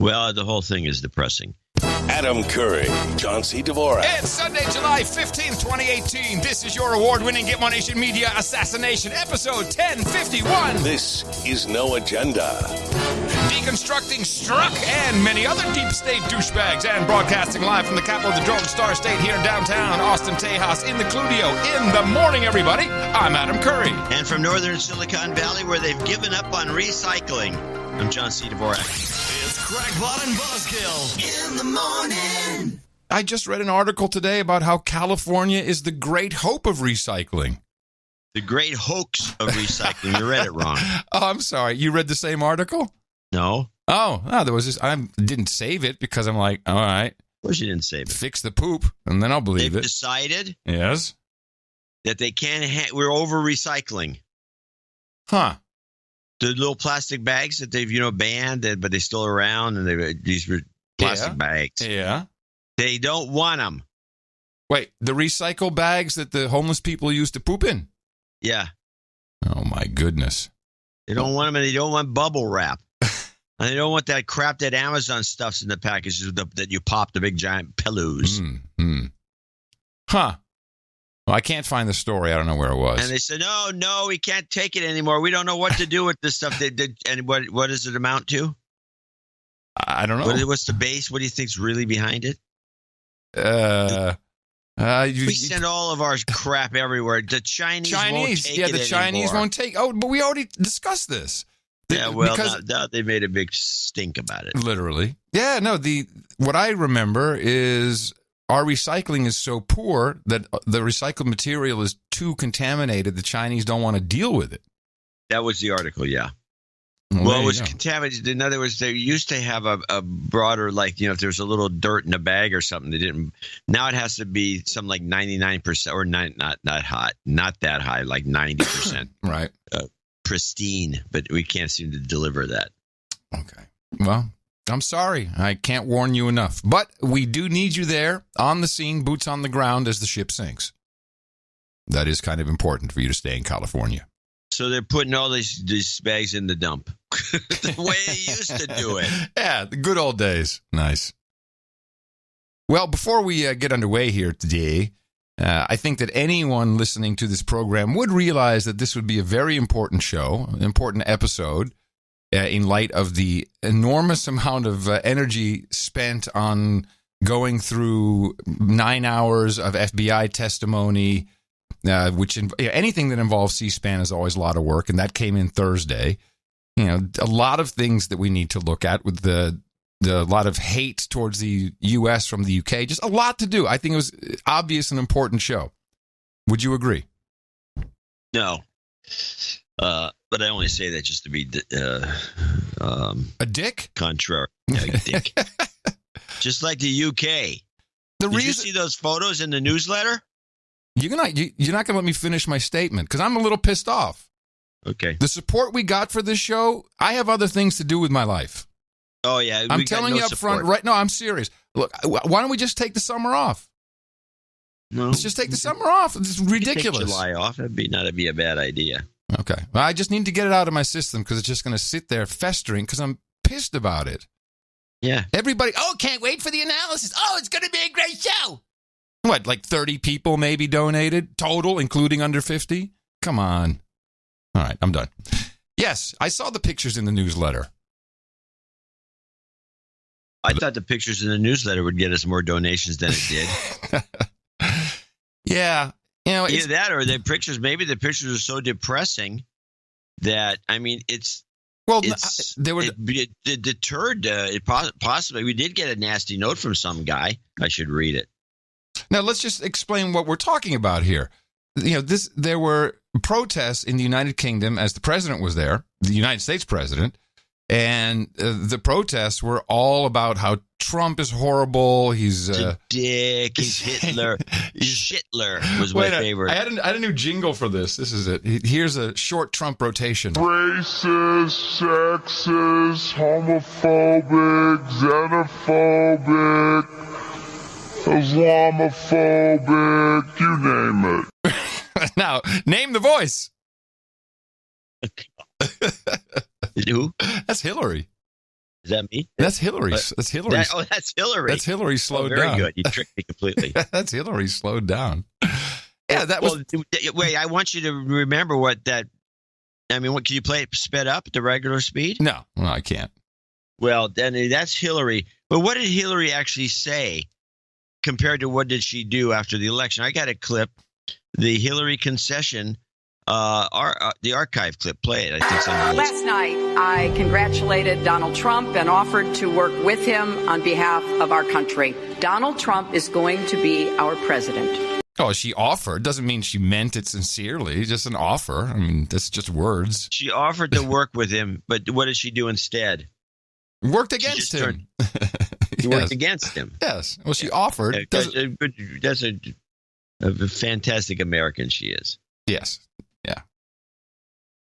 Well, the whole thing is depressing. Adam Curry, John C. Dvorak. It's Sunday, July 15th, 2018. This is your award-winning Get One Nation Media Assassination, episode 1051. This is No Agenda. Deconstructing Strzok and many other deep state douchebags, and broadcasting live from the capital of the Drone Star State here in downtown Austin, Tejas, in the Cludio. In the morning, everybody. I'm Adam Curry. And from northern Silicon Valley, where they've given up on recycling, I'm John C. Dvorak. It's Crackpot and Buzzkill in the morning. I just read an article today about how California is the great hope of recycling. The great hoax of recycling. You read it wrong. Oh, I'm sorry. You read the same article? No. Oh, no, there was this. I didn't save it because I'm like, all right. Of course you didn't save it. Fix the poop, and then I'll believe They've it. decided Yes. that they can't. We're over recycling. Huh. The little plastic bags that they've banned, but they're still around, and these plastic bags. Yeah. They don't want them. Wait, the recycle bags that the homeless people use to poop in? Yeah. Oh, my goodness. They don't want them, and they don't want bubble wrap. And they don't want that crap that Amazon stuffs in the packages that you pop, the big giant pillows. Huh. Well, I can't find the story. I don't know where it was. And they said, no, we can't take it anymore. We don't know what to do with this stuff. And what does it amount to? I don't know. What's the base? What do you think's really behind it? We send all of our crap everywhere. The Chinese won't take it the Chinese anymore. won't take. Oh, but we already discussed this. Yeah, well, now they made a big stink about it. Literally. Yeah, no, what I remember is our recycling is so poor that the recycled material is too contaminated. The Chinese don't want to deal with it. That was the article, yeah. Well, it was contaminated. In other words, they used to have a broader, if there's a little dirt in a bag or something, they didn't. Now it has to be something like 99% or not that high, like 90%. Right. Pristine, but we can't seem to deliver that. Okay. Well, I'm sorry. I can't warn you enough. But we do need you there on the scene, boots on the ground as the ship sinks. That is kind of important for you to stay in California. So they're putting all these bags in the dump. The way they used to do it. Yeah, the good old days. Nice. Well, before we get underway here today, I think that anyone listening to this program would realize that this would be a very important show, an important episode, in light of the enormous amount of energy spent on going through 9 hours of FBI testimony, which anything that involves C-SPAN is always a lot of work, and that came in Thursday. A lot of things that we need to look at with the lot of hate towards the U.S. from the U.K. Just a lot to do. I think it was obvious and important show. Would you agree? No. But I only say that just to be a dick? Contrary. Yeah, a dick. Just like the U.K. Did you see those photos in the newsletter? You're not going to let me finish my statement because I'm a little pissed off. Okay. The support we got for this show, I have other things to do with my life. Oh, yeah. I'm telling you up front, right? No, I'm serious. Look, why don't we just take the summer off? No. Let's just take the summer off. It's ridiculous. Take July off. That'd be a bad idea. Okay. Well, I just need to get it out of my system because it's just going to sit there festering because I'm pissed about it. Yeah. Everybody, can't wait for the analysis. Oh, it's going to be a great show. What, like 30 people maybe donated total, including under 50? Come on. All right, I'm done. Yes, I saw the pictures in the newsletter. I thought the pictures in the newsletter would get us more donations than it did. Yeah. Either that or maybe the pictures are so depressing that, it's... Well, it deterred it possibly. We did get a nasty note from some guy. I should read it. Now, let's just explain what we're talking about here. There were protests in the United Kingdom as the president was there, the United States president, and the protests were all about how Trump is horrible. He's a dick. He's Hitler. Shitler was my favorite. I had a new jingle for this. This is it. Here's a short Trump rotation. Racist, sexist, homophobic, xenophobic, Islamophobic, you name it. Now, name the voice. Who? That's Hillary. Is that me? That's Hillary. That's Hillary. That's Hillary. That's Hillary slowed very down. Good. You tricked me completely. That's Hillary slowed down. Yeah, that was. Wait, I want you to remember what that. I mean, what can you play it sped up at the regular speed? No, I can't. Well, then that's Hillary. But what did Hillary actually say compared to what did she do after the election? I got a clip, the Hillary concession. The archive clip, play it. I think last night, I congratulated Donald Trump and offered to work with him on behalf of our country. Donald Trump is going to be our president. Oh, she offered. Doesn't mean she meant it sincerely. Just an offer. I mean, that's just words. She offered to work with him, but what did she do instead? Worked against him. She worked against him. Yes. Well, she offered. That's a fantastic American she is. Yes. Yeah.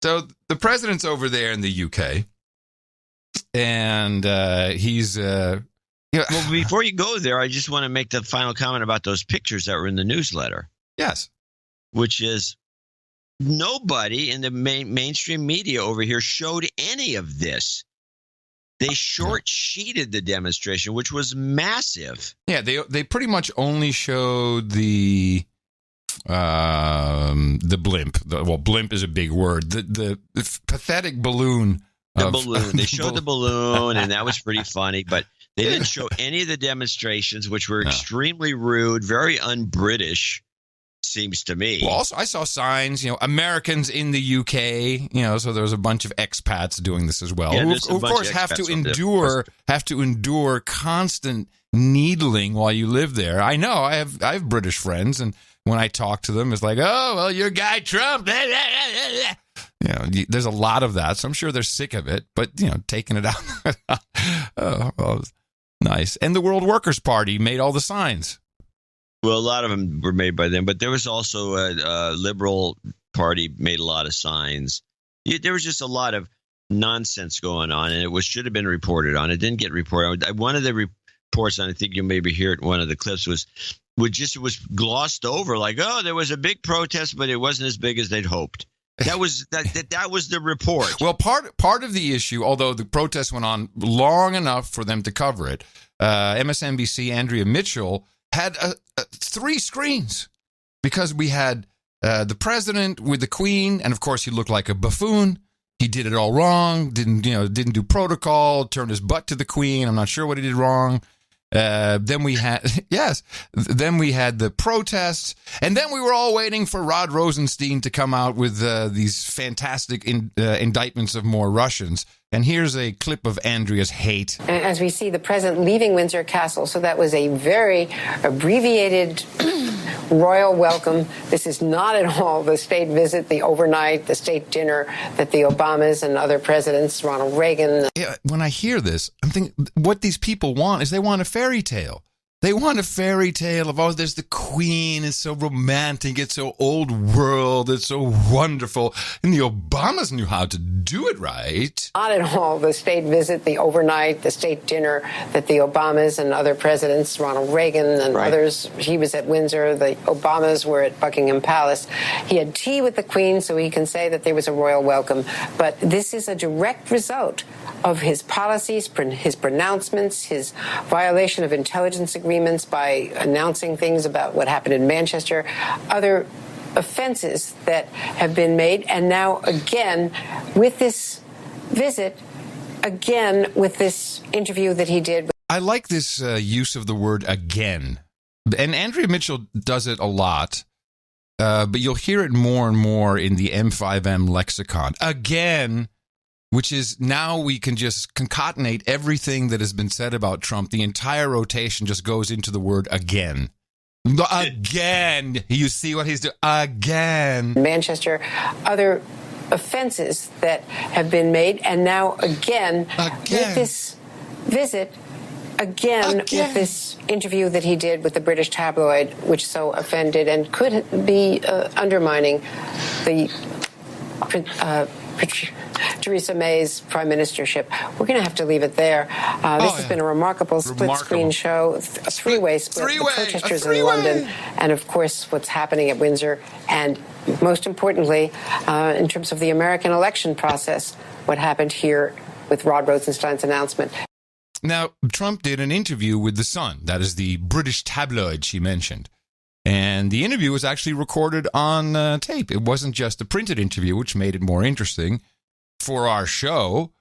So the president's over there in the UK, and he's. Well, before you go there, I just want to make the final comment about those pictures that were in the newsletter. Yes. Which is nobody in the mainstream media over here showed any of this. They short-sheeted the demonstration, which was massive. Yeah, they pretty much only showed the blimp. Blimp is a big word. The pathetic balloon. They showed the balloon, and that was pretty funny. But they didn't show any of the demonstrations, which were extremely rude, very un-British. Seems to me. Well, also I saw signs, Americans in the UK, so there was a bunch of expats doing this as well. Yeah, who, of course, have to endure constant needling while you live there. I know I have British friends, and when I talk to them, it's like, oh, well, your guy Trump. There's a lot of that, so I'm sure they're sick of it. But taking it out, oh, well, nice. And the World Workers' Party made all the signs. Well, a lot of them were made by them, but there was also a Liberal Party made a lot of signs. There was just a lot of nonsense going on, and it should have been reported on. It didn't get reported on. One of the reports, and I think you maybe hear it in one of the clips, was glossed over, like, oh, there was a big protest, but it wasn't as big as they'd hoped. That was the report. Well, part of the issue, although the protest went on long enough for them to cover it, MSNBC Andrea Mitchell had 3 screens because we had the president with the queen, and of course he looked like a buffoon. He did it all wrong. Didn't do protocol. Turned his butt to the queen. I'm not sure what he did wrong. Then we had the protests, and then we were all waiting for Rod Rosenstein to come out with these fantastic indictments of more Russians. And here's a clip of Andrea's hate. As we see the president leaving Windsor Castle, so that was a very abbreviated royal welcome. This is not at all the state visit, the overnight, the state dinner that the Obamas and other presidents, Ronald Reagan. Yeah, when I hear this, I'm thinking what these people want is they want a fairy tale. They want a fairy tale of, oh, there's the queen. It's so romantic. It's so old world. It's so wonderful. And the Obamas knew how to do it right. Not at all the state visit, the overnight, the state dinner that the Obamas and other presidents, Ronald Reagan and others, he was at Windsor. The Obamas were at Buckingham Palace. He had tea with the queen, so he can say that there was a royal welcome. But this is a direct result of his policies, his pronouncements, his violation of intelligence agreements by announcing things about what happened in Manchester, other offenses that have been made. And now, again, with this visit, again, with this interview that he did. I like this use of the word again. And Andrea Mitchell does it a lot. But you'll hear it more and more in the M5M lexicon. Again. Which is now we can just concatenate everything that has been said about Trump. The entire rotation just goes into the word again. Again. You see what he's doing? Again. Manchester, other offenses that have been made. And now, again. With this visit, again, with this interview that he did with the British tabloid, which so offended and could be undermining the Theresa May's prime ministership. We're going to have to leave it there. This has been a remarkable split-screen show, a three-way split. The protesters in London, and of course what's happening at Windsor, and most importantly, in terms of the American election process, what happened here with Rod Rosenstein's announcement. Now, Trump did an interview with The Sun. That is the British tabloid she mentioned. And the interview was actually recorded on tape. It wasn't just a printed interview, which made it more interesting for our show.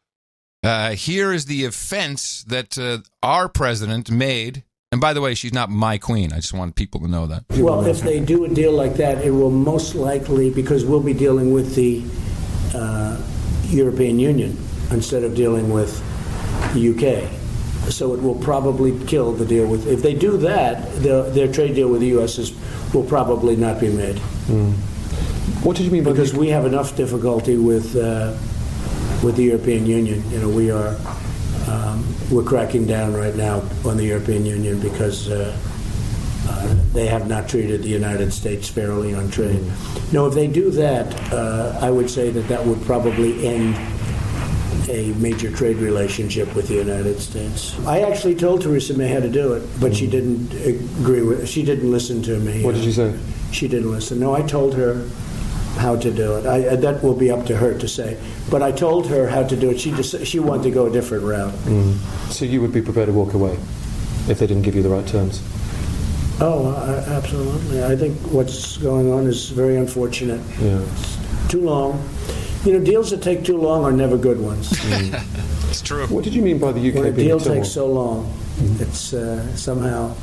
Here is the offense that our president made. And by the way, she's not my queen. I just want people to know that. Well, if they do a deal like that, it will most likely, because we'll be dealing with the European Union instead of dealing with the UK. So it will probably kill the deal with. If they do that, their trade deal with the U.S. will probably not be made. What did you mean by because we have enough difficulty with the European Union? You know, we're cracking down right now on the European Union because they have not treated the United States fairly on trade. No, if they do that, I would say that would probably end a major trade relationship with the United States. I actually told Theresa May how to do it, but she didn't agree with. She didn't listen to me. What did you say? She didn't listen. No, I told her how to do it. That will be up to her to say. But I told her how to do it. She wanted to go a different route. So you would be prepared to walk away if they didn't give you the right terms? Oh, absolutely. I think what's going on is very unfortunate. Yeah. It's too long. You know, deals that take too long are never good ones. It's true. What did you mean by the UK when a being deal a turmoil? takes so long, it's somehow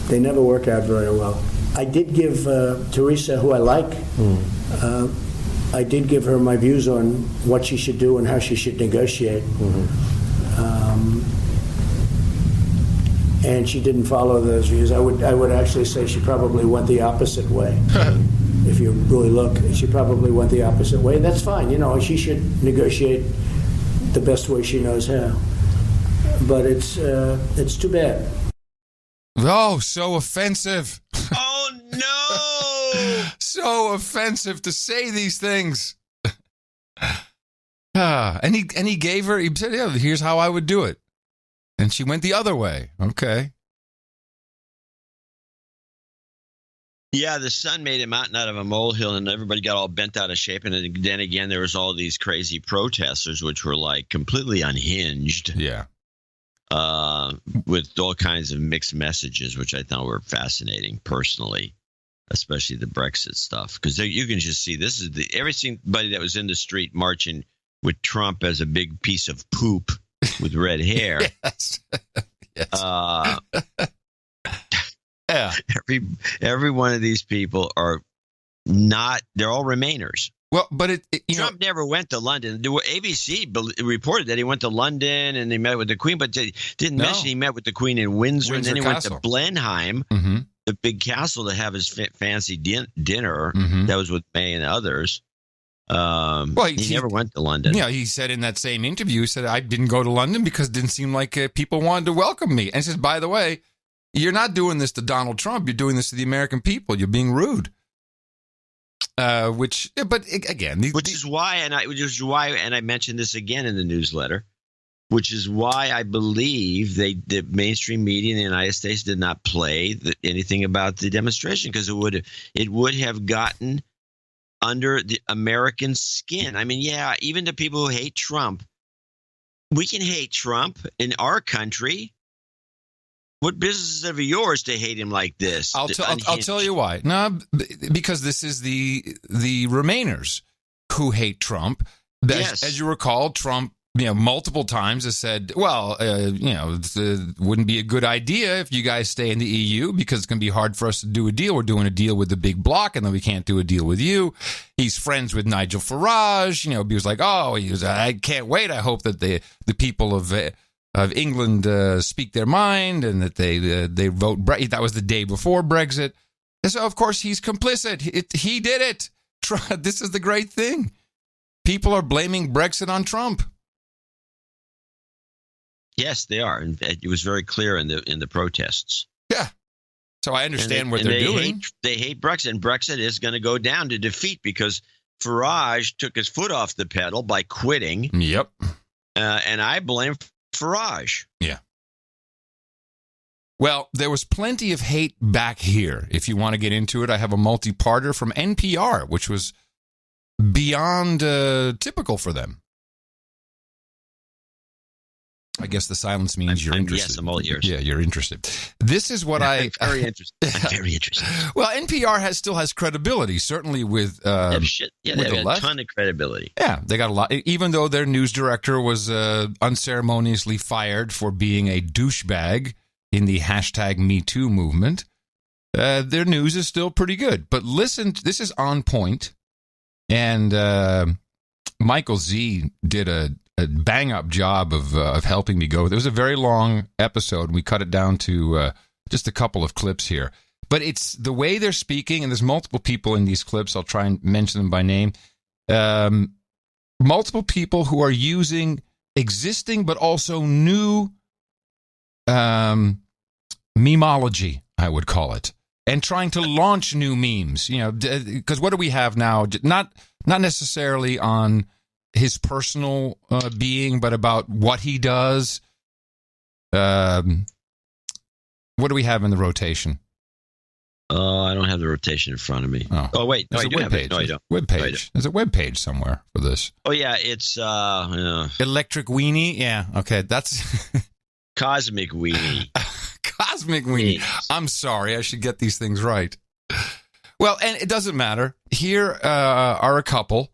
they never work out very well. I did give Theresa, who I like, I did give her my views on what she should do and how she should negotiate. And she didn't follow those views. I would actually say she probably went the opposite way. If you really look, she probably went the opposite way. That's fine. You know, she should negotiate the best way she knows how. But it's too bad. Oh, so offensive. Oh, no! So offensive to say these things. And he gave her, he said, yeah, here's how I would do it. And she went the other way. Okay. Yeah, the sun made a mountain out of a molehill, and everybody got all bent out of shape. And then again, there was all these crazy protesters, which were like completely unhinged. Yeah. With all kinds of mixed messages, which I thought were fascinating personally, especially the Brexit stuff. Because you can just see this is everybody that was in the street marching with Trump as a big piece of poop with red hair. Yes. Yes. Yeah. Every one of these people are not, they're all Remainers. Well, but Trump never went to London. ABC reported that he went to London and he met with the Queen, but they didn't mention he met with the Queen in Windsor and then he Castle. went to Blenheim, the big castle, to have his fancy dinner. That was with May and others. He never went to London. Yeah, he said in that same interview, he said, I didn't go to London because it didn't seem like people wanted to welcome me. And he says, by the way, you're not doing this to Donald Trump. You're doing this to the American people. You're being rude. Which is why, and I mentioned this again in the newsletter, which is why I believe the mainstream media in the United States did not play anything about the demonstration, because it would have gotten under the American skin. I mean, yeah, even the people who hate Trump, we can hate Trump in our country. What business is it of yours to hate him like this? I'll tell you why. No, because this is the Remainers who hate Trump. Yes. As you recall, Trump, multiple times has said, well, it wouldn't be a good idea if you guys stay in the EU because it's going to be hard for us to do a deal. We're doing a deal with the big bloc, and then we can't do a deal with you. He's friends with Nigel Farage. He was like, I can't wait. I hope that the people of England speak their mind and that they vote. That was the day before Brexit. And so, of course, he's complicit. He did it. This is the great thing. People are blaming Brexit on Trump. Yes, they are. And it was very clear in the protests. Yeah. So I understand what they're doing. They hate Brexit, and Brexit is going to go down to defeat because Farage took his foot off the pedal by quitting. Yep. And I blame Farage. Yeah. Well, there was plenty of hate back here. If you want to get into it, I have a multi-parter from NPR, which was beyond typical for them. I guess the silence means you're interested. Yes, I'm all ears. Yeah, you're interested. This is what I'm very interested. I'm very interested. Well, NPR still has credibility, certainly with They have the a left. ton of credibility. Yeah, they got a lot. Even though their news director was unceremoniously fired for being a douchebag in the #MeToo movement, their news is still pretty good. But listen, this is on point, and Michael Z did a bang-up job of helping me go. It was a very long episode. We cut it down to just a couple of clips here. But it's the way they're speaking, and there's multiple people in these clips. I'll try and mention them by name. Multiple people who are using existing but also new memology, I would call it, and trying to launch new memes. You know, because what do we have now? Not necessarily on his personal being, but about what he does. What do we have in the rotation? I don't have the rotation in front of me. Oh wait, no, there's I do have it. No, I don't. Web page. There's a web page somewhere for this. Oh yeah, it's Electric Weenie. Yeah, okay, that's Cosmic Weenie. Cosmic Weenie. I'm sorry, I should get these things right. Well, and it doesn't matter. Here are a couple.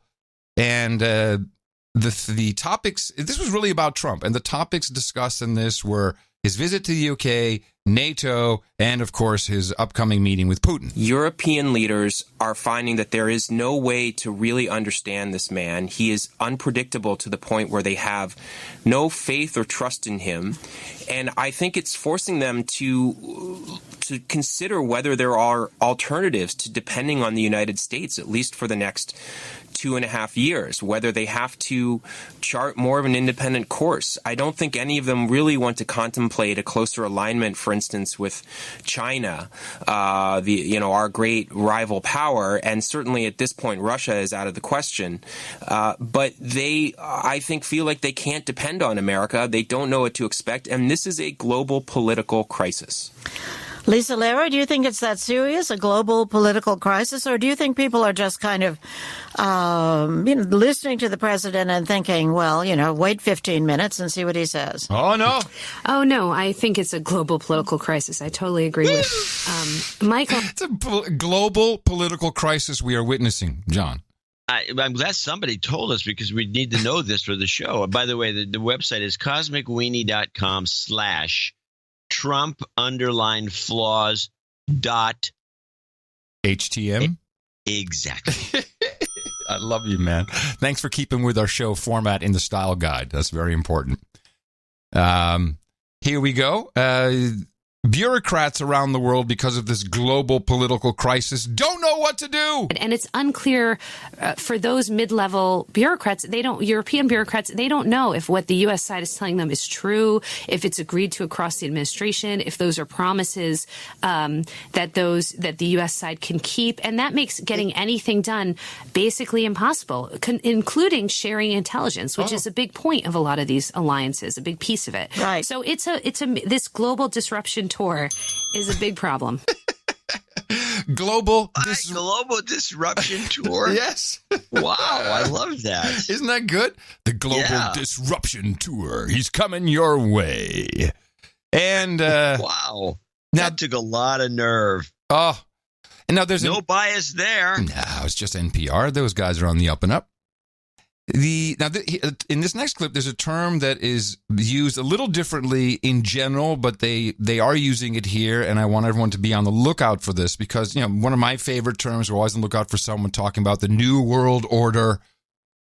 And the topics, this was really about Trump. And the topics discussed in this were his visit to the UK, NATO, and, of course, his upcoming meeting with Putin. European leaders are finding that there is no way to really understand this man. He is unpredictable to the point where they have no faith or trust in him. And I think it's forcing them to consider whether there are alternatives to depending on the United States, at least for the next 2.5 years, whether they have to chart more of an independent course. I don't think any of them really want to contemplate a closer alignment, for instance, with China, our great rival power, and certainly at this point Russia is out of the question. But they, I think, feel like they can't depend on America. They don't know what to expect, and this is a global political crisis. Lisa Lehrer, do you think it's that serious, a global political crisis, or do you think people are just kind of, listening to the president and thinking, well, wait 15 minutes and see what he says? Oh, no. Oh, no. I think it's a global political crisis. I totally agree with Michael. It's a global political crisis we are witnessing, John. I'm glad somebody told us because we need to know this for the show. By the way, the website is cosmicweenie.com/Trump_flaws. HTM? Exactly. I love you, man. Thanks for keeping with our show format in the style guide. That's very important. Here we go. Bureaucrats around the world, because of this global political crisis, don't know what to do. And it's unclear for those mid-level bureaucrats. European bureaucrats, they don't know if what the U.S. side is telling them is true, if it's agreed to across the administration, if those are promises that the U.S. side can keep. And that makes getting anything done basically impossible, including sharing intelligence, which is a big point of a lot of these alliances, a big piece of it. Right. So this global disruption tour is a big problem. Global disruption tour? Yes. Wow, I love that. Isn't that good? The global disruption tour. He's coming your way. And wow. That took a lot of nerve. Oh. And now there's no bias there. No, it's just NPR. Those guys are on the up and up. In this next clip, there's a term that is used a little differently in general, but they are using it here, and I want everyone to be on the lookout for this because, one of my favorite terms, we're always on the lookout for someone talking about the New World Order,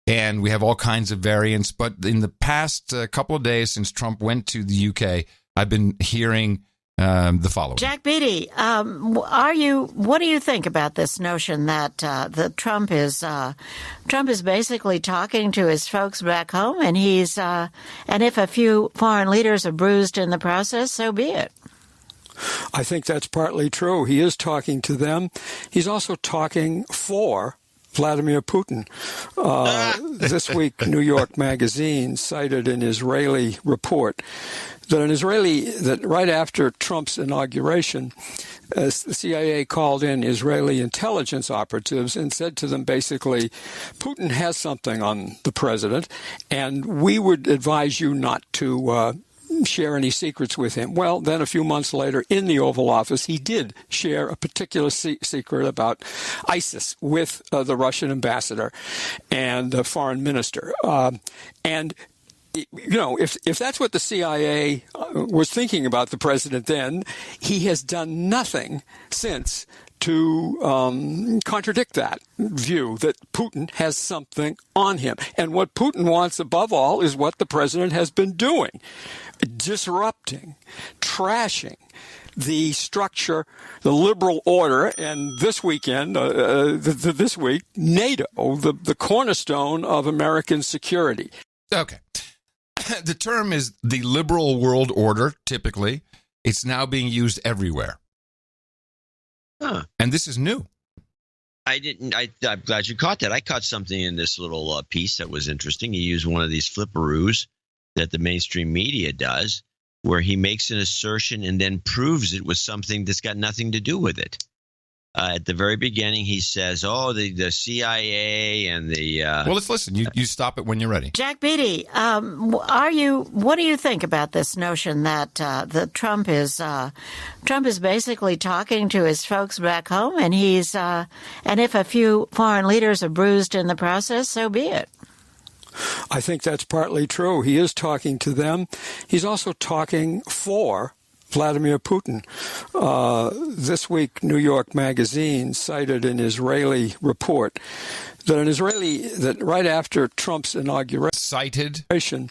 and we have all kinds of variants. But in the past couple of days since Trump went to the UK, I've been hearing the following. Jack Beatty, what do you think about this notion that Trump is basically talking to his folks back home, and and if a few foreign leaders are bruised in the process, so be it? I think that's partly true. He is talking to them. He's also talking for Vladimir Putin. This week, New York Magazine cited an Israeli report that right after Trump's inauguration, the CIA called in Israeli intelligence operatives and said to them basically, Putin has something on the president, and we would advise you not to share any secrets with him. Well, then a few months later in the Oval Office, he did share a particular secret about ISIS with the Russian ambassador and the foreign minister. And if that's what the CIA was thinking about the president then, he has done nothing since to contradict that view that Putin has something on him. And what Putin wants above all is what the president has been doing, disrupting, trashing the structure, the liberal order, and this weekend, this week, NATO, the cornerstone of American security. Okay. The term is the liberal world order, typically. It's now being used everywhere. Huh. And this is new. I'm glad you caught that. I caught something in this little piece that was interesting. He used one of these flipperoos that the mainstream media does, where he makes an assertion and then proves it with something that's got nothing to do with it. At the very beginning, he says, the CIA and the... Well, let's listen. You stop it when you're ready. Jack Beatty, what do you think about this notion that Trump is basically talking to his folks back home, and and if a few foreign leaders are bruised in the process, so be it? I think that's partly true. He is talking to them. He's also talking for Vladimir Putin. This week, New York Magazine cited an Israeli report that right after Trump's inauguration,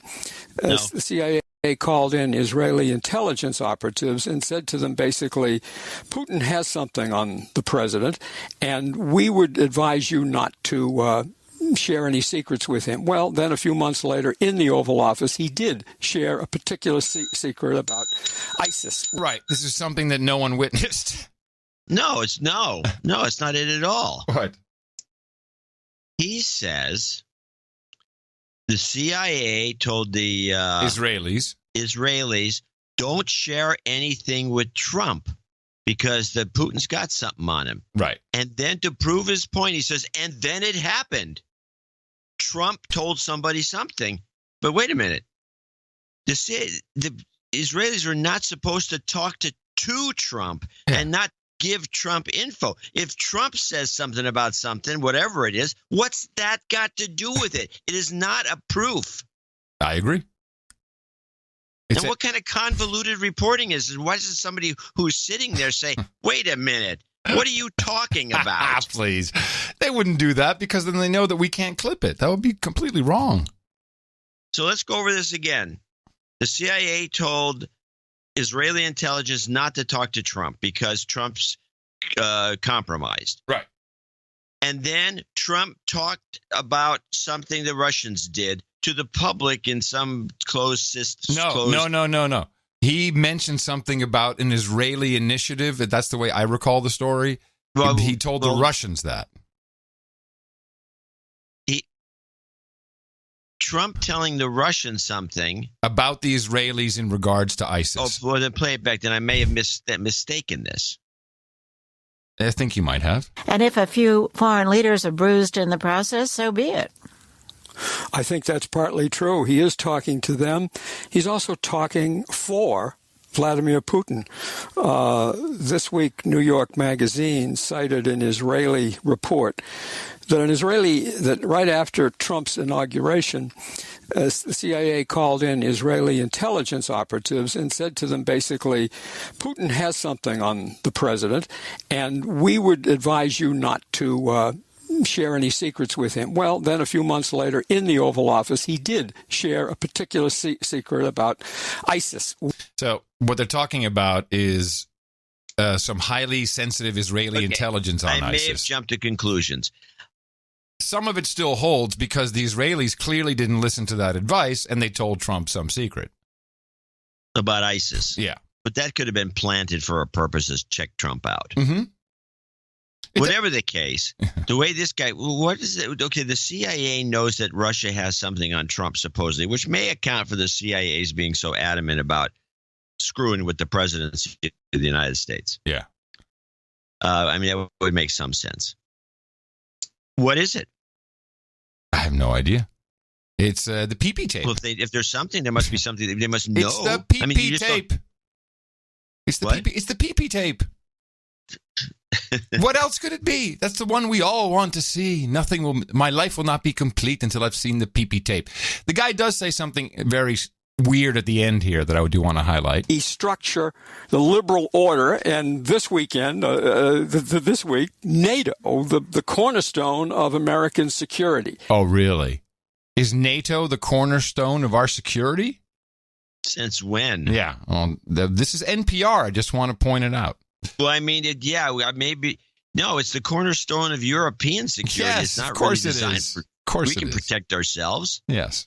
the CIA called in Israeli intelligence operatives and said to them basically, Putin has something on the president, and we would advise you not to share any secrets with him. Well, then a few months later in the Oval Office, he did share a particular secret about ISIS. Right. This is something that no one witnessed. No, it's not it at all. What? He says the CIA told the Israelis don't share anything with Trump because Putin's got something on him. Right. And then to prove his point, he says, and then it happened. Trump told somebody something. But wait a minute. The Israelis are not supposed to talk to Trump and not give Trump info. If Trump says something about something, whatever it is, what's that got to do with it? It is not a proof. I agree. And what kind of convoluted reporting is it? Why does somebody who's sitting there say, wait a minute, what are you talking about? Please. They wouldn't do that because then they know that we can't clip it. That would be completely wrong. So let's go over this again. The CIA told Israeli intelligence not to talk to Trump because Trump's compromised. Right. And then Trump talked about something the Russians did to the public in some closed system. No. He mentioned something about an Israeli initiative. That's the way I recall the story. Well, he told the Russians that. Trump telling the Russians something about the Israelis in regards to ISIS. Oh, well, then play it back. Then I may have mistaken this. I think you might have. And if a few foreign leaders are bruised in the process, so be it. I think that's partly true. He is talking to them. He's also talking for Vladimir Putin. This week, New York Magazine cited an Israeli report that right after Trump's inauguration, the CIA called in Israeli intelligence operatives and said to them basically, Putin has something on the president, and we would advise you not to share any secrets with him. Well, then a few months later in the Oval Office, he did share a particular secret about ISIS. So what they're talking about is some highly sensitive Israeli intelligence on ISIS. I may have jumped to conclusions. Some of it still holds because the Israelis clearly didn't listen to that advice and they told Trump some secret. About ISIS. Yeah. But that could have been planted for a purpose to check Trump out. Mm-hmm. Whatever the case, the way this guy, what is it? Okay, the CIA knows that Russia has something on Trump, supposedly, which may account for the CIA's being so adamant about screwing with the presidency of the United States. Yeah. I mean, that would make some sense. What is it? I have no idea. It's the PP tape. Well, if there's something, there must be something. They must know. It's the PP tape. It's the PP. It's the PP tape. What else could it be? That's the one we all want to see. My life will not be complete until I've seen the PP tape. The guy does say something very weird at the end here that I do want to highlight. He structure the liberal order, and this weekend, this week, NATO, the cornerstone of American security. Oh, really? Is NATO the cornerstone of our security? Since when? Yeah. This is NPR. I just want to point it out. Well, I mean, maybe. No, it's the cornerstone of European security. Yes, it's not of course really designed it is. for. Of course we can protect ourselves. Yes.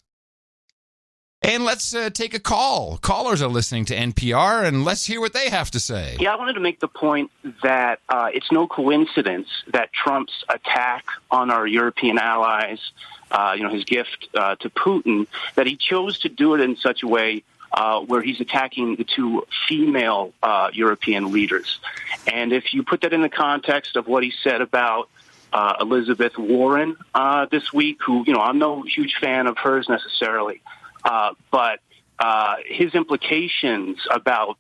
And let's take a call. Callers are listening to NPR, and let's hear what they have to say. Yeah, I wanted to make the point that it's no coincidence that Trump's attack on our European allies, his gift to Putin, that he chose to do it in such a way where he's attacking the two female European leaders. And if you put that in the context of what he said about Elizabeth Warren this week, who, I'm no huge fan of hers necessarily, but his implications about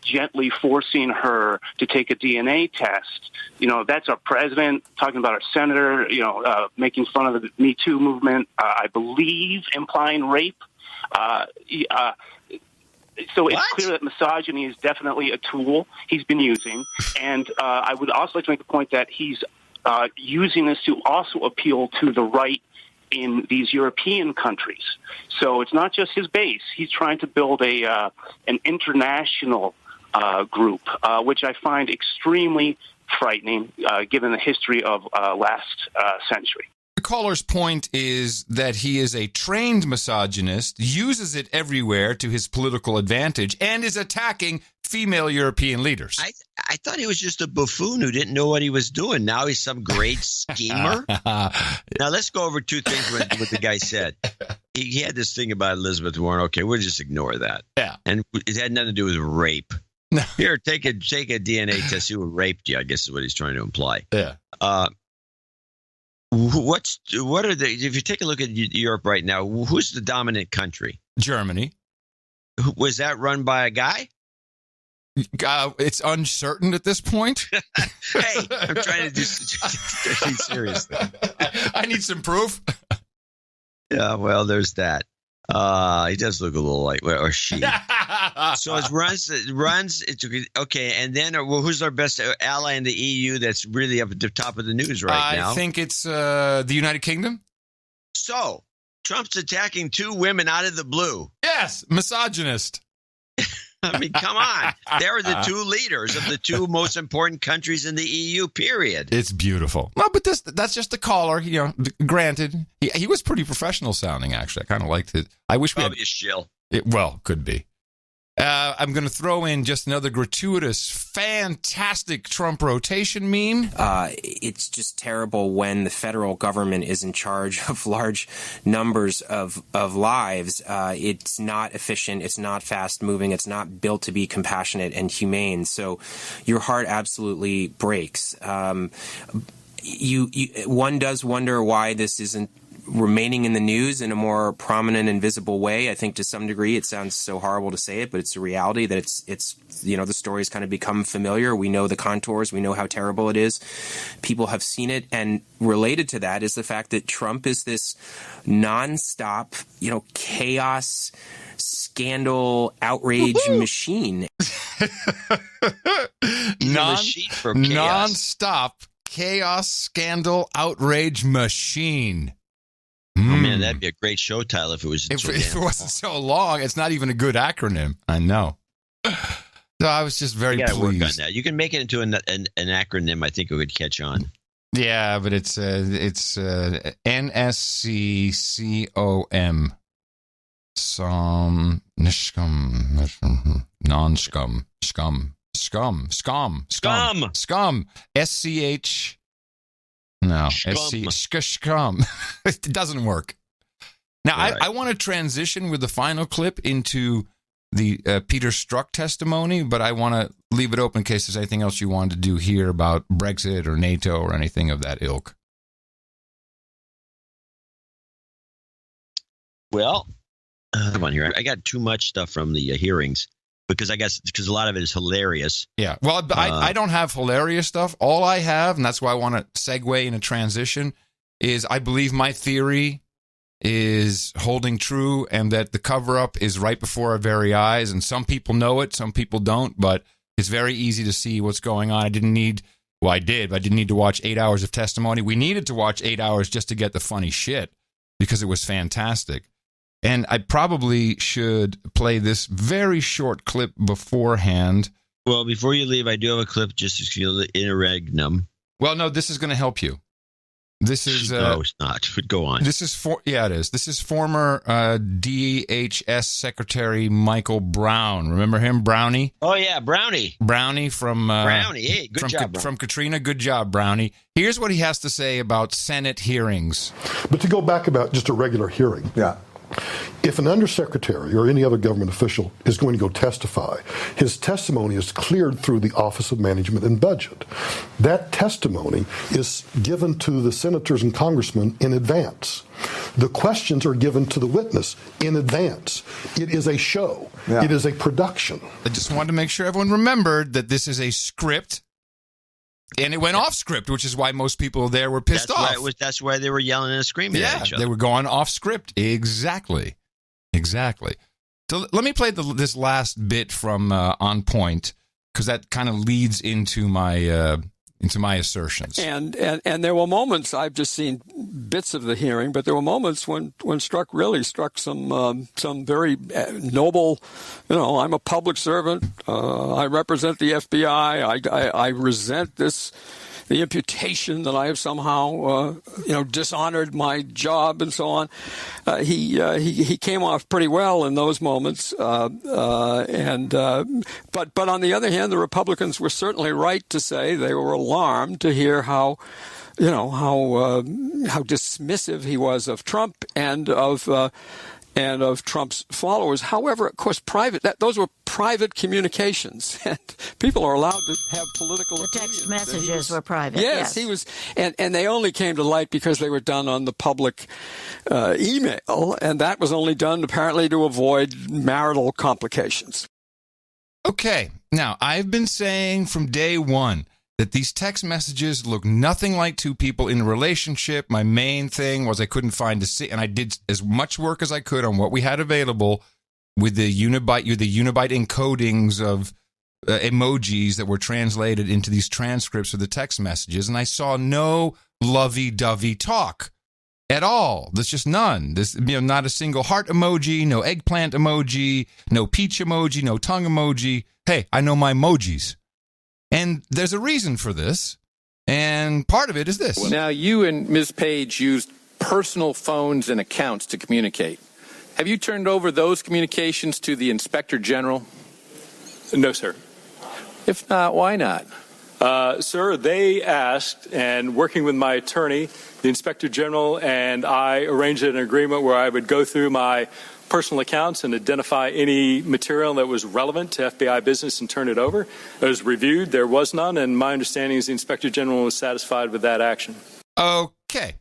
gently forcing her to take a DNA test, that's our president talking about our senator, making fun of the Me Too movement, I believe implying rape. So it's clear that misogyny is definitely a tool he's been using. And I would also like to make the point that he's using this to also appeal to the right in these European countries. So it's not just his base. He's trying to build an international group, which I find extremely frightening given the history of last century. The caller's point is that he is a trained misogynist, uses it everywhere to his political advantage, and is attacking female European leaders. I thought he was just a buffoon who didn't know what he was doing. Now he's some great schemer. Now let's go over two things what the guy said. He had this thing about Elizabeth Warren. Okay, we'll just ignore that. Yeah. And it had nothing to do with rape. No. Here, take a DNA test. Who raped you? I guess is what he's trying to imply. Yeah. If you take a look at Europe right now, who's the dominant country? Germany. Was that run by a guy? It's uncertain at this point. Hey, I'm trying to be serious. I need some proof. Yeah, well, there's that. He does look a little like, or she. So it runs. It's okay. And then, who's our best ally in the EU that's really up at the top of the news right now? I think it's the United Kingdom. So Trump's attacking two women out of the blue. Yes, misogynist. I mean, come on. They're the two leaders of the two most important countries in the EU, period. It's beautiful. No, but that's just the caller. Granted, he was pretty professional sounding, actually. I kind of liked it. I wish Probably a shill. Could be. I'm going to throw in just another gratuitous, fantastic Trump rotation meme. It's just terrible when the federal government is in charge of large numbers of lives. It's not efficient. It's not fast moving. It's not built to be compassionate and humane. So your heart absolutely breaks. One does wonder why this isn't remaining in the news in a more prominent and visible way. I think to some degree it sounds so horrible to say it, but it's a reality that it's the story's kind of become familiar. We know the contours. We know how terrible it is. People have seen it. And related to that is the fact that Trump is this nonstop, chaos, scandal, outrage machine. Nonstop chaos, scandal, outrage machine. Oh, man, that'd be a great show title if it was if it wasn't so long. It's not even a good acronym. I know. So I was just very pleased. Work on that. You can make it into an acronym. I think it would catch on. Yeah, but it's NSCCOM. Scum. SCH. No, scum. It doesn't work. Now, right. I want to transition with the final clip into the Peter Strzok testimony, but I want to leave it open in case there's anything else you want to do here about Brexit or NATO or anything of that ilk. Well, come on here. I got too much stuff from the hearings because a lot of it is hilarious. Yeah. Well, I don't have hilarious stuff. All I have, and that's why I want to segue in a transition, is I believe my theory is holding true and that the cover-up is right before our very eyes. And some people know it, some people don't, but it's very easy to see what's going on. I didn't need to watch 8 hours of testimony. We needed to watch 8 hours just to get the funny shit because it was fantastic. And I probably should play this very short clip beforehand. Well, before you leave, I do have a clip just to feel the interregnum. Well, no, this is going to help you. This is no, it's not. But go on. This is it is. This is former DHS Secretary Michael Brown. Remember him, Brownie? Oh yeah, Brownie. Brownie from Brownie. Hey, good job, from Katrina. Good job, Brownie. Here's what he has to say about Senate hearings. But to go back about just a regular hearing. Yeah. If an undersecretary or any other government official is going to go testify, his testimony is cleared through the Office of Management and Budget. That testimony is given to the senators and congressmen in advance. The questions are given to the witness in advance. It is a show. Yeah. It is a production. I just wanted to make sure everyone remembered that this is a script. And it went off script, which is why most people there were pissed off. That's why they were yelling and screaming at each other. They were going off script. Exactly. So let me play this last bit from On Point, because that kind of leads into my assertions. And there were moments, I've just seen bits of the hearing, but there were moments when Strzok really struck some very noble, I'm a public servant, I represent the FBI, I resent the imputation that I have somehow, dishonored my job and so on. He came off pretty well in those moments, but on the other hand, the Republicans were certainly right to say they were alarmed to hear how dismissive he was of Trump and of Trump's followers. However, of course, those were private communications, and people are allowed to have political opinions. The text messages were private. Yes, he was, and they only came to light because they were done on the public email, and that was only done apparently to avoid marital complications. Okay, now I've been saying from day one that these text messages look nothing like two people in a relationship. My main thing was I couldn't find and I did as much work as I could on what we had available with the Unibyte encodings of emojis that were translated into these transcripts of the text messages, and I saw no lovey-dovey talk at all. There's just none. There's not a single heart emoji, no eggplant emoji, no peach emoji, no tongue emoji. Hey, I know my emojis. And there's a reason for this, and part of it is this. Now, you and Ms. Page used personal phones and accounts to communicate. Have you turned over those communications to the Inspector General? No, sir. If not, why not? Sir, they asked, and working with my attorney, the Inspector General, and I arranged an agreement where I would go through my personal accounts and identify any material that was relevant to FBI business and turn it over. It was reviewed. There was none, and my understanding is the Inspector General was satisfied with that action. Okay.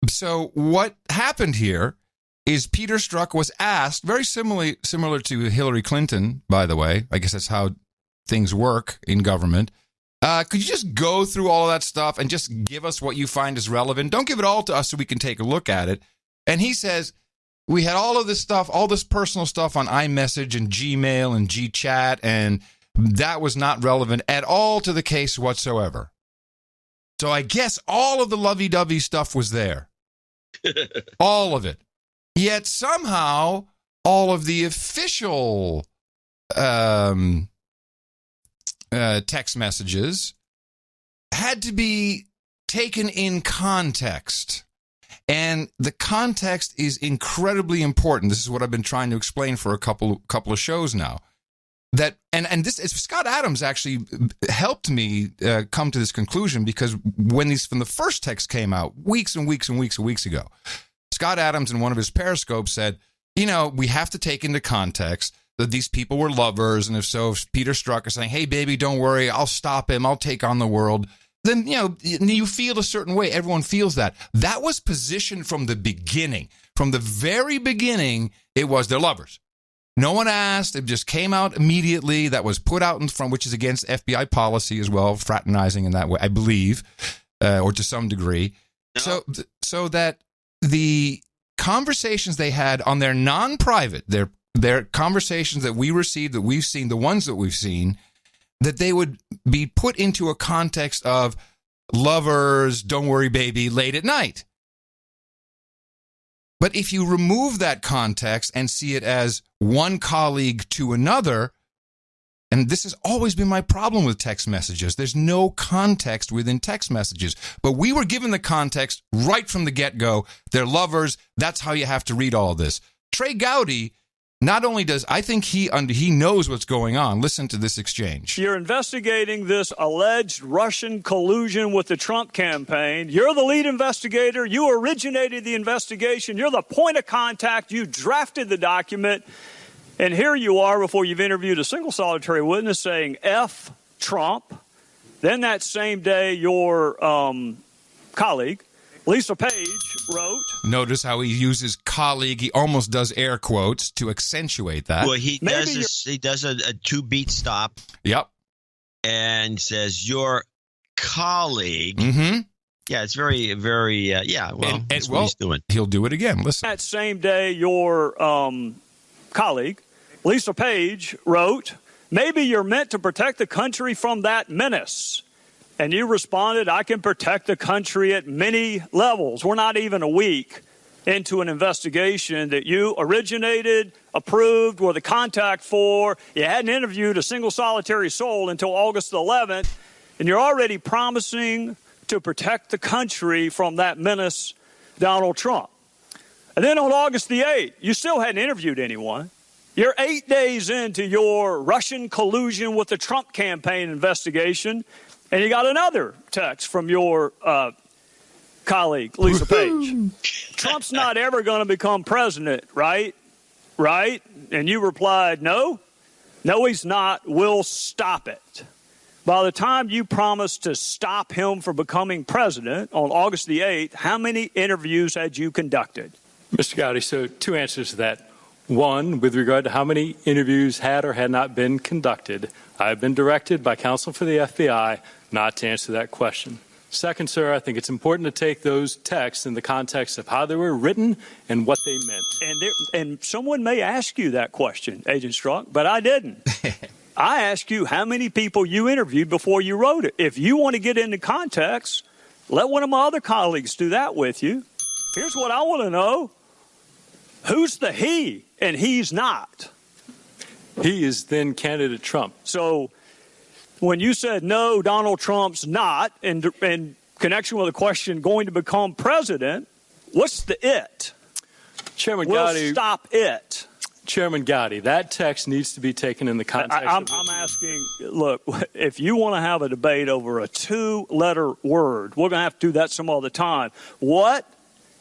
So what happened here is Peter Strzok was asked, very similar to Hillary Clinton, by the way. I guess that's how things work in government. Could you just go through all of that stuff and just give us what you find is relevant? Don't give it all to us so we can take a look at it. And he says, we had all of this stuff, all this personal stuff on iMessage and Gmail and GChat, and that was not relevant at all to the case whatsoever. So I guess all of the lovey-dovey stuff was there. All of it. Yet somehow all of the official text messages had to be taken in context. And the context is incredibly important. This is what I've been trying to explain for a couple of shows now. That and this is Scott Adams actually helped me come to this conclusion, because when the first text came out weeks ago, Scott Adams in one of his Periscopes said, we have to take into context that these people were lovers, and if Peter Strzok is saying, hey baby, don't worry, I'll stop him, I'll take on the world, then, you feel a certain way. Everyone feels that. That was positioned from the beginning. from the very beginning, it was their lovers. No one asked. It just came out immediately. That was put out in front, which is against FBI policy as well, fraternizing in that way, I believe, or to some degree. No. So that the conversations they had on their non-private, their conversations that we received, that we've seen, the ones that we've seen, that they would be put into a context of lovers, don't worry, baby, late at night. But if you remove that context and see it as one colleague to another, and this has always been my problem with text messages, there's no context within text messages. But we were given the context right from the get-go. They're lovers. That's how you have to read all this. Trey Gowdy, not only does, I think he knows what's going on. Listen to this exchange. You're investigating this alleged Russian collusion with the Trump campaign. You're the lead investigator. You originated the investigation. You're the point of contact. You drafted the document. And here you are, before you've interviewed a single solitary witness, saying F Trump. Then that same day, your colleague, Lisa Page, wrote. Notice how he uses colleague. He almost does air quotes to accentuate that. Well, he does a two-beat stop. Yep. And says, your colleague. Mm-hmm. Yeah, it's very, very, well, that's what he's doing. He'll do it again. Listen. That same day, your colleague, Lisa Page, wrote, maybe you're meant to protect the country from that menace. And you responded, I can protect the country at many levels. We're not even a week into an investigation that you originated, approved, were the contact for. You hadn't interviewed a single solitary soul until August 11th, and you're already promising to protect the country from that menace, Donald Trump. And then on August the 8th, you still hadn't interviewed anyone. You're 8 days into your Russian collusion with the Trump campaign investigation, and you got another text from your colleague, Lisa Page. Trump's not ever going to become president, right? Right? And you replied, no, he's not. We'll stop it. By the time you promised to stop him from becoming president on August the 8th, how many interviews had you conducted? Mr. Gowdy, so two answers to that. One, with regard to how many interviews had or had not been conducted, I have been directed by counsel for the FBI not to answer that question. Second, sir, I think it's important to take those texts in the context of how they were written and what they meant. And someone may ask you that question, Agent Strzok, but I didn't. I asked you how many people you interviewed before you wrote it. If you want to get into context, let one of my other colleagues do that with you. Here's what I want to know. Who's the he and he's not? He is then candidate Trump. So when you said, no, Donald Trump's not, in connection with the question going to become president, what's the it? Chairman we'll Gowdy. Stop it. Chairman Gowdy, that text needs to be taken in the context. I'm asking, look, if you want to have a debate over a two-letter word, we're going to have to do that some other time. What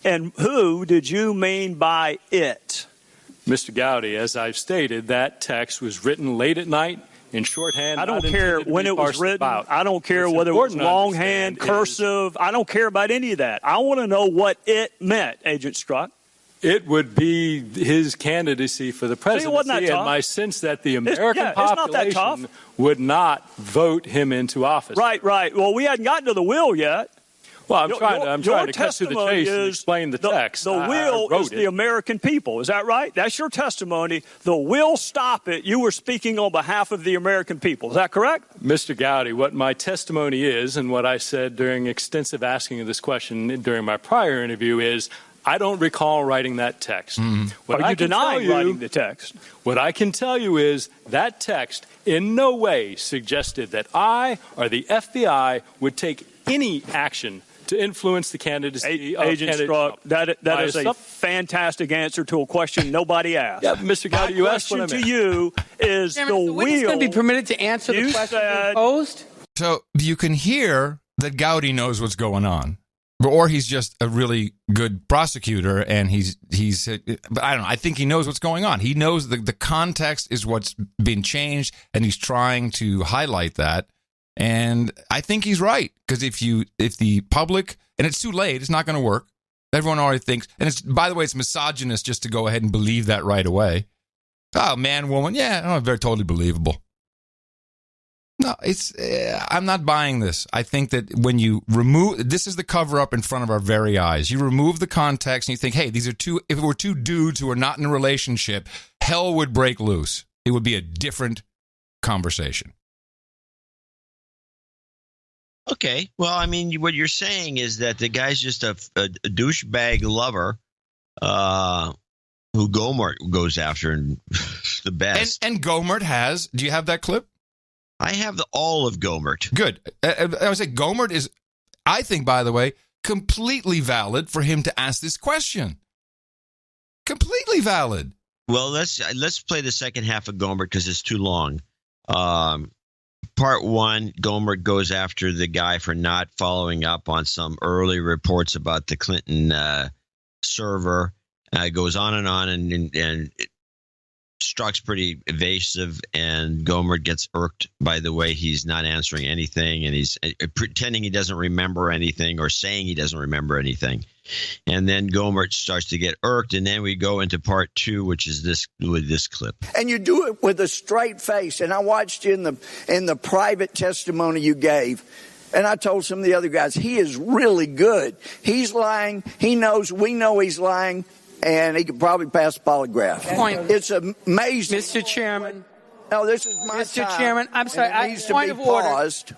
and who did you mean by it? Mr. Gowdy, as I've stated, that text was written late at night in shorthand. I don't care when it was written. I don't care whether it was longhand, cursive. I don't care about any of that. I want to know what it meant, Agent Strzok. It would be his candidacy for the presidency, and my sense that the American population would not vote him into office. Right. Well, we hadn't gotten to the will yet. Well, I'm trying to cut to the chase and explain the text. The will is the American people. Is that right? That's your testimony. The will stop it. You were speaking on behalf of the American people. Is that correct? Mr. Gowdy, what my testimony is and what I said during extensive asking of this question during my prior interview is I don't recall writing that text. Are you denying writing the text? What I can tell you is that text in no way suggested that I or the FBI would take any action to influence the candidacy of Agent Strzok. That is a fantastic answer to a question nobody asked. Yeah, Mr. Gowdy, you asked what I meant. My question to you is the will. Is going to be permitted to answer the question posed? So you can hear that Gowdy knows what's going on. Or he's just a really good prosecutor, and he's. But I don't know. I think he knows what's going on. He knows the context is what's been changed, and he's trying to highlight that. And I think he's right, because if the public, and it's too late, it's not going to work. Everyone already thinks, and it's, by the way, it's misogynist just to go ahead and believe that right away. Oh, man, woman, yeah, very totally believable. No, I'm not buying this. I think that when you remove, this is the cover up in front of our very eyes. You remove the context and you think, hey, these are two, if it were two dudes who are not in a relationship, hell would break loose. It would be a different conversation. Okay. Well, I mean, what you're saying is that the guy's just a douchebag lover who Gohmert goes after and the best. And Gohmert has, do you have that clip? I have all of Gohmert. Good. I would say Gohmert is, I think, by the way, completely valid for him to ask this question. Completely valid. Well, let's play the second half of Gohmert because it's too long. Part one, Gohmert goes after the guy for not following up on some early reports about the Clinton server. Goes on and Strzok's pretty evasive, and Gohmert gets irked by the way he's not answering anything, and he's pretending he doesn't remember anything or saying he doesn't remember anything. And then Gohmert starts to get irked, and then we go into part two, which is this with this clip. And you do it with a straight face. And I watched you in the private testimony you gave. And I told some of the other guys, he is really good. He's lying. We know he's lying. And he could probably pass a polygraph. It's amazing. Mr. Chairman. No, this is my Mr. time. Chairman, I'm sorry. It needs to be paused.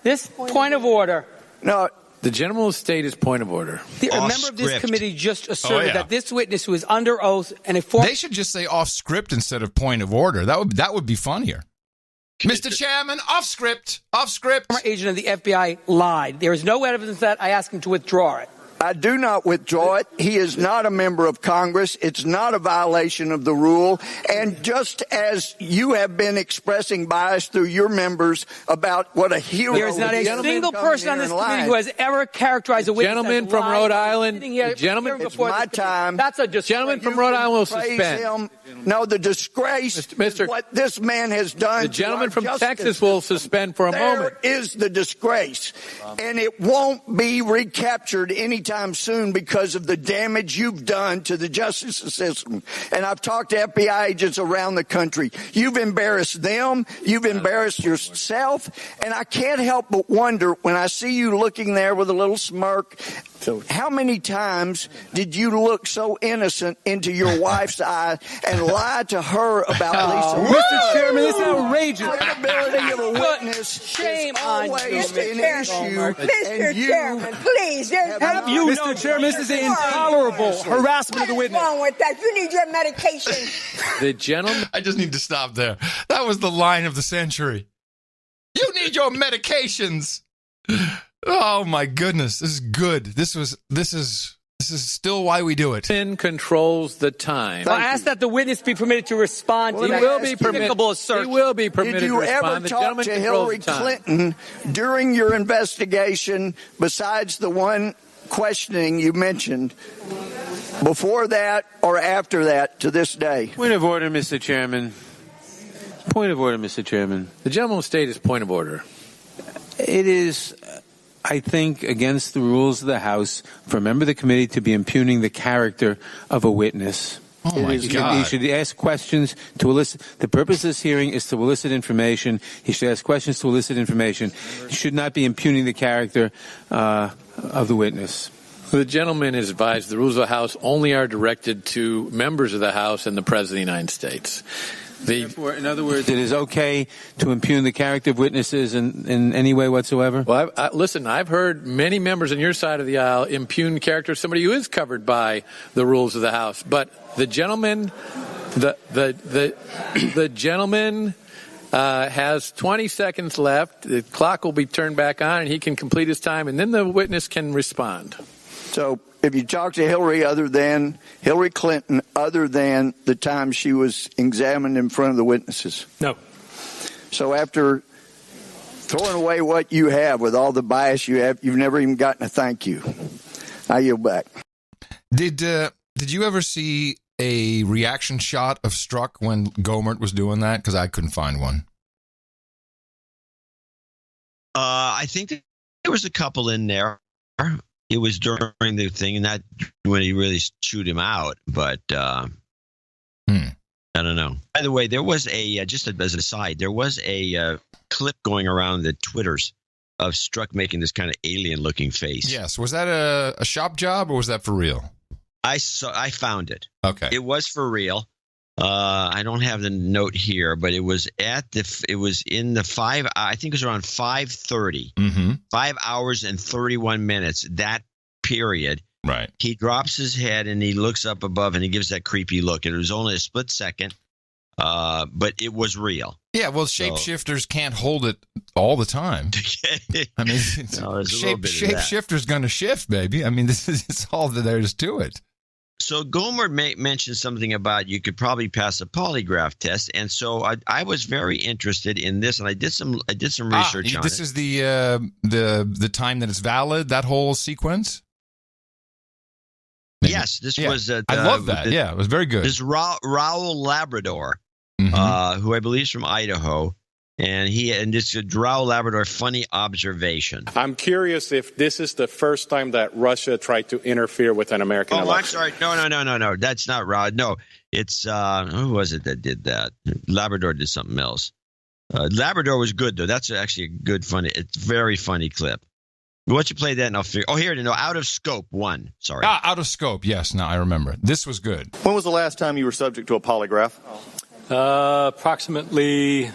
Point of order. No. The gentleman will state his point of order. A member of this committee just asserted that this witness who is under oath and a former... They should just say off script instead of point of order. That would be funnier. Mr. Chairman, off script. Former agent of the FBI lied. There is no evidence that I ask him to withdraw it. I do not withdraw it. He is not a member of Congress. It's not a violation of the rule. And just as you have been expressing bias through your members about what a hero there is not a single person on this committee who has ever characterized a witness gentleman as from lying. Rhode Island. Gentleman, it's my time. That's a disgrace. Gentleman from Rhode Island will suspend. No, the disgrace is what this man has done. The gentleman from Texas will suspend for a moment. There is the disgrace. And it won't be recaptured anytime soon because of the damage you've done to the justice system. And I've talked to FBI agents around the country. You've embarrassed them. You've embarrassed yourself. And I can't help but wonder when I see you looking there with a little smirk, how many times did you look so innocent into your wife's eye and lie to her about Lisa? Mr. Chairman, this is outrageous. Credibility of a witness Shame is on always you. an issue. Mr. Chairman, please. Mr. Chairman, this is intolerable harassment of the witness. What's wrong with that? You need your medication. The gentleman. I just need to stop there. That was the line of the century. You need your medications. Oh my goodness, this is good. This is still why we do it. Sin controls the time. I ask that the witness be permitted to respond to He that will be despicable assertion. He will be permitted Did to you respond. ever The talk gentleman to controls Hillary the time. Clinton during your investigation, besides the one questioning you mentioned, before that or after that to this day? Point of order, Mr. Chairman. Point of order, Mr. Chairman. The gentleman will state his point of order. It is, I think, against the rules of the House for a member of the committee to be impugning the character of a witness. Oh, my God. He should ask questions to elicit. The purpose of this hearing is to elicit information. He should ask questions to elicit information. He should not be impugning the character of the witness. The gentleman is advised the rules of the House only are directed to members of the House and the President of the United States. Therefore, in other words, it is okay to impugn the character of witnesses in any way whatsoever? Well, listen, I've heard many members on your side of the aisle impugn the character of somebody who is covered by the rules of the House. But the gentleman, the gentleman has 20 seconds left. The clock will be turned back on, and he can complete his time, and then the witness can respond. So if you talk to Hillary Clinton, other than the time she was examined in front of the witnesses? No. So after throwing away what you have with all the bias you have, you've never even gotten a thank you. I yield back. Did you ever see a reaction shot of Strzok when Gohmert was doing that? Because I couldn't find one. I think there was a couple in there. it was during the thing, not when he really chewed him out. But I don't know. By the way, there was just as an aside, there was a clip going around the Twitters of Strzok making this kind of alien-looking face. Yes. Was that a shop job or was that for real? I found it. Okay. It was for real. I don't have the note here, but it was in the 5. I think it was around 5:30. Mm-hmm. 5 hours and 31 minutes. That period. Right. He drops his head and he looks up above and he gives that creepy look. And it was only a split second, but it was real. Yeah, well, shapeshifters can't hold it all the time. I mean, shapeshifter's going to shift, baby. I mean, it's all that there is to it. So Gomer mentioned something about you could probably pass a polygraph test, and so I was very interested in this, and I did some research on it. This is the time that it's valid. That whole sequence. Yes, this was. I love that. It was very good. This is Raul Labrador, who I believe is from Idaho, and this is Raul Labrador. Funny observation. I'm curious if this is the first time that Russia tried to interfere with an American election. I'm sorry. No. That's not Raul. No, it's who was it that did that? Labrador did something else. Labrador was good though. That's actually a good funny. It's very funny clip. Why don't you play that and I'll figure. Oh, here it is. No, Out of Scope 1. Sorry. Out of Scope. Yes. Now I remember. This was good. When was the last time you were subject to a polygraph? Approximately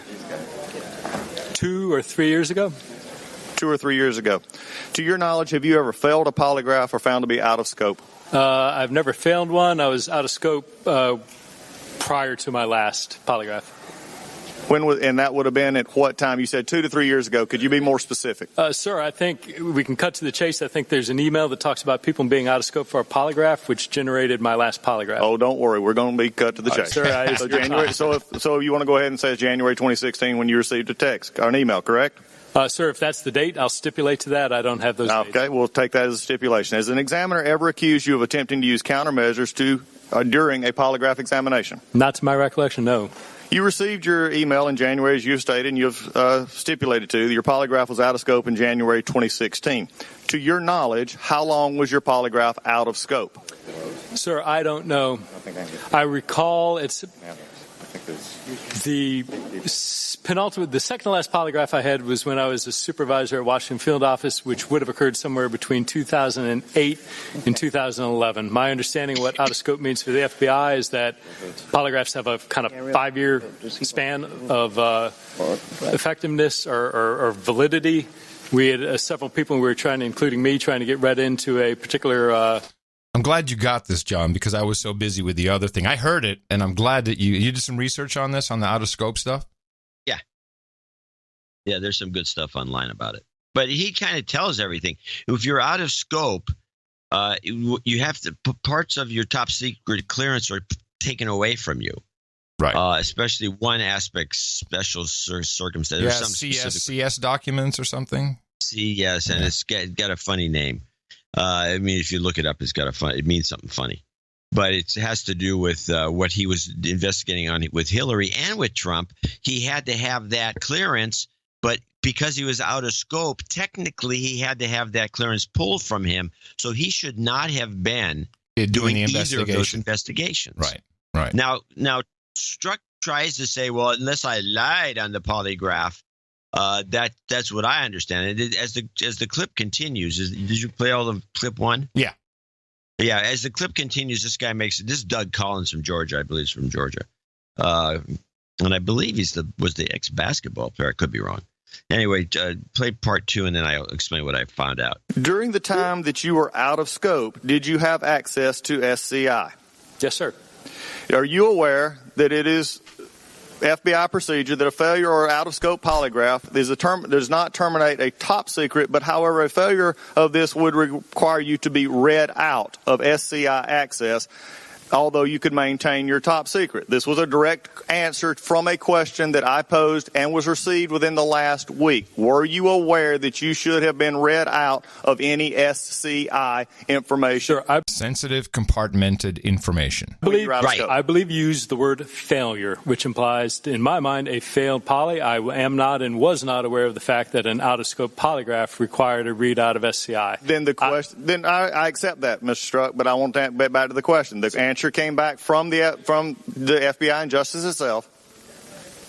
2 or 3 years ago. 2 or 3 years ago. To your knowledge, have you ever failed a polygraph or found to be out of scope? I've never failed one. I was out of scope prior to my last polygraph. And that would have been at what time? You said 2 to 3 years ago. Could you be more specific? Sir, I think we can cut to the chase. I think there's an email that talks about people being out of scope for a polygraph, which generated my last polygraph. Oh, don't worry. We're going to be cut to the chase. Sir, so you want to go ahead and say it's January 2016 when you received a text or an email, correct? Sir, if that's the date, I'll stipulate to that. I don't have those dates. Okay, we'll take that as a stipulation. Has an examiner ever accused you of attempting to use countermeasures during a polygraph examination? Not to my recollection, no. You received your email in January, as you've stated, and you've stipulated to. Your polygraph was out of scope in January 2016. To your knowledge, how long was your polygraph out of scope? Sir, I don't know. I recall it's the penultimate, the second to last polygraph I had was when I was a supervisor at Washington Field Office, which would have occurred somewhere between 2008 and 2011. My understanding of what out of scope means for the FBI is that polygraphs have a kind of 5-year span of effectiveness or validity. We had several people we were including me, trying to get read into a particular I'm glad you got this, John, because I was so busy with the other thing. I heard it, and I'm glad that you did some research on this, on the out-of-scope stuff? Yeah, there's some good stuff online about it. But he kind of tells everything. If you're out of scope, you have to parts of your top secret clearance are taken away from you. Right. Especially one aspect, special circumstances. Yeah, CS documents or something? Yes, and it's got a funny name. I mean, if you look it up, it means something funny. But it has to do with what he was investigating on with Hillary and with Trump. He had to have that clearance, but because he was out of scope, technically he had to have that clearance pulled from him. So he should not have been doing either of those investigations. Right. Now Strzok tries to say, well, unless I lied on the polygraph, that's what I understand. As the clip continues, did you play all of clip 1? Yeah. Yeah, as the clip continues, this guy this is Doug Collins from Georgia, I believe he's from Georgia. And I believe was the ex-basketball player. I could be wrong. Anyway, play part 2, and then I'll explain what I found out. During the time that you were out of scope, did you have access to SCI? Yes, sir. Are you aware that it is FBI procedure that a failure or out-of-scope polygraph does not terminate a top secret, but however, a failure of this would require you to be read out of SCI access although you could maintain your top secret. This was a direct answer from a question that I posed and was received within the last week. Were you aware that you should have been read out of any SCI information? Sure. Sensitive, compartmented information. I believe you used the word failure, which implies, in my mind, a failed poly. I am not and was not aware of the fact that an out-of-scope polygraph required a readout of SCI. Then the question, I accept that, Mr. Strzok, but I want to get back to the question. The answer came back from the FBI and Justice itself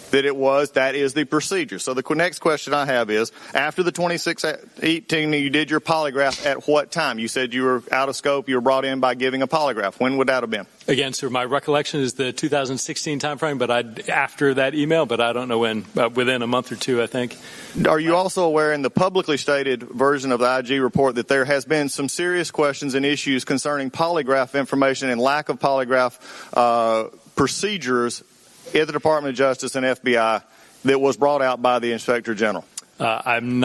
that is the procedure. So the next question I have is, after the 2618, you did your polygraph at what time? You said you were out of scope, you were brought in by giving a polygraph. When would that have been? Again, sir, my recollection is the 2016 timeframe, but after that email, but I don't know when, within a month or two, I think. Are you also aware in the publicly stated version of the IG report that there has been some serious questions and issues concerning polygraph information and lack of polygraph procedures at the Department of Justice and FBI that was brought out by the Inspector General? I'm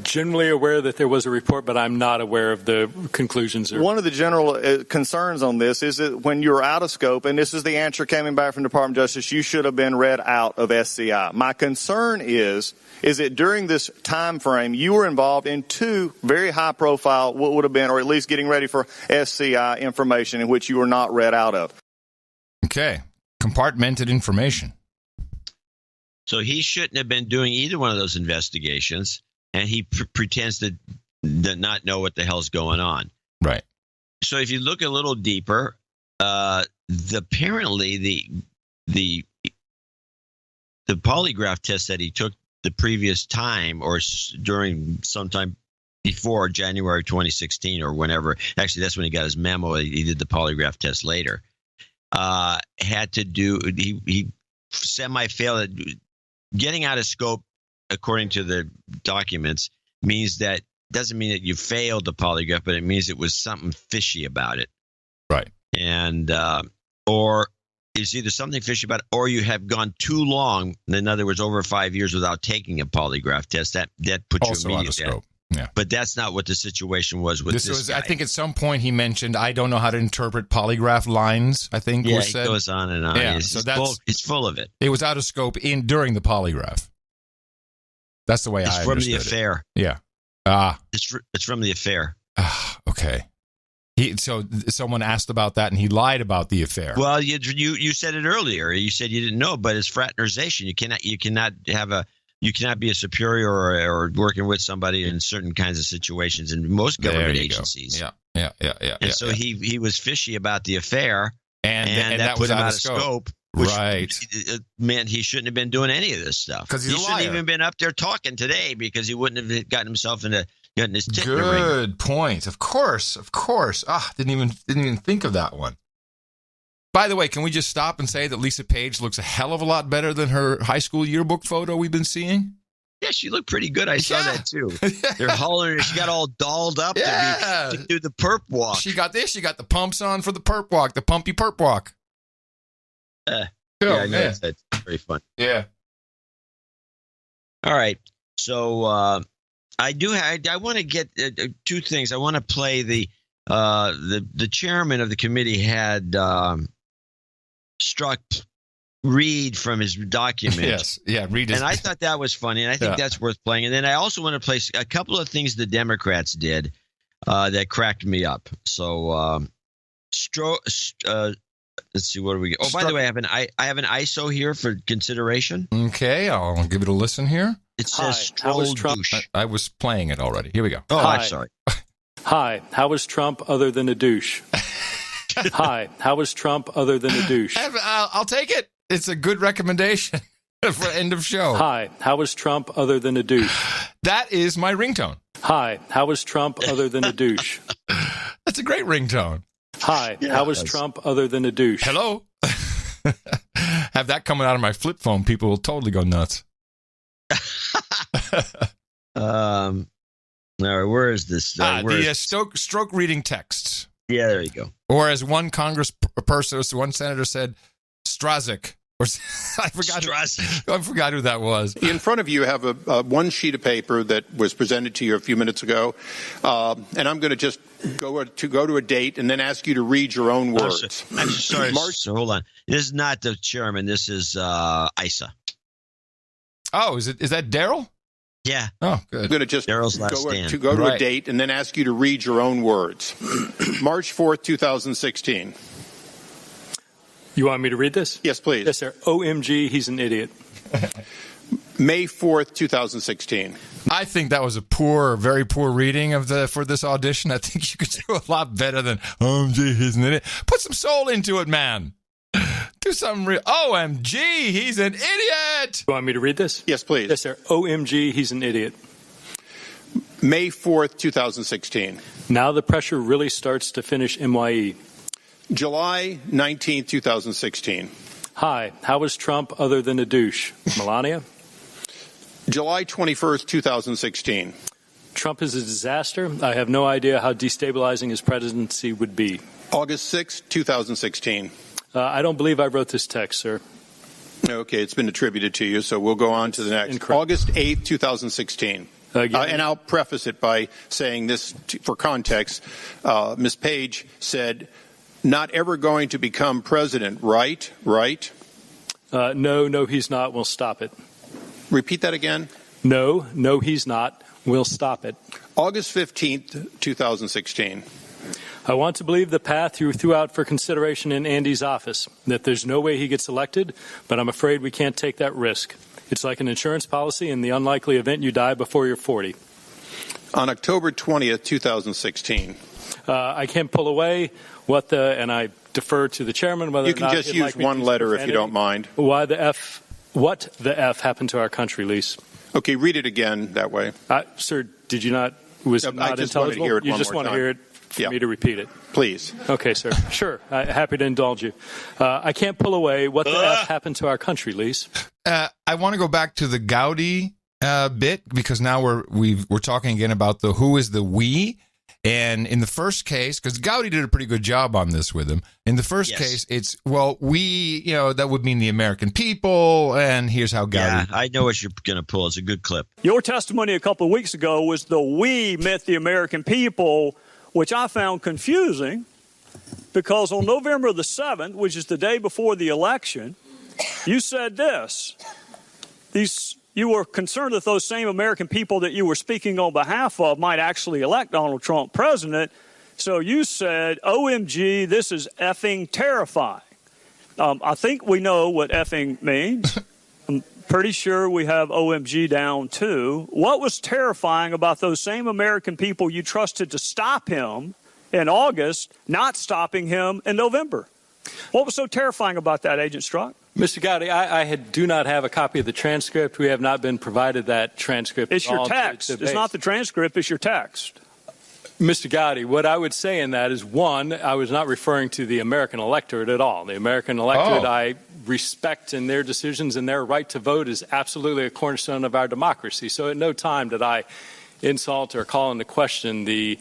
generally aware that there was a report, but I'm not aware of the conclusions. One of the general concerns on this is that when you're out of scope, and this is the answer coming back from the Department of Justice, you should have been read out of SCI. My concern is that during this time frame, you were involved in two very high-profile, what would have been, or at least getting ready for SCI information in which you were not read out of. Okay. Compartmented information. So he shouldn't have been doing either one of those investigations, and he pretends to not know what the hell's going on. Right. So if you look a little deeper, apparently the polygraph test that he took the previous time or during sometime before January 2016 or whenever, actually that's when he got his memo, he did the polygraph test later, had to do, he semi-failed. Getting out of scope, according to the documents, doesn't mean that you failed the polygraph, but it means it was something fishy about it. Right. And or it's either something fishy about it, or you have gone too long, in other words, over 5 years without taking a polygraph test. That puts also you out of scope. Yeah. But that's not what the situation was with this guy. I think at some point he mentioned, I don't know how to interpret polygraph lines, I think was said. It goes on and on. Yeah, it's full of it. It was out of scope during the polygraph. That's the way I understood it. It's from the affair. Yeah. It's from the affair. Okay. So someone asked about that, and he lied about the affair. Well, you said it earlier. You said you didn't know, but it's fraternization. You cannot be a superior or working with somebody in certain kinds of situations in most government agencies. Yeah. And so he was fishy about the affair, and that put him out of scope. Right. Man, he shouldn't have been doing any of this stuff. Because he shouldn't have even been up there talking today, because he wouldn't have gotten himself getting his tit in the ring. Good point. Of course. Didn't even think of that one. By the way, can we just stop and say that Lisa Page looks a hell of a lot better than her high school yearbook photo we've been seeing? Yeah, she looked pretty good. I saw that too. They're hauling her. She got all dolled up to do the perp walk. She got this. She got the pumps on for the perp walk, the pumpy perp walk. That's very fun. Yeah. All right. So I want to get two things. I want to play the chairman of the committee had Strzok read from his document. Yes. Yeah. Read his. And I thought that was funny, and I think that's worth playing. And then I also want to play a couple of things the Democrats did that cracked me up. So let's see, what do we get? Oh, by the way, I have an ISO here for consideration. Okay, I'll give it a listen here. It says Stroll douche. I was playing it already. Here we go. Oh, I'm sorry. Hi, how was Trump other than a douche? Hi, how was Trump other than a douche? I'll take it. It's a good recommendation for end of show. Hi, how was Trump other than a douche? That is my ringtone. Hi, how was Trump other than a douche? That's a great ringtone. Hi, how was Trump other than a douche? Hello. Have that coming out of my flip phone, people will totally go nuts. All right, where is this? Stroke reading texts. Yeah, there you go. Or as one congressperson, one senator said, Strazik, Or I forgot who that was. In front of you have a one sheet of paper that was presented to you a few minutes ago, and I'm going to just go to a date and then ask you to read your own words. I'm sorry. So hold on. This is not the chairman. This is Issa. Oh, is that Daryl? Yeah. Oh, good. I'm going to just Daryl's last stand. go to a date and then ask you to read your own words. March 4th, 2016. You want me to read this? Yes, please. Yes, sir. OMG, he's an idiot. May 4th, 2016. I think that was a very poor reading for this audition. I think you could do a lot better than OMG, he's an idiot. Put some soul into it, man. Do something real. OMG, he's an idiot. You want me to read this? Yes, please. Yes, sir. OMG, he's an idiot. May 4th, 2016. Now the pressure really starts to finish MYE. July 19th, 2016. Hi, how was Trump other than a douche? Melania? July 21st, 2016. Trump is a disaster. I have no idea how destabilizing his presidency would be. August 6th, 2016. I don't believe I wrote this text, sir. Okay, it's been attributed to you, so we'll go on to the next. Incorrect. August 8th, 2016. And I'll preface it by saying this for context. Ms. Page said, not ever going to become president, right? Right? No, he's not. We'll stop it. Repeat that again. No, he's not. We'll stop it. August 15th, 2016. I want to believe the path you threw out for consideration in Andy's office, that there's no way he gets elected, but I'm afraid we can't take that risk. It's like an insurance policy in the unlikely event you die before you're 40. On October 20th, 2016. I can't pull away and I defer to the chairman whether you can just use one letter if you don't mind. What the F happened to our country, Lise? Okay, read it again that way. Sir, did you not? Was it not intelligible? You just want to hear it for me to repeat it? Please. Okay, sir. Sure. Happy to indulge you. I can't pull away. What the F happened to our country, Lise? I want to go back to the Gowdy bit because now we're talking again about the who is the we. And in the first case, because Gowdy did a pretty good job on this with him, in the first case, it's, we, that would mean the American people, and here's how Gowdy. Yeah, I know what you're going to pull. It's a good clip. Your testimony a couple of weeks ago was the we meant the American people, which I found confusing because on November the 7th, which is the day before the election, you said this. You were concerned that those same American people that you were speaking on behalf of might actually elect Donald Trump president. So you said, OMG, this is effing terrifying. I think we know what effing means. I'm pretty sure we have OMG down too. What was terrifying about those same American people you trusted to stop him in August, not stopping him in November? What was so terrifying about that, Agent Strzok? Mr. Gowdy, I do not have a copy of the transcript. We have not been provided that transcript. It's your text. It's not the transcript. It's your text. Mr. Gowdy, what I would say in that is, one, I was not referring to the American electorate at all. The American electorate I respect in their decisions, and their right to vote is absolutely a cornerstone of our democracy. So at no time did I insult or call into question the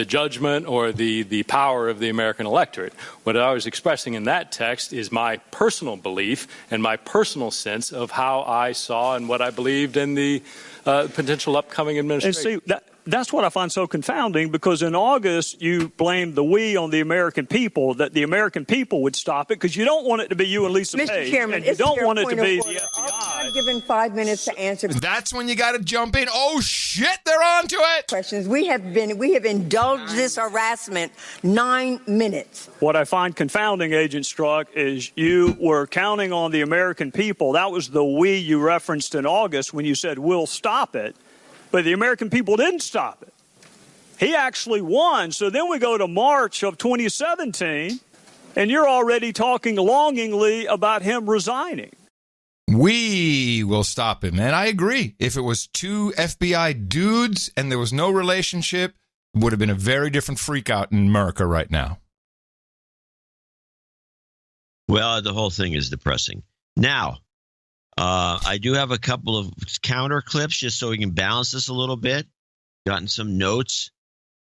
judgment or the power of the American electorate. What I was expressing in that text is my personal belief and my personal sense of how I saw and what I believed in the potential upcoming administration. And see, that's what I find so confounding, because in August you blamed the we on the American people, that the American people would stop it, because you don't want it to be you and Lisa Page. Mr. Chairman, and you don't want it to be the FBI. I'm given 5 minutes to answer. That's when you got to jump in. Oh shit, they're onto it. Questions. We have indulged this harassment 9 minutes. What I find confounding, Agent Strzok, is you were counting on the American people. That was the we you referenced in August when you said we'll stop it. But the American people didn't stop it. He actually won. So then we go to March of 2017, and you're already talking longingly about him resigning. We will stop him. And I agree. If it was two FBI dudes and there was no relationship, it would have been a very different freakout in America right now. Well, the whole thing is depressing. Now, I do have a couple of counter clips just so we can balance this a little bit. Gotten some notes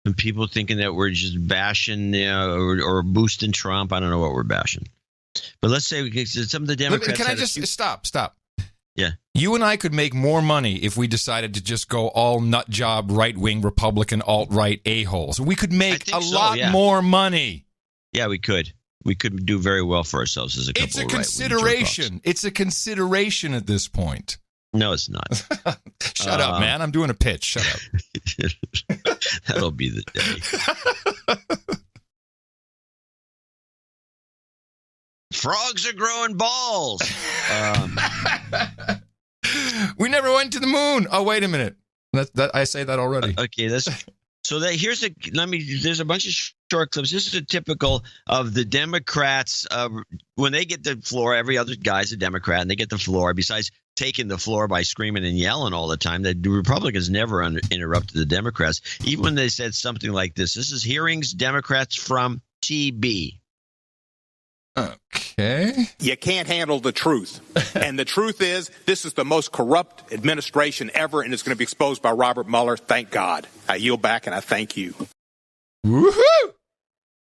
from people thinking that we're just bashing or boosting Trump. I don't know what we're bashing. But let's say some of the Democrats. Can I just stop? Yeah. You and I could make more money if we decided to just go all nut job, right-wing, Republican, alt-right a-holes. We could make a lot more money. Yeah, we could. We could do very well for ourselves as a couple. It's a consideration. It's a consideration at this point. No, it's not. Shut up, man. I'm doing a pitch. Shut up. That'll be the day. Frogs are growing balls. We never went to the moon. Oh, wait a minute. I say that already. Okay, here's there's a bunch of short clips. This is a typical of the Democrats. When they get the floor, every other guy's a Democrat, and they get the floor. Besides taking the floor by screaming and yelling all the time, the Republicans never interrupted the Democrats. Even when they said something like this. This is hearings Democrats from TB. Okay. You can't handle the truth. And the truth is, this is the most corrupt administration ever, and it's going to be exposed by Robert Mueller. Thank God. I yield back, and I thank you. Woohoo!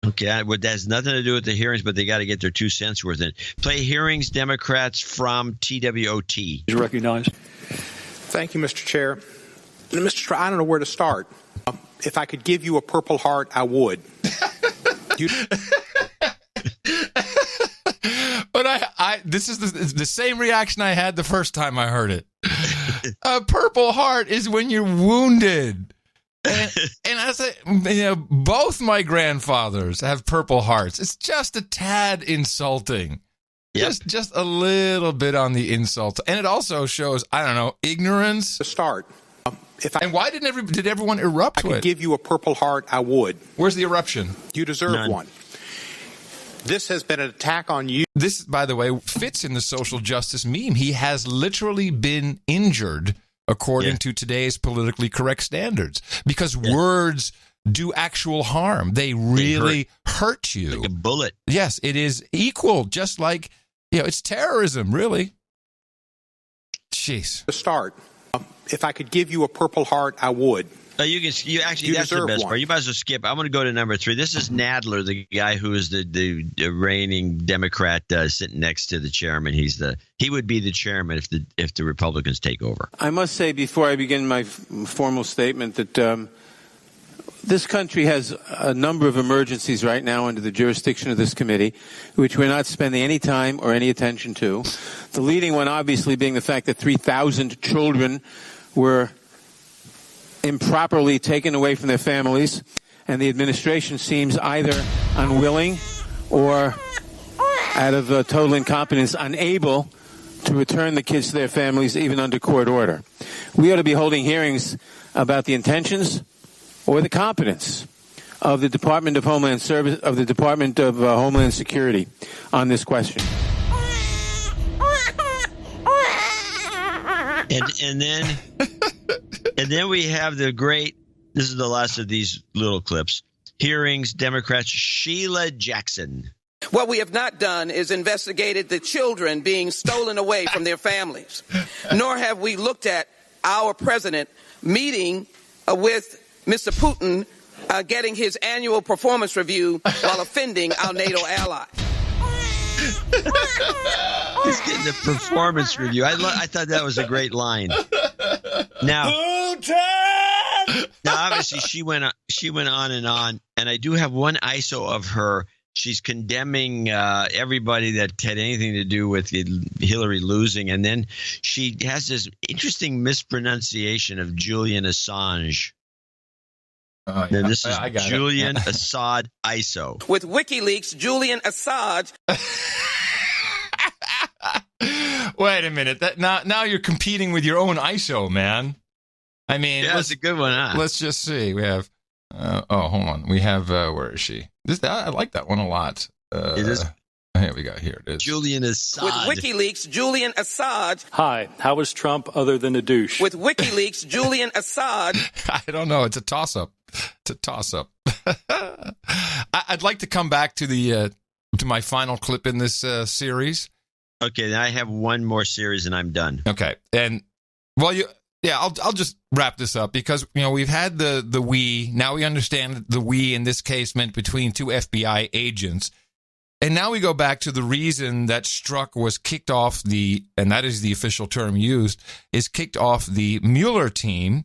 Okay, that has nothing to do with the hearings, but they got to get their 2 cents worth in. Play hearings Democrats from TWOT. You recognize. Thank you, Mr. Chair. Mr. Chair, I don't know where to start. If I could give you a Purple Heart, I would. But this is the same reaction I had the first time I heard it. A Purple Heart is when you're wounded. And I say, both my grandfathers have Purple Hearts. It's just a tad insulting. Yep. Just a little bit on the insult. And it also shows, I don't know, ignorance. To start. And why did everyone erupt to it? I could give you a Purple Heart, I would. Where's the eruption? You deserve one. This has been an attack on you. This, by the way, fits in the social justice meme. He has literally been injured according to today's politically correct standards because words do actual harm. They really hurt you. Like a bullet. Yes, it is equal, just like, it's terrorism, really. Jeez. To start, if I could give you a Purple Heart, I would. You that's the best part. You might as well skip. I'm going to go to number 3. This is Nadler, the guy who is the reigning Democrat sitting next to the chairman. He would be the chairman if the Republicans take over. I must say before I begin my formal statement that this country has a number of emergencies right now under the jurisdiction of this committee, which we're not spending any time or any attention to. The leading one obviously being the fact that 3,000 children were improperly taken away from their families, and the administration seems either unwilling or, out of total incompetence, unable to return the kids to their families even under court order. We ought to be holding hearings about the intentions or the competence of the Department of Homeland Service, of the Department of Homeland Security on this question. And then we have the great, this is the last of these little clips, hearings Democrats Sheila Jackson. What we have not done is investigated the children being stolen away from their families, nor have we looked at our president meeting with Mr. Putin, getting his annual performance review while offending our NATO ally. He's getting the performance review. I thought that was a great line. Now, obviously, she went on, and I do have one ISO of her. She's condemning everybody that had anything to do with Hillary losing, and then she has this interesting mispronunciation of Julian Assange. Oh, yeah. This is Julian Assad ISO. With WikiLeaks, Julian Assange. Wait a minute. Now you're competing with your own ISO, man. I mean, that's a good one, huh? Let's just see. We have. Hold on. We have. Where is she? I like that one a lot. It is. Here we go. Here it is. Julian Assange. With WikiLeaks, Julian Assange. Hi. How is Trump other than a douche? With WikiLeaks, Julian Assange. I don't know. It's a toss-up. I'd like to come back to to my final clip in this series. Okay, then I have one more series and I'm done. Okay, and I'll just wrap this up because we've had the we. Now we understand that the we in this case meant between two FBI agents. And now we go back to the reason that Strzok was kicked off and that is the official term used, is kicked off the Mueller team.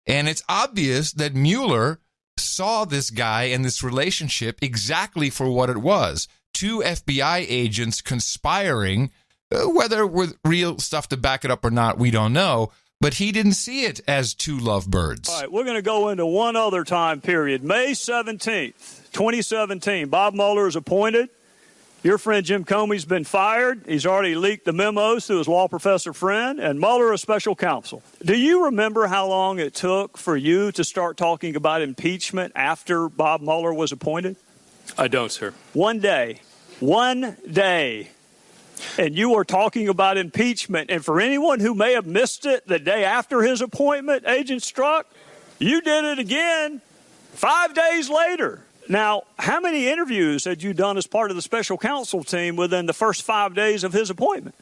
And it's obvious that Mueller saw this guy and this relationship exactly for what it was. Two FBI agents conspiring, whether with real stuff to back it up or not, we don't know. But he didn't see it as two lovebirds. All right, we're going to go into one other time period. May 17th, 2017, Bob Mueller is appointed. Your friend Jim Comey's been fired. He's already leaked the memos to his law professor friend, and Mueller is special counsel. Do you remember how long it took for you to start talking about impeachment after Bob Mueller was appointed? I don't, sir. 1 day. 1 day. And you were talking about impeachment. And for anyone who may have missed it the day after his appointment, Agent Strzok, you did it again 5 days later. Now, how many interviews had you done as part of the special counsel team within the first 5 days of his appointment?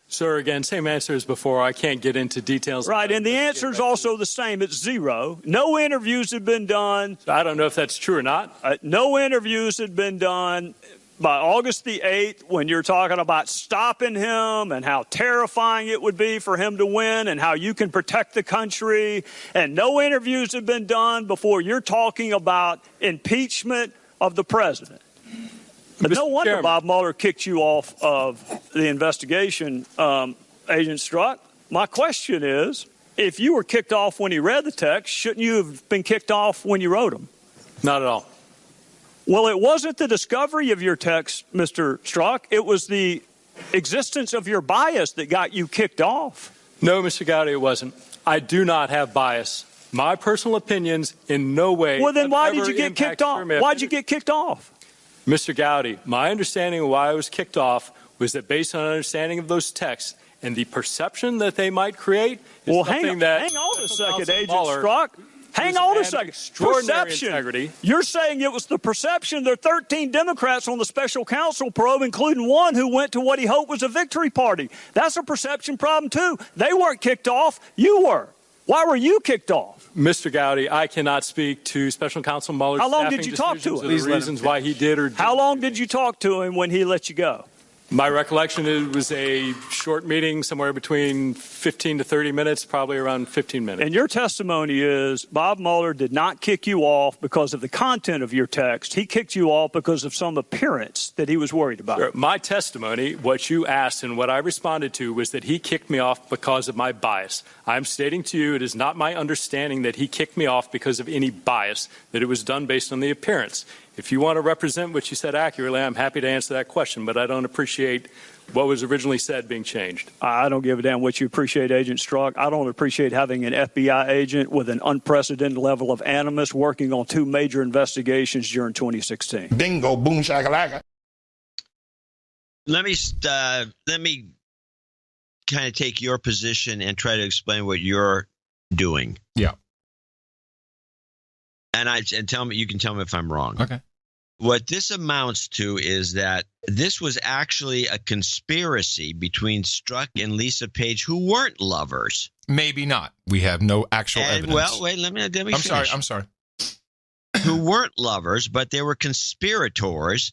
Sir, again, same answer as before. I can't get into details. Right, and the answer is also the same. It's 0. No interviews had been done. I don't know if that's true or not. No interviews had been done by August the 8th, when you're talking about stopping him and how terrifying it would be for him to win and how you can protect the country. And no interviews have been done before you're talking about impeachment of the president. But no wonder Chairman, Bob Mueller kicked you off of the investigation, Agent Strzok. My question is, if you were kicked off when he read the text, shouldn't you have been kicked off when you wrote them? Not at all. Well, it wasn't the discovery of your text, Mr. Strzok. It was the existence of your bias that got you kicked off. No, Mr. Gowdy, it wasn't. I do not have bias. My personal opinions in no way. Well, then why did you get kicked off? Why did you get kicked off? Mr. Gowdy, my understanding of why I was kicked off was that based on an understanding of those texts and the perception that they might create is something that... Hang on a second, Agent Strzok. Hang on a second. Perception. Integrity. You're saying it was the perception. There are 13 Democrats on the special counsel probe, including one who went to what he hoped was a victory party. That's a perception problem, too. They weren't kicked off. You were. Why were you kicked off? Mr. Gowdy, I cannot speak to Special Counsel Mueller's How long did you talk to him? The reasons why he did or didn't. How long did you talk to him when he let you go? My recollection, it was a short meeting, somewhere between 15 to 30 minutes, probably around 15 minutes. And your testimony is Bob Mueller did not kick you off because of the content of your text. He kicked you off because of some appearance that he was worried about. Sure. My testimony, what you asked and what I responded to, was that he kicked me off because of my bias. I'm stating to you it is not my understanding that he kicked me off because of any bias, that it was done based on the appearance. If you want to represent what you said accurately, I'm happy to answer that question, but I don't appreciate what was originally said being changed. I don't give a damn what you appreciate, Agent Strzok. I don't appreciate having an FBI agent with an unprecedented level of animus working on 2 major investigations during 2016. Bingo, boom, shakalaka. Let me kind of take your position and try to explain what you're doing. Yeah. And tell me, you can tell me if I'm wrong. Okay. What this amounts to is that this was actually a conspiracy between Strzok and Lisa Page, who weren't lovers. Maybe not. We have no actual evidence. Well, wait, let me finish. I'm sorry. Who weren't lovers, but they were conspirators.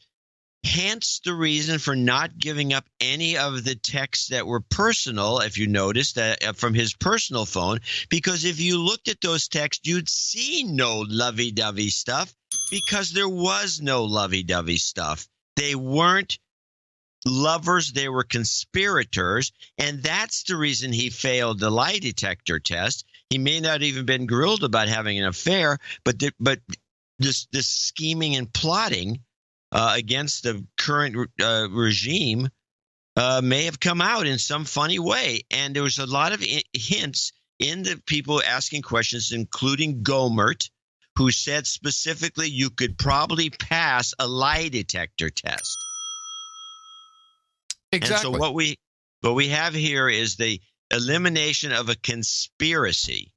Hence the reason for not giving up any of the texts that were personal, if you noticed, that from his personal phone, because if you looked at those texts, you'd see no lovey-dovey stuff, because there was no lovey-dovey stuff. They weren't lovers, they were conspirators, and that's the reason he failed the lie detector test. He may not even been grilled about having an affair, but this scheming and plotting against the current regime may have come out in some funny way. And there was a lot of hints in the people asking questions, including Gohmert, who said specifically you could probably pass a lie detector test. Exactly. And so what we have here is the elimination of a conspiracy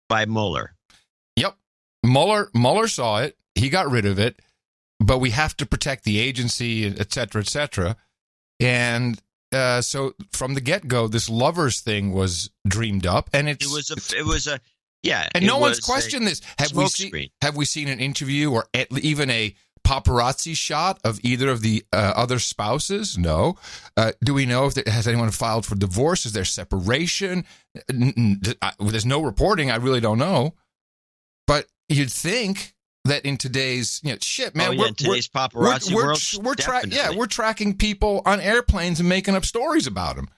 by Mueller. Yep. Mueller saw it. He got rid of it. But we have to protect the agency, et cetera, et cetera. And so from the get-go, this lovers thing was dreamed up, and it was a. And no one's questioned this. Have we seen an interview or even a paparazzi shot of either of the other spouses? No. Do we know if has anyone filed for divorce? Is there separation? There's no reporting. I really don't know. But you'd think that in today's shit, man. Today's paparazzi world, we're tracking people on airplanes and making up stories about them.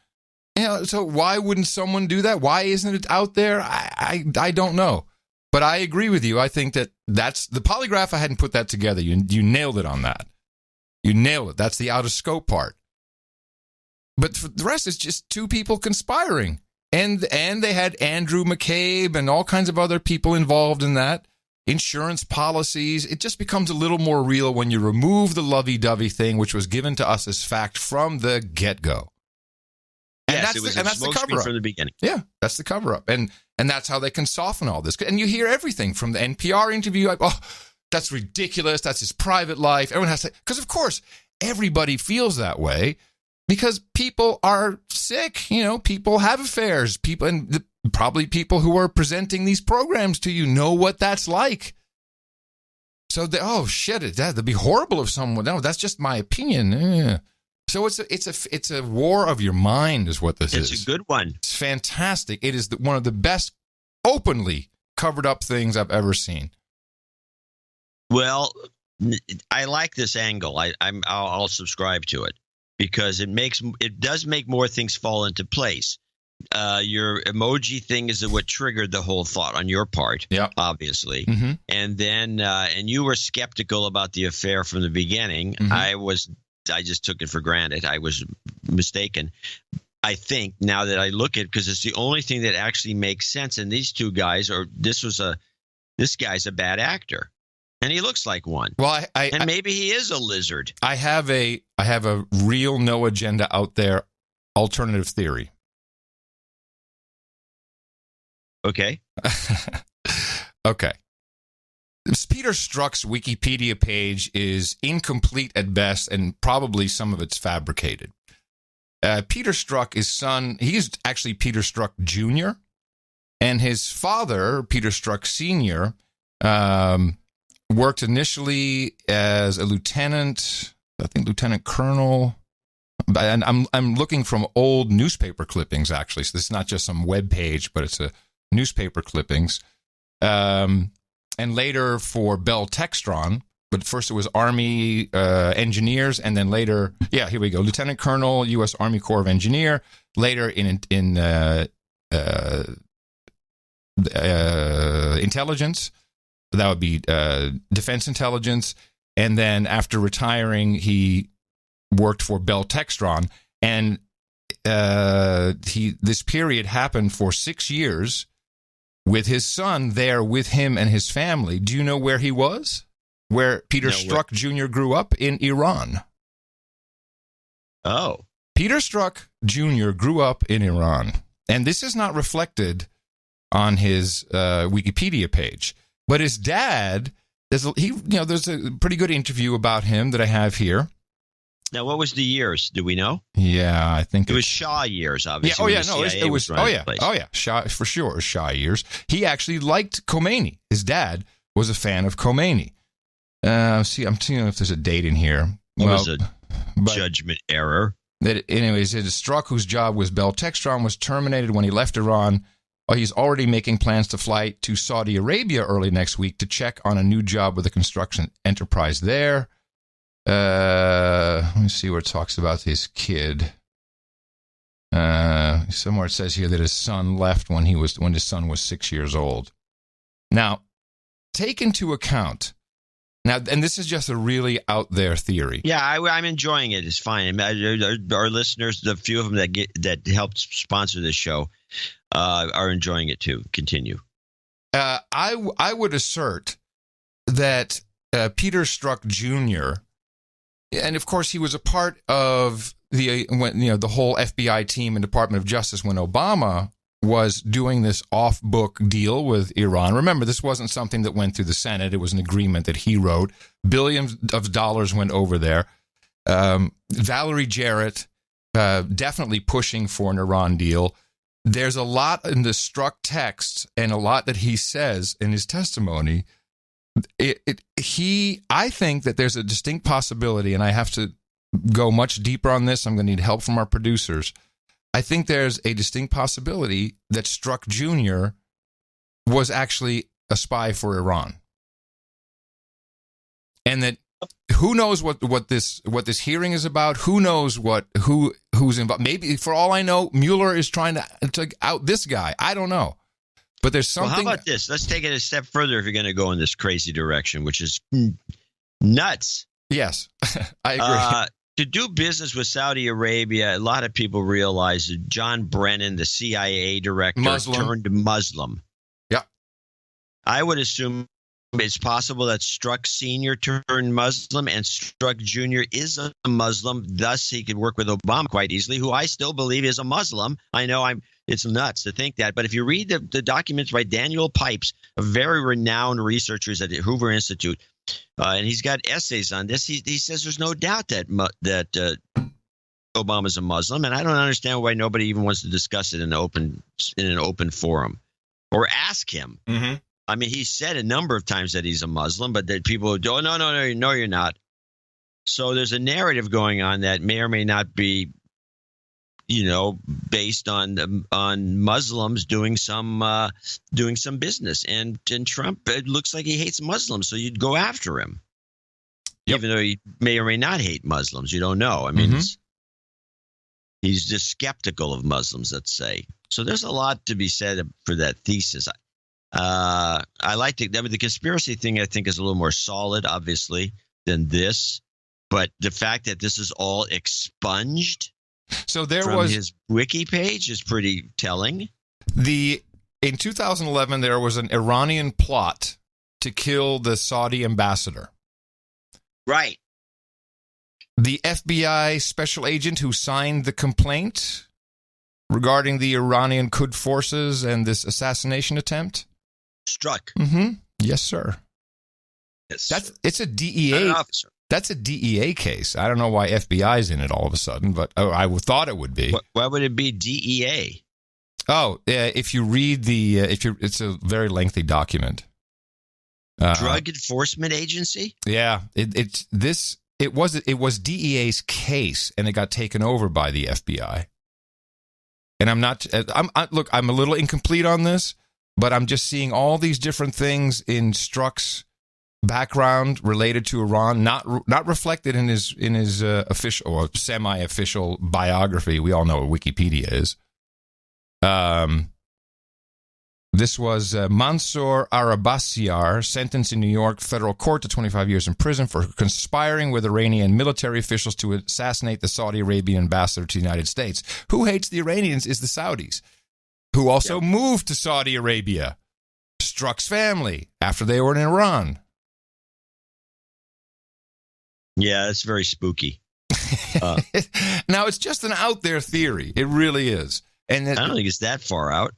So why wouldn't someone do that? Why isn't it out there? I don't know. But I agree with you. I think that's the polygraph. I hadn't put that together. You nailed it on that. You nailed it. That's the out of scope part. But for the rest, it's just two people conspiring. And they had Andrew McCabe and all kinds of other people involved in that. Insurance policies. It just becomes a little more real when you remove the lovey-dovey thing, which was given to us as fact from the get-go. Yes, it was a smokescreen from the beginning. Yeah, that's the cover-up. And that's how they can soften all this. And you hear everything from the NPR interview, like, oh, that's ridiculous. That's his private life. Everyone has to, because of course, everybody feels that way because people are sick. People have affairs. Probably people who are presenting these programs to you know what that's like. So, that'd be horrible if someone, no, that's just my opinion. Yeah. So it's a war of your mind is what this is. It's a good one. It's fantastic. It is one of the best openly covered up things I've ever seen. Well, I like this angle. I'll subscribe to it because it does make more things fall into place. Your emoji thing is what triggered the whole thought on your part, obviously. Mm-hmm. And then and you were skeptical about the affair from the beginning. Mm-hmm. I just took it for granted. I was mistaken. I think now that I look at it, because it's the only thing that actually makes sense. And these two guys, this guy's a bad actor, and he looks like one. Well, and maybe he is a lizard. I have a real no agenda out there alternative theory. Okay. Okay. Peter Strzok's Wikipedia page is incomplete at best, and probably some of it's fabricated. Peter Strzok, his son, he's actually Peter Strzok Jr., and his father, Peter Strzok Sr., worked initially as a lieutenant, I think lieutenant colonel. And I'm looking from old newspaper clippings, actually, so this is not just some web page, but it's a newspaper clippings. And later for Bell Textron, but first it was Army engineers, and then later, here we go, Lieutenant Colonel, U.S. Army Corps of Engineer. Later in intelligence, that would be Defense Intelligence, and then after retiring, he worked for Bell Textron, and this period happened for 6 years. With his son there with him and his family. Do you know where he was? Where Peter Strzok Jr. grew up? In Iran. Oh. Peter Strzok Jr. grew up in Iran. And this is not reflected on his Wikipedia page. But his dad, there's a pretty good interview about him that I have here. Now, what was the years? Do we know? Yeah, I think it was Shah years, obviously. It was Shah, for sure, it was Shah years. He actually liked Khomeini. His dad was a fan of Khomeini. I'm seeing if there's a date in here. It was a judgment error. Anyways, Strzok, whose job was Bell Textron, was terminated when he left Iran. He's already making plans to fly to Saudi Arabia early next week to check on a new job with a construction enterprise there. Let me see where it talks about his kid. Somewhere it says here that his son left when his son was 6 years old. Now, take into account. Now, and this is just a really out there theory. Yeah, I'm enjoying it. It's fine. Our listeners, the few of them that helped sponsor this show, are enjoying it too. Continue. I would assert that Peter Strzok Jr. And of course, he was a part of the whole FBI team and Department of Justice when Obama was doing this off-book deal with Iran. Remember, this wasn't something that went through the Senate. It was an agreement that he wrote. Billions of dollars went over there. Valerie Jarrett definitely pushing for an Iran deal. There's a lot in the Strzok text and a lot that he says in his testimony I think that there's a distinct possibility, and I have to go much deeper on this. I'm going to need help from our producers. I think there's a distinct possibility that Strzok Jr. was actually a spy for Iran. And that who knows what this hearing is about? Who knows who's involved? Maybe, for all I know, Mueller is trying to out this guy. I don't know. But there's something. Well, how about this? Let's take it a step further if you're going to go in this crazy direction, which is nuts. Yes, I agree. To do business with Saudi Arabia, a lot of people realize that John Brennan, the CIA director, turned Muslim. Yeah. I would assume it's possible that Strzok Sr. turned Muslim and Strzok Jr. is a Muslim. Thus, he could work with Obama quite easily, who I still believe is a Muslim. I know it's nuts to think that. But if you read the documents by Daniel Pipes, a very renowned researcher at the Hoover Institute, and he's got essays on this, he says there's no doubt that Obama's a Muslim. And I don't understand why nobody even wants to discuss it in an open forum or ask him. Mm-hmm. I mean, he said a number of times that he's a Muslim, but that people go, oh, no, you're not. So there's a narrative going on that may or may not be, based on Muslims doing some business. And Trump, it looks like he hates Muslims, so you'd go after him, even though he may or may not hate Muslims. You don't know. I mean, he's just skeptical of Muslims, let's say. So there's a lot to be said for that thesis. I like the conspiracy thing, I think, is a little more solid, obviously, than this. But the fact that this is all expunged from his wiki page is pretty telling. In 2011, there was an Iranian plot to kill the Saudi ambassador. Right. The FBI special agent who signed the complaint regarding the Iranian Quds forces and this assassination attempt. Strzok. Mm-hmm. Yes, sir. Yes, it's a DEA officer. That's a DEA case. I don't know why FBI's in it all of a sudden, but I thought it would be. Why would it be DEA? Oh, if you read it's a very lengthy document. Drug Enforcement Agency. Yeah, it was DEA's case, and it got taken over by the FBI. And I'm a little incomplete on this. But I'm just seeing all these different things in Strzok's background related to Iran, not reflected in his official or semi-official biography. We all know what Wikipedia is. This was Mansour Arabasyar, sentenced in New York federal court to 25 years in prison for conspiring with Iranian military officials to assassinate the Saudi Arabian ambassador to the United States. Who hates the Iranians is the Saudis, who also moved to Saudi Arabia. Strzok's family, after they were in Iran. Yeah, that's very spooky. Now, it's just an out there theory. It really is. And I don't think it's that far out.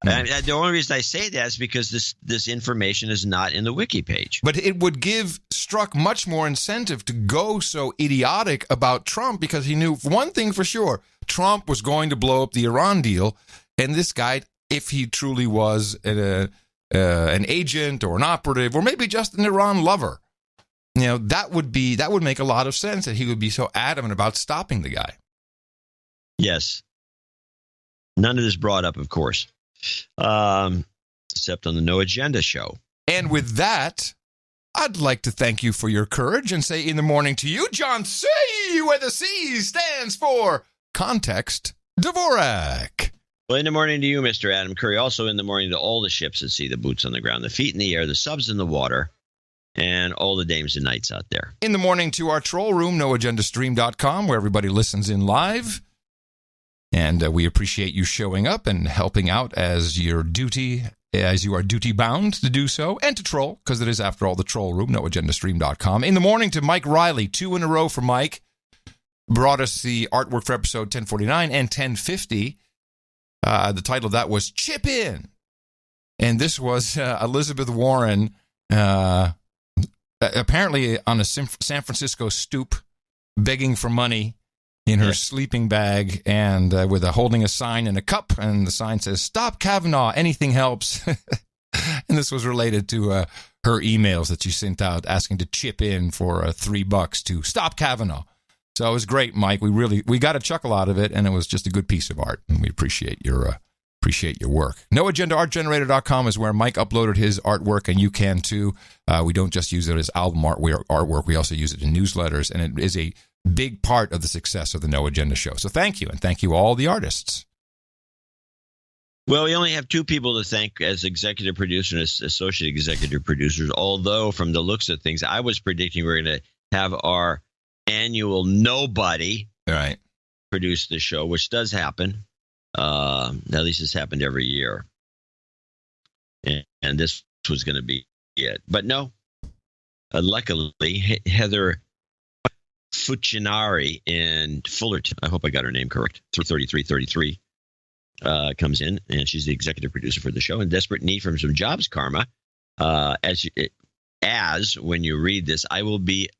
The only reason I say that is because this information is not in the wiki page. But it would give Strzok much more incentive to go so idiotic about Trump, because he knew one thing for sure. Trump was going to blow up the Iran deal. And this guy, if he truly was an agent or an operative or maybe just an Iran lover, that would make a lot of sense that he would be so adamant about stopping the guy. Yes. None of this brought up, of course, except on the No Agenda show. And with that, I'd like to thank you for your courage and say in the morning to you, John C., where the C stands for Context Dvorak. Well, in the morning to you, Mr. Adam Curry. Also in the morning to all the ships at sea, the boots on the ground, the feet in the air, the subs in the water, and all the dames and knights out there. In the morning to our troll room, noagendastream.com, where everybody listens in live. And we appreciate you showing up and helping out as you are duty bound to do so, and to troll, because it is, after all, the troll room, noagendastream.com. In the morning to Mike Riley, 2 in a row for Mike. Brought us the artwork for episode 1049 and 1050. The title of that was Chip In. And this was Elizabeth Warren, apparently on a San Francisco stoop, begging for money in her sleeping bag, and with holding a sign and a cup. And the sign says, "Stop Kavanaugh, anything helps." And this was related to her emails that she sent out asking to chip in for $3 to stop Kavanaugh. So it was great, Mike. We got a chuckle out of it, and it was just a good piece of art, and we appreciate your work. NoAgendaArtGenerator.com is where Mike uploaded his artwork, and you can too. We don't just use it as album artwork. We also use it in newsletters, and it is a big part of the success of the No Agenda show. So thank you, and thank you all the artists. Well, we only have two people to thank as executive producer and associate executive producers, although from the looks of things, I was predicting we're going to have our annual nobody produce the show, which does happen. At least it's happened every year. And this was going to be it. But no, luckily, Heather Fucinari in Fullerton, I hope I got her name correct, 33333, comes in, and she's the executive producer for the show. In desperate need for some jobs, Karma, as when you read this, I will be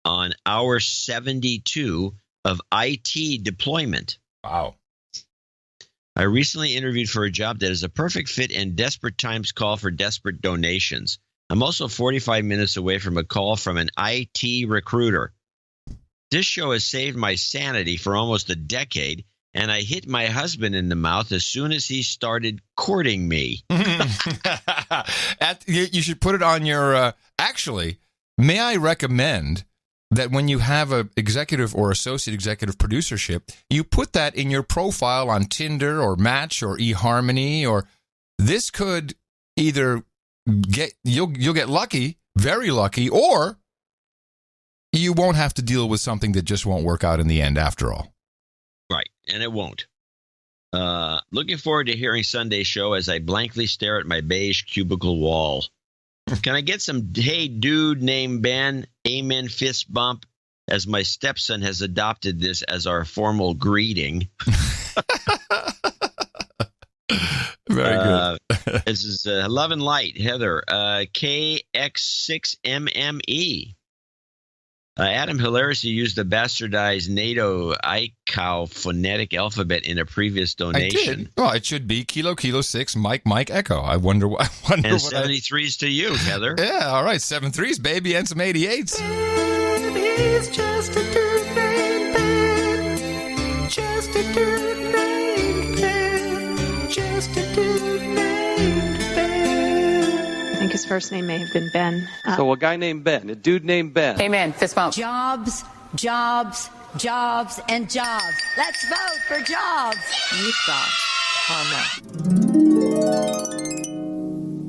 on hour 72 of IT deployment. Wow. I recently interviewed for a job that is a perfect fit and desperate times call for desperate donations. I'm also 45 minutes away from a call from an IT recruiter. This show has saved my sanity for almost a decade, and I hit my husband in the mouth as soon as he started courting me. You should put it on your... actually, may I recommend that when you have an executive or associate executive producership, you put that in your profile on Tinder or Match or eHarmony, or this could either you'll get lucky, very lucky, or you won't have to deal with something that just won't work out in the end after all. Right, and it won't. Looking forward to hearing Sunday's show as I blankly stare at my beige cubicle wall. Can I get some, hey, dude named Ben, amen, fist bump, as my stepson has adopted this as our formal greeting. Very good. This is Love and Light, Heather, KX6MME. Adam hilariously used the bastardized NATO ICAO phonetic alphabet in a previous donation. I did. Well, it should be Kilo Kilo 6 Mike Echo. I wonder what. And 73s to you, Heather. Yeah, all right, 7-3s, baby, and some 88s. He's just a dude named Ben. Just a dude named Ben. Just a dude named Ben. I think his first name may have been Ben. So a guy named Ben, a dude named Ben. Amen. Fist bump. Jobs, jobs, jobs, and jobs. Let's vote for jobs. You've got karma.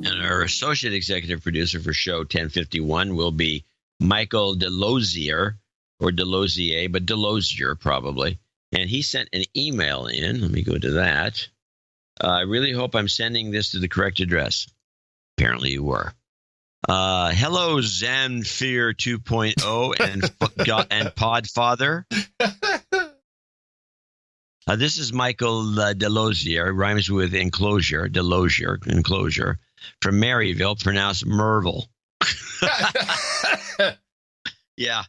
And our associate executive producer for show 1051 will be Michael Delosier, or Delosier, but Delosier probably. And he sent an email in. Let me go to that. I really hope I'm sending this to the correct address. Apparently you were. Hello, Zanfear 2.0 and Podfather. This is Michael Delosier, rhymes with enclosure, enclosure, from Maryville, pronounced Merville. Yeah,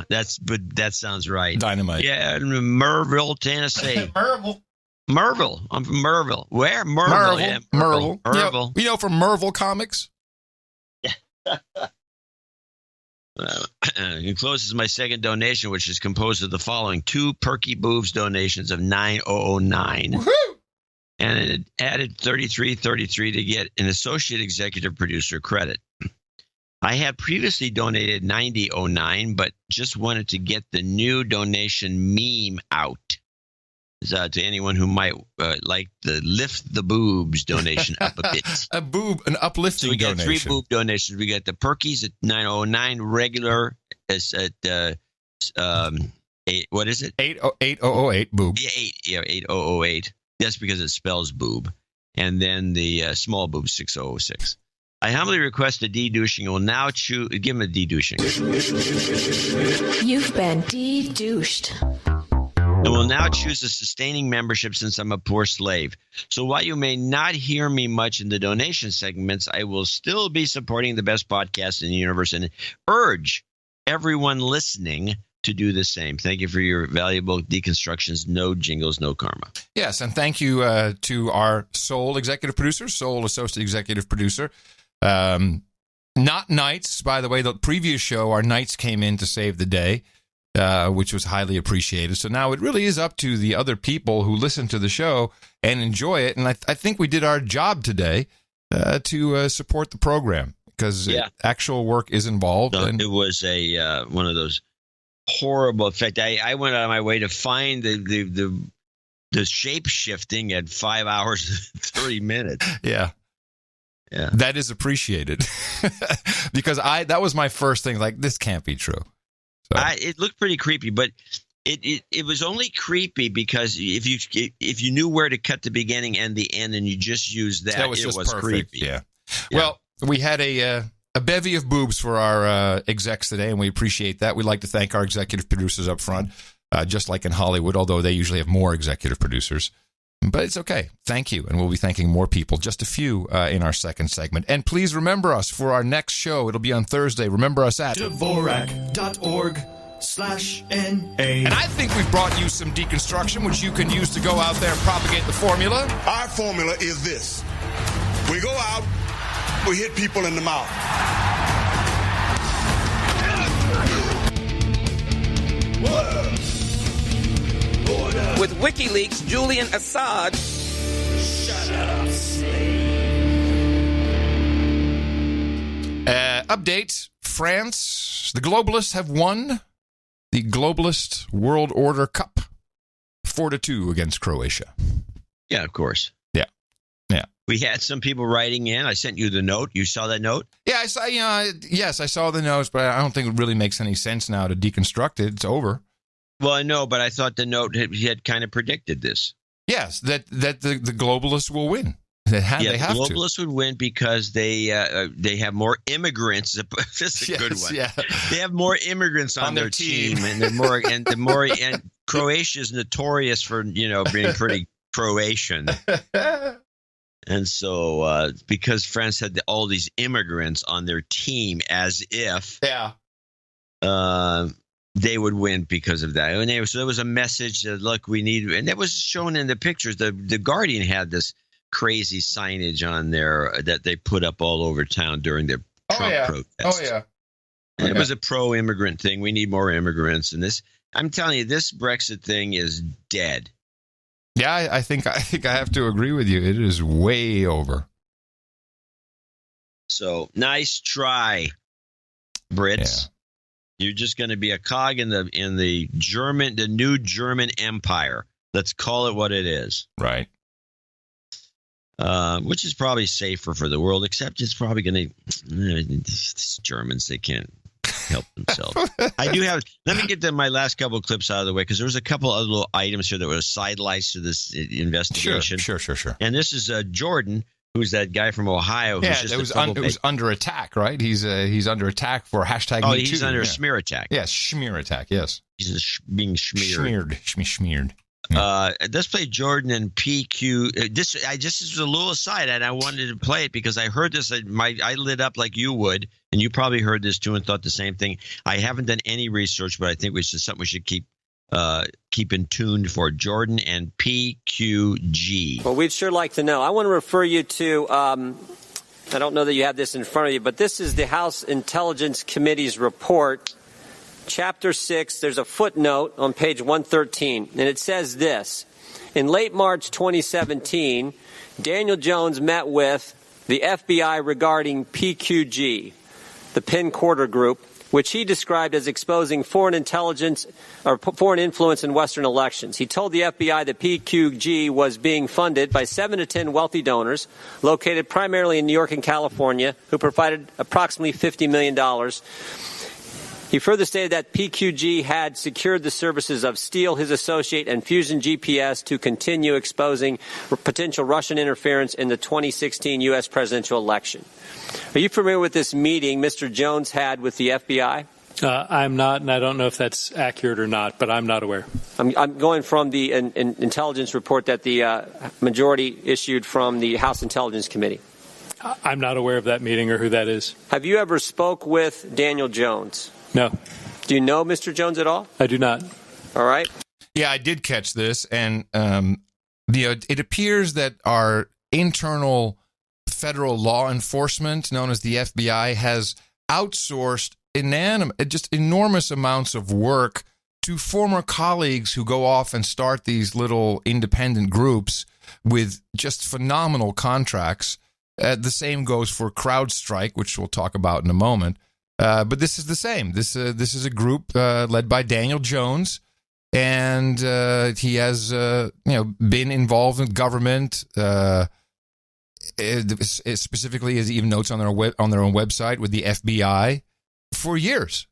that sounds right. Dynamite. Yeah, Merville, Tennessee. Merville. I'm from Merville. Where? Merville. Yeah, Merville. Merville. You know from Merville Comics? Encloses my second donation, which is composed of the following: 2 Perky Boobs donations of $9.009. Woohoo! And it added $33.33 to get an associate executive producer credit. I had previously donated $90.09, but just wanted to get the new donation meme out. To anyone who might like the lift the boobs donation up a bit. An uplifting donation. So we got 3 boob donations. We got the Perkies at $9.09, regular is at 8. What is it? 8.008 boob. Yeah, 8.008. That's because it spells boob. And then the small boob 6.006. I humbly request a de-douching will now choose. Give him a de-douching. You've been de-douched. And will now choose a sustaining membership since I'm a poor slave. So while you may not hear me much in the donation segments, I will still be supporting the best podcast in the universe and urge everyone listening to do the same. Thank you for your valuable deconstructions. No jingles, no karma. Yes, and thank you to our sole executive producer, sole associate executive producer, Not Knights, by the way. The previous show, our Knights came in to save the day, which was highly appreciated. So now it really is up to the other people who listen to the show and enjoy it. And I think we did our job today to support the program, because actual work is involved. No, it was a one of those horrible. In fact, I went out of my way to find the shape shifting at 5 hours and 30 minutes. Yeah. That is appreciated. Because that was my first thing, like, this can't be true. So. It looked pretty creepy, but it was only creepy because if you knew where to cut the beginning and the end and you just used that, was it was perfect. creepy. Yeah. Well, we had a bevy of boobs for our execs today, and we appreciate that. We'd like to thank our executive producers up front, just like in Hollywood, although they usually have more executive producers. But it's okay. Thank you. And we'll be thanking more people, just a few in our second segment. And please remember us for our next show. It'll be on Thursday. Remember us at Dvorak.org/NA. And I think we've brought you some deconstruction, which you can use to go out there and propagate the formula. Our formula is this. We go out, we hit people in the mouth. With WikiLeaks, Julian Assad. Shut up, Update. France, the globalists have won the Globalist World Order Cup 4-2 against Croatia. Yeah, of course. Yeah. We had some people writing in. I sent you the note. You saw that note? Yeah, I saw. Yes, I saw the notes, but I don't think it really makes any sense now to deconstruct it. It's over. Well, I know, but I thought the note had kind of predicted this. Yes, that the globalists will win. They have the to. globalists would win because they have more immigrants. This is a good one. Yeah. They have more immigrants on their team, and and Croatia is notorious for being pretty Croatian. And so because France had all these immigrants on their team, as if they would win because of that. And so there was a message that, look, we need, and that was shown in the pictures. The Guardian had this crazy signage on there that they put up all over town during the Trump protests. Oh, yeah. And it was a pro-immigrant thing. We need more immigrants. And this, I'm telling you, this Brexit thing is dead. Yeah, I think I have to agree with you. It is way over. So nice try, Brits. Yeah. You're just going to be a cog in the new German Empire. Let's call it what it is. Right. Which is probably safer for the world, except it's probably going to these Germans, they can't help themselves. I do have. Let me get my last couple of clips out of the way, because there was a couple of little items here that were sidelights to this investigation. Sure. And this is Jordan, who's that guy from Ohio. Yeah, who's just it was under attack, right? He's under attack for hashtag Oh, Me he's Too. under a smear attack. Yes, smear attack. Yes, he's being smeared. Smeared. Let's play Jordan and PQ. This is a little aside, and I wanted to play it because I heard this. I lit up like you would, and you probably heard this too and thought the same thing. I haven't done any research, but I think it's something we should keep in tune for. Jordan and PQG. Well, we'd sure like to know. I want to refer you to. I don't know that you have this in front of you, but this is the House Intelligence Committee's report. Chapter 6, there's a footnote on page 113, and it says this. In late March 2017, Daniel Jones met with the FBI regarding PQG, the Penn Quarter Group, which he described as exposing foreign intelligence or foreign influence in Western elections. He told the FBI that PQG was being funded by 7 to 10 wealthy donors located primarily in New York and California who provided approximately $50 million. He further stated that PQG had secured the services of Steele, his associate, and Fusion GPS to continue exposing potential Russian interference in the 2016 U.S. presidential election. Are you familiar with this meeting Mr. Jones had with the FBI? I'm not, and I don't know if that's accurate or not, but I'm not aware. I'm going from the intelligence report that the majority issued from the House Intelligence Committee. I'm not aware of that meeting or who that is. Have you ever spoke with Daniel Jones? No. Do you know Mr. Jones at all? I do not. All right. Yeah, I did catch this, and it appears that our internal federal law enforcement, known as the FBI, has outsourced just enormous amounts of work to former colleagues who go off and start these little independent groups with just phenomenal contracts. The same goes for CrowdStrike, which we'll talk about in a moment. But this is the same. This is a group led by Daniel Jones, and he has been involved in government. Specifically, as he even notes on their own website, with the FBI for years.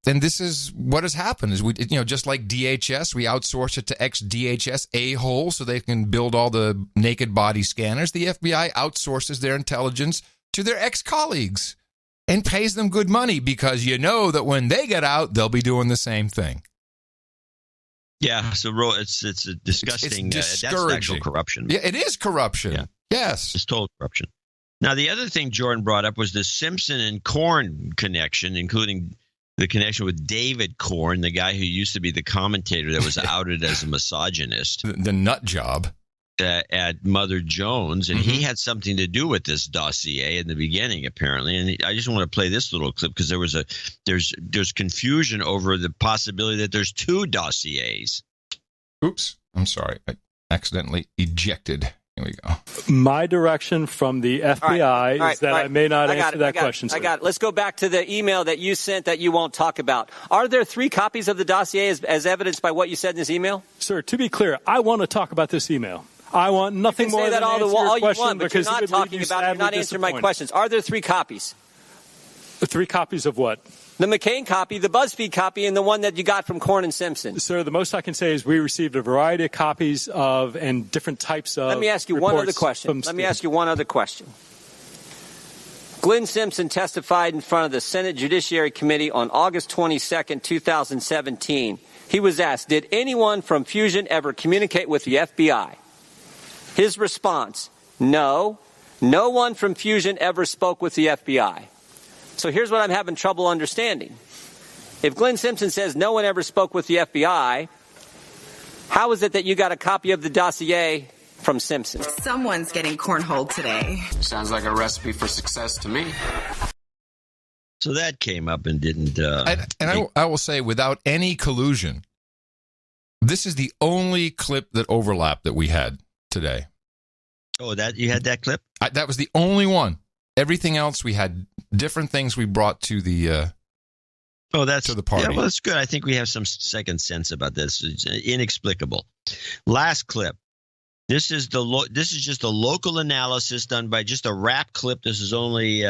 And this is what has happened: is we, just like DHS, we outsource it to ex-DHS a-holes so they can build all the naked body scanners. The FBI outsources their intelligence to their ex-colleagues and pays them good money because that when they get out, they'll be doing the same thing. Yeah, so it's a disgusting. It's that's actual corruption. Yeah, it is corruption. Yeah. Yes, it's total corruption. Now, the other thing Jordan brought up was the Simpson and Corn connection, including the connection with David Corn, the guy who used to be the commentator that was outed as a misogynist. The nut job. At Mother Jones, and he had something to do with this dossier in the beginning, apparently. And I just want to play this little clip because there's confusion over the possibility that there's two dossiers. Oops, I'm sorry. I accidentally ejected. Here we go. My direction from the FBI is that I may not answer that question. I got it. Let's go back to the email that you sent that you won't talk about. Are there 3 copies of the dossier as evidenced by what you said in this email? Sir, to be clear, I want to talk about this email. I want nothing more than all answer your you question want, but you're because not talking about it. You're not answering my questions. Are there 3 copies? 3 copies of what? The McCain copy, the BuzzFeed copy, and the one that you got from Corn and Simpson. Sir, the most I can say is we received a variety of copies of and different types of. Let me ask you one other question. Glenn Simpson testified in front of the Senate Judiciary Committee on August 22nd, 2017. He was asked, did anyone from Fusion ever communicate with the FBI? His response, no. No one from Fusion ever spoke with the FBI. So here's what I'm having trouble understanding. If Glenn Simpson says no one ever spoke with the FBI, how is it that you got a copy of the dossier from Simpson? Someone's getting cornholed today. Sounds like a recipe for success to me. So that came up and didn't. I will say, without any collusion, this is the only clip that overlapped that we had today. Oh, that you had that clip? That was the only one. Everything else, we had different things we brought to the to the party. Yeah, well, that's good. I think we have some second sense about this. It's inexplicable. Last clip. This is just a local analysis done by just a rap clip. This is only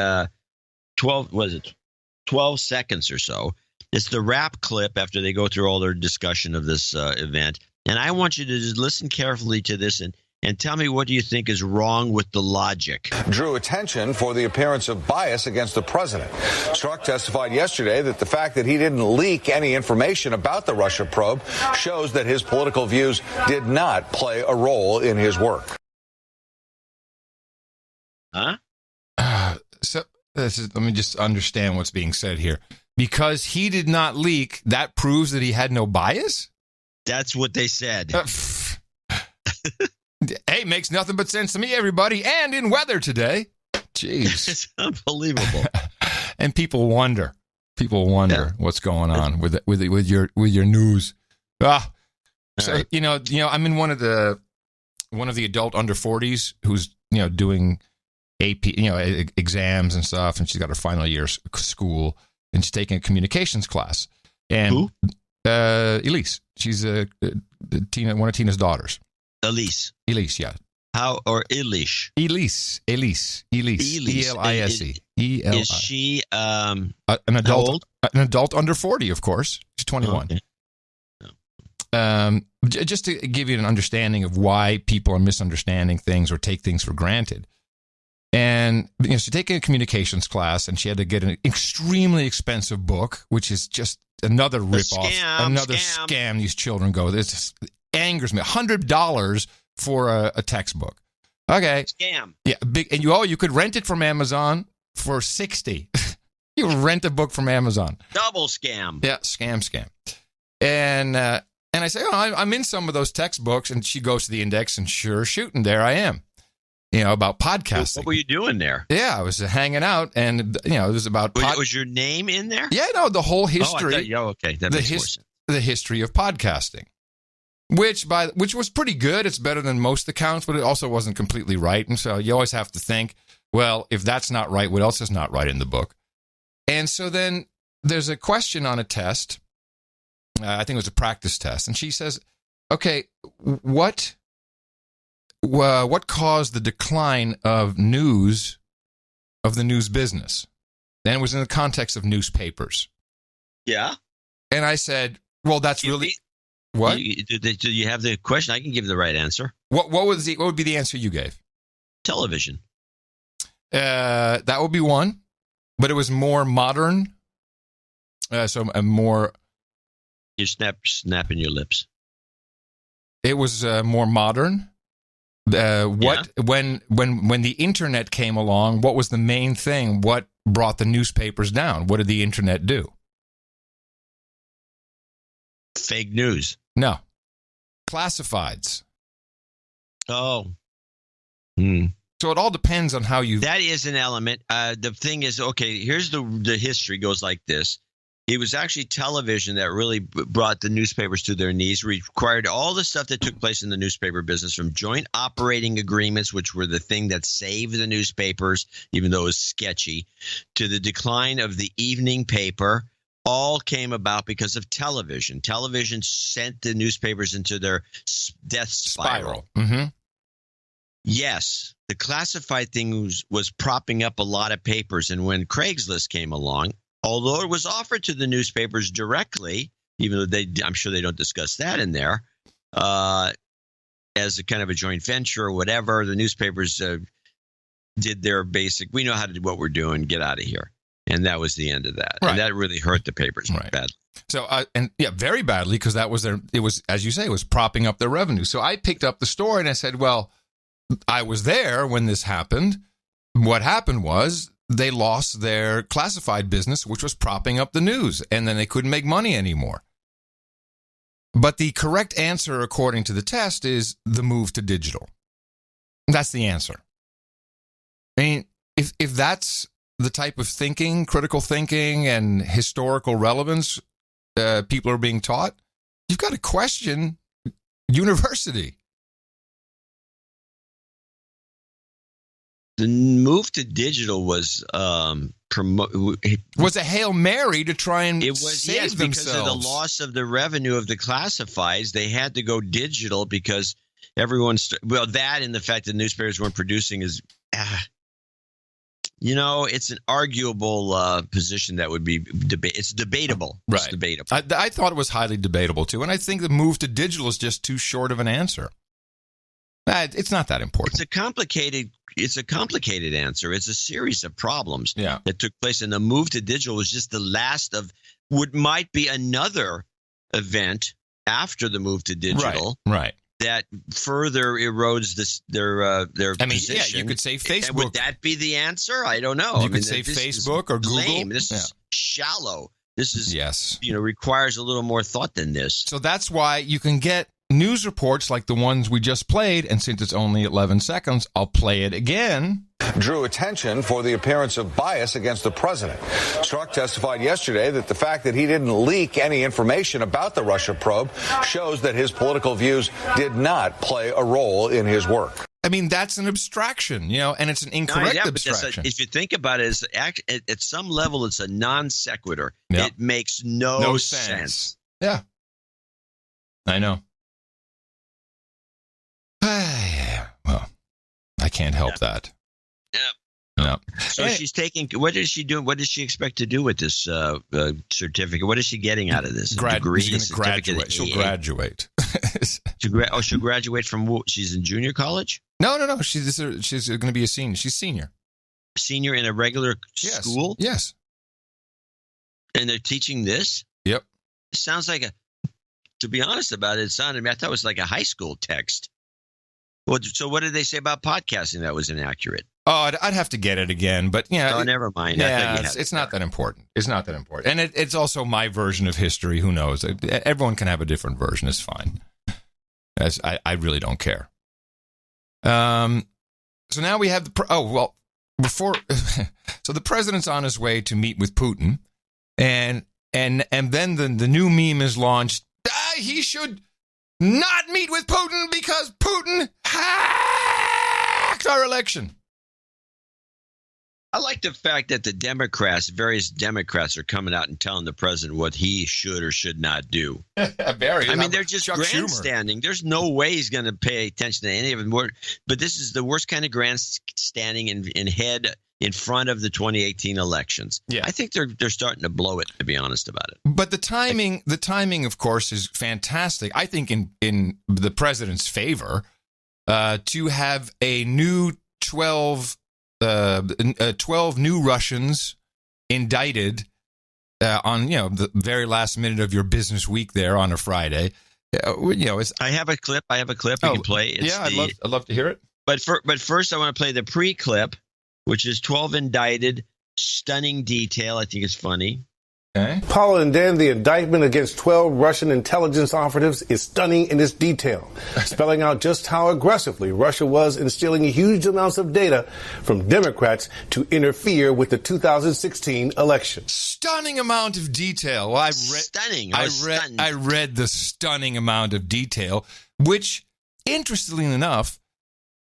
12 seconds or so. It's the rap clip after they go through all their discussion of this event. And I want you to just listen carefully to this and tell me what do you think is wrong with the logic. Drew attention for the appearance of bias against the president. Strzok testified yesterday that the fact that he didn't leak any information about the Russia probe shows that his political views did not play a role in his work. Huh? Let me just understand what's being said here. Because he did not leak, that proves that he had no bias? That's what they said. Hey, makes nothing but sense to me, everybody. And in weather today. Jeez. It's unbelievable. And people wonder what's going on with your news. So right. I'm in one of the adult under 40s who's doing AP exams and stuff, and she's got her final year school, and she's taking a communications class. And who? Elise. She's one of Tina's daughters. Elise, yeah. How or Elise? Elise. E-L-I-S-E. E-L-I. Is she an adult? An adult under 40, of course. She's 21. Okay. Just to give you an understanding of why people are misunderstanding things or take things for granted. And she's taking a communications class, and she had to get an extremely expensive book, which is just another ripoff, another scam. These children go. This angers me. $100 for a textbook. Okay, scam. Yeah, big. And you could rent it from Amazon for $60. You rent a book from Amazon. Double scam. Yeah, scam. And I say, I'm in some of those textbooks, and she goes to the index, and sure shooting, there I am. about podcasting. What were you doing there? Yeah, I was hanging out, and it was about. Was your name in there? Yeah, no, the whole history. Okay, that makes more sense. The history of podcasting, which was pretty good. It's better than most accounts, but it also wasn't completely right. And so you always have to think, well, if that's not right, what else is not right in the book? And so then there's a question on a test. I think it was a practice test, and she says, "Okay, what caused the decline of the news business?" And it was in the context of newspapers. Yeah. And I said, "Well, that's really what." Do you have the question? I can give the right answer. What would be the answer you gave? Television. That would be one, but it was more modern. So a more. You're snapping your lips. It was more modern. When the internet came along, what was the main thing? What brought the newspapers down? What did the internet do? Fake news. No. Classifieds. Oh. So it all depends on how you. That is an element. The thing is, okay, here's the history goes like this. It was actually television that really brought the newspapers to their knees, required all the stuff that took place in the newspaper business, from joint operating agreements, which were the thing that saved the newspapers, even though it was sketchy, to the decline of the evening paper, all came about because of television. Television sent the newspapers into their death spiral. Mm-hmm. Yes, the classified thing was propping up a lot of papers, and when Craigslist came along, although it was offered to the newspapers directly, even though I'm sure they don't discuss that in there, as a kind of a joint venture or whatever, the newspapers did their basic, we know how to do what we're doing, get out of here. And that was the end of that. Right. And that really hurt the papers badly. So, very badly, because that was it was, as you say, it was propping up their revenue. So I picked up the story and I said, well, I was there when this happened. What happened was, they lost their classified business, which was propping up the news, and then they couldn't make money anymore. But the correct answer, according to the test, is the move to digital. That's the answer. I mean, if that's the type of thinking, critical thinking, and historical relevance people are being taught, you've got to question university. The move to digital was was a Hail Mary to try and save themselves. Because of the loss of the revenue of the classifieds, they had to go digital because that and the fact that newspapers weren't producing is, it's an arguable position that would be it's debatable. Right. It's debatable. I thought it was highly debatable too, and I think the move to digital is just too short of an answer. It's not that important. It's a complicated answer. It's a series of problems that took place, and the move to digital was just the last of what might be another event after the move to digital. Right. That further erodes their position. Yeah, you could say Facebook. And would that be the answer? I don't know. You could say Facebook or Google. Lame. This is shallow. This is requires a little more thought than this. So that's why you can get news reports like the ones we just played, and since it's only 11 seconds, I'll play it again. Drew attention for the appearance of bias against the president. Strzok testified yesterday that the fact that he didn't leak any information about the Russia probe shows that his political views did not play a role in his work. I mean, that's an abstraction, and it's an incorrect abstraction. If you think about it, at some level, it's a non sequitur. Yep. It makes no sense. Yeah, I know. Well, I can't help that. Yep. No. So she's taking. What is she doing? What does she expect to do with this certificate? What is she getting out of this? Degree? She's going to graduate. She'll graduate. She'll graduate from. She's in junior college. No. She's going to be a senior. She's senior. Senior in a regular school. Yes. And they're teaching this. Yep. It sounds like to be honest about it, I thought it was like a high school text. So what did they say about podcasting that was inaccurate? Oh, I'd have to get it again, but never mind. Yeah, it's not that important. It's not that important, and it's also my version of history. Who knows? Everyone can have a different version. It's fine. I really don't care. So now we have so the president's on his way to meet with Putin, and then the new meme is launched. He should not meet with Putin because Putin hacked our election. I like the fact that various Democrats are coming out and telling the president what he should or should not do. They're just grandstanding. There's no way he's going to pay attention to any of them. But this is the worst kind of grandstanding in front of the 2018 elections. Yeah. I think they're starting to blow it, to be honest about it. But the timing, of course, is fantastic. I think in the president's favor to have a new 12 new Russians indicted on the very last minute of your business week there on a Friday. I have a clip. You can play. I'd love to hear it. But first, I want to play the pre-clip, which is 12 indicted. Stunning detail. I think it's funny. Okay. Paula and Dan, the indictment against 12 Russian intelligence operatives is stunning in its detail, spelling out just how aggressively Russia was in stealing huge amounts of data from Democrats to interfere with the 2016 election. Stunning amount of detail. Well, I read the stunning amount of detail, which, interestingly enough,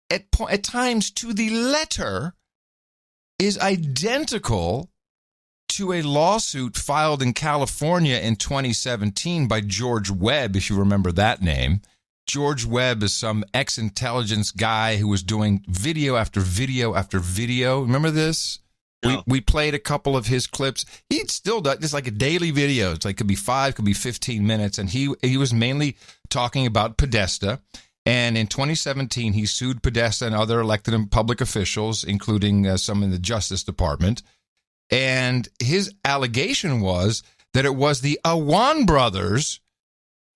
at times to the letter, is identical to a lawsuit filed in California in 2017 by George Webb, if you remember that name. George Webb is some ex-intelligence guy who was doing video after video after video. Remember this? No. We played a couple of his clips. He still does. It's like a daily video. It's like, could be 5, could be 15 minutes. And he was mainly talking about Podesta. And in 2017, he sued Podesta and other elected and public officials, including some in the Justice Department. And his allegation was that it was the Awan brothers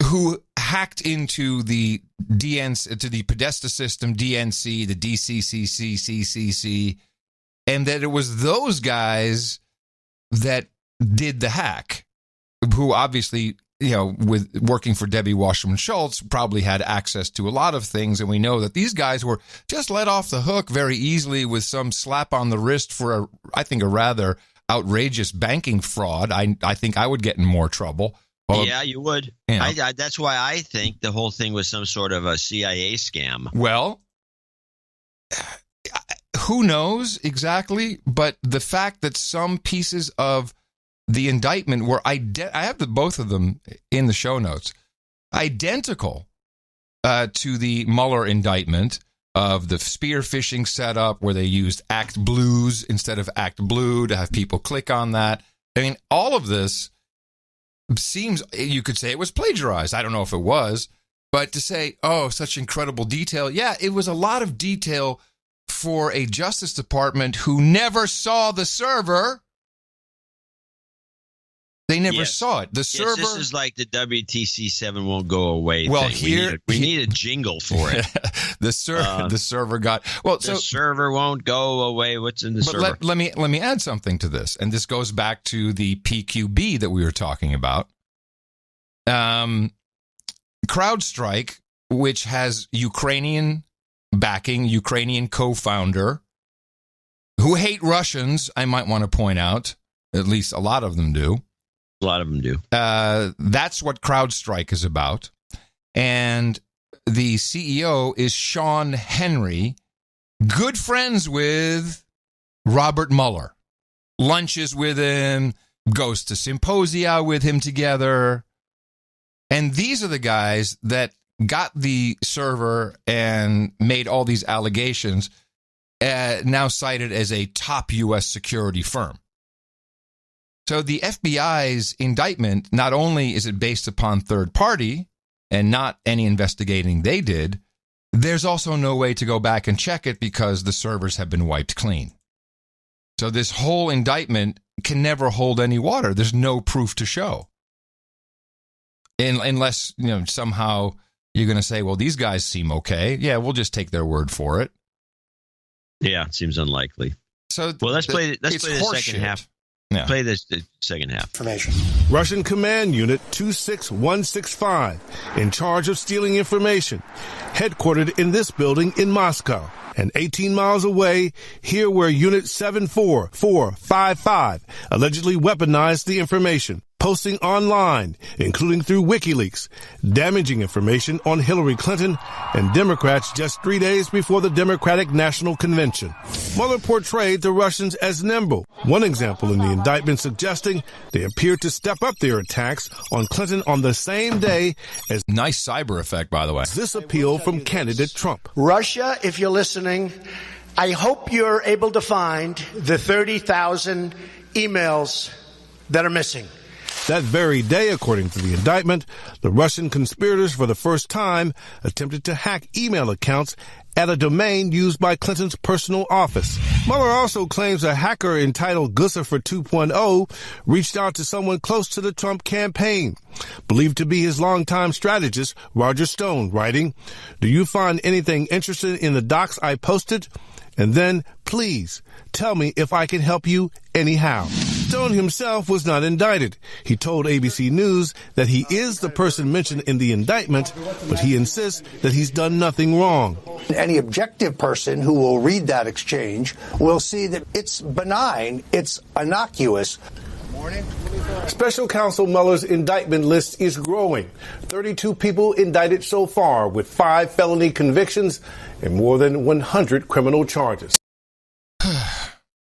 who hacked into the Podesta system, DNC, the DCCC, and that it was those guys that did the hack, who obviously, with working for Debbie Wasserman Schultz, probably had access to a lot of things. And we know that these guys were just let off the hook very easily with some slap on the wrist for, I think, a rather outrageous banking fraud. I think I would get in more trouble. Well, yeah, you would. That's why I think the whole thing was some sort of a CIA scam. Well, who knows exactly? But the fact that some pieces of the indictment were I have both of them in the show notes, identical to the Mueller indictment of the spear phishing setup where they used Act Blues instead of Act Blue to have people click on that. I mean, all of this seems, you could say it was plagiarized. I don't know if it was, but to say, oh, such incredible detail. Yeah, it was a lot of detail for a Justice Department who never saw the server. They never saw it. The server. This is like the WTC7 won't go away. Well, thing. We need a jingle for it. The server got the server won't go away. What's in the server? Let me add something to this, and this goes back to the PQB that we were talking about. CrowdStrike, which has Ukrainian backing, Ukrainian co-founder, who hate Russians. I might want to point out, at least a lot of them do. A lot of them do. That's what CrowdStrike is about. And the CEO is Sean Henry, good friends with Robert Mueller. Lunches with him, goes to symposia with him together. And these are the guys that got the server and made all these allegations, now cited as a top U.S. security firm. So the FBI's indictment, not only is it based upon third party and not any investigating they did, there's also no way to go back and check it because the servers have been wiped clean. So this whole indictment can never hold any water. There's no proof to show. Unless, somehow you're going to say, well, these guys seem okay. Yeah, we'll just take their word for it. Yeah, it seems unlikely. So let's play the second half. Yeah. Play the second half. Information. Russian Command Unit 26165, in charge of stealing information, headquartered in this building in Moscow. And 18 miles away, here where Unit 74455 allegedly weaponized the information, posting online, including through WikiLeaks, damaging information on Hillary Clinton and Democrats just 3 days before the Democratic National Convention. Mueller portrayed the Russians as nimble. One example in the indictment suggesting they appeared to step up their attacks on Clinton on the same day as... Nice cyber effect, by the way. This appeal from candidate Trump. Russia, if you're listening, I hope you're able to find the 30,000 emails that are missing. That very day, according to the indictment, the Russian conspirators for the first time attempted to hack email accounts at a domain used by Clinton's personal office. Mueller also claims a hacker entitled Guccifer 2.0 reached out to someone close to the Trump campaign, believed to be his longtime strategist, Roger Stone, writing, "Do you find anything interesting in the docs I posted? And then, please, tell me if I can help you anyhow." Stone himself was not indicted. He told ABC News that he is the person mentioned in the indictment, but he insists that he's done nothing wrong. Any objective person who will read that exchange will see that it's benign, it's innocuous. Special Counsel Mueller's indictment list is growing. 32 people indicted so far, with 5 felony convictions and more than 100 criminal charges.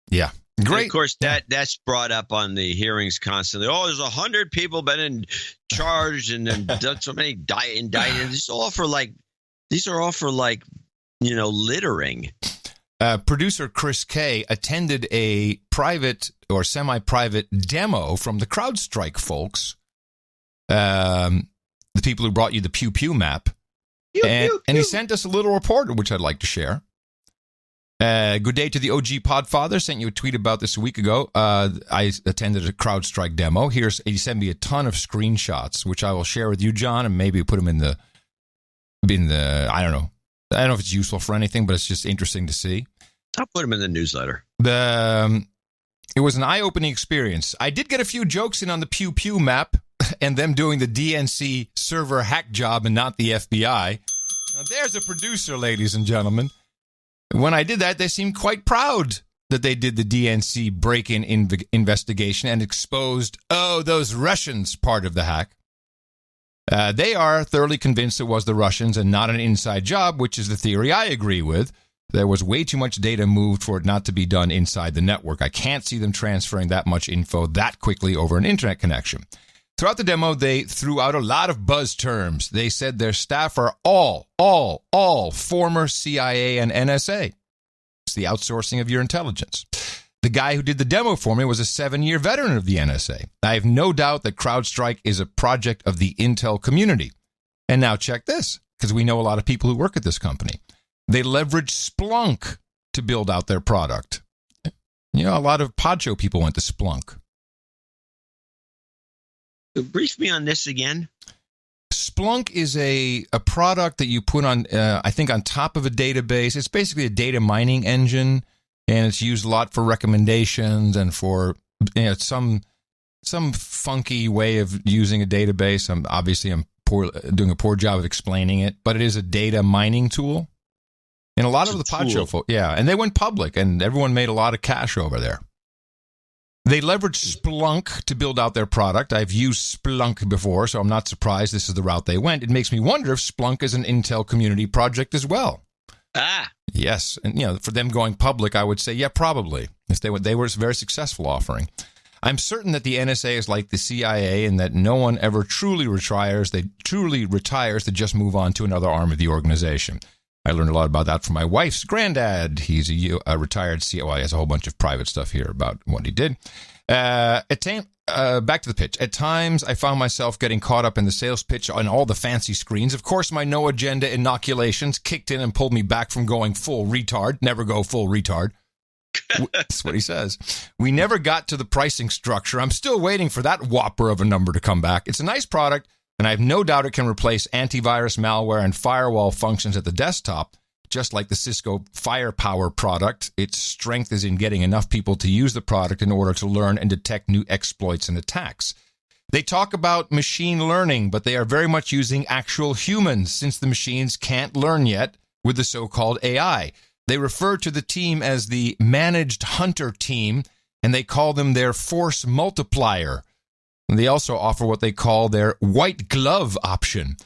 Yeah. Great. And of course, that's brought up on the hearings constantly. Oh, there's 100 people been in charge and then done so many indicted. These are all for littering. Producer Chris Kay attended a private or semi-private demo from the CrowdStrike folks, the people who brought you the Pew Pew map. And he sent us a little report, which I'd like to share. Good day to the OG Podfather. Sent you a tweet about this a week ago. I attended a CrowdStrike demo. He sent me a ton of screenshots, which I will share with you, John, and maybe put them in the I don't know. I don't know if it's useful for anything, but it's just interesting to see. I'll put them in the newsletter. It was an eye-opening experience. I did get a few jokes in on the Pew Pew map and them doing the DNC server hack job and not the FBI. Now, there's a producer, ladies and gentlemen. When I did that, they seemed quite proud that they did the DNC break-in investigation and exposed, those Russians part of the hack. They are thoroughly convinced it was the Russians and not an inside job, which is the theory I agree with. There was way too much data moved for it not to be done inside the network. I can't see them transferring that much info that quickly over an internet connection. Throughout the demo, they threw out a lot of buzz terms. They said their staff are all former CIA and NSA. It's the outsourcing of your intelligence. The guy who did the demo for me was a 7-year veteran of the NSA. I have no doubt that CrowdStrike is a project of the Intel community. And now check this, because we know a lot of people who work at this company. They leverage Splunk to build out their product. You know, a lot of Podshow people went to Splunk. Brief me on this again. Splunk is a product that you put on, I think, on top of a database. It's basically a data mining engine, and it's used a lot for recommendations and for some funky way of using a database. I'm doing a poor job of explaining it, but it is a data mining tool. And a lot of the Podshow folks, and they went public, and everyone made a lot of cash over there. They leveraged Splunk to build out their product. I've used Splunk before, so I'm not surprised this is the route they went. It makes me wonder if Splunk is an Intel community project as well. Yes, and for them going public, I would say, yeah, probably. They were a very successful offering. I'm certain that the NSA is like the CIA in that no one ever truly retires. They truly retires to just move on to another arm of the organization. I learned a lot about that from my wife's granddad. He's a retired CIA. Well, he has a whole bunch of private stuff here about what he did. Back to the pitch. At times, I found myself getting caught up in the sales pitch on all the fancy screens. Of course, my no-agenda inoculations kicked in and pulled me back from going full retard. Never go full retard. That's what he says. We never got to the pricing structure. I'm still waiting for that whopper of a number to come back. It's a nice product, and I have no doubt it can replace antivirus, malware, and firewall functions at the desktop. just like the Cisco Firepower product, its strength is in getting enough people to use the product in order to learn and detect new exploits and attacks. They talk about machine learning, but they are very much using actual humans since the machines can't learn yet with the so-called AI. They refer to the team as the Managed Hunter Team, and they call them their Force Multiplier. And they also offer what they call their White Glove option.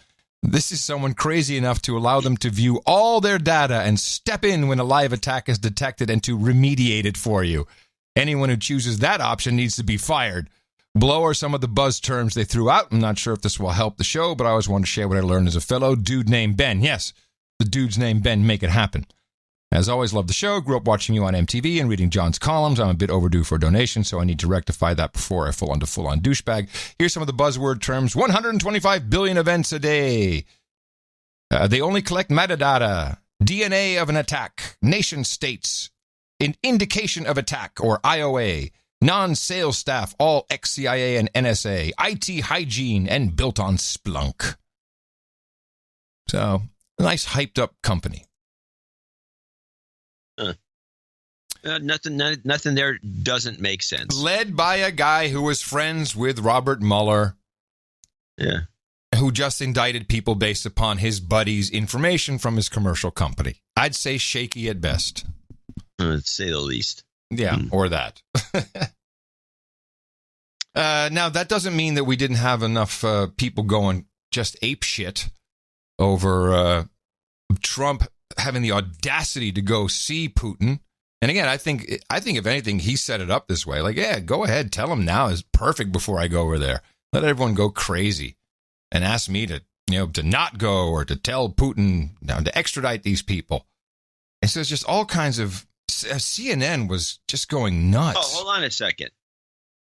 This is someone crazy enough to allow them to view all their data and step in when a live attack is detected and to remediate it for you. Anyone who chooses that option needs to be fired. Below are some of the buzz terms they threw out. I'm not sure if this will help the show, but I always want to share what I learned as a fellow dude named Ben. Yes, the dude's named Ben. Make it happen. As always, love the show. Grew up watching you on MTV and reading John's columns. I'm a bit overdue for a donation, so I need to rectify that before I fall into full-on douchebag. Here's some of the buzzword terms. 125 billion events a day. They only collect metadata. DNA of an attack. Nation states. An indication of attack, or IOA. Non-sales staff, all ex-CIA and NSA. IT hygiene, and built on Splunk. So, nice hyped-up company. Nothing there doesn't make sense. Led by a guy who was friends with Robert Mueller. Yeah. Who just indicted people based upon his buddy's information from his commercial company. I'd say shaky at best. To say the least. Yeah, or that. Now, that doesn't mean that we didn't have enough people going just ape shit over Trump having the audacity to go see Putin. And again, I think if anything, he set it up this way. Like, yeah, go ahead. Tell him now is perfect before I go over there. Let everyone go crazy and ask me to not go or to tell Putin to extradite these people. And so it's just all kinds of CNN was just going nuts. Oh, hold on a second.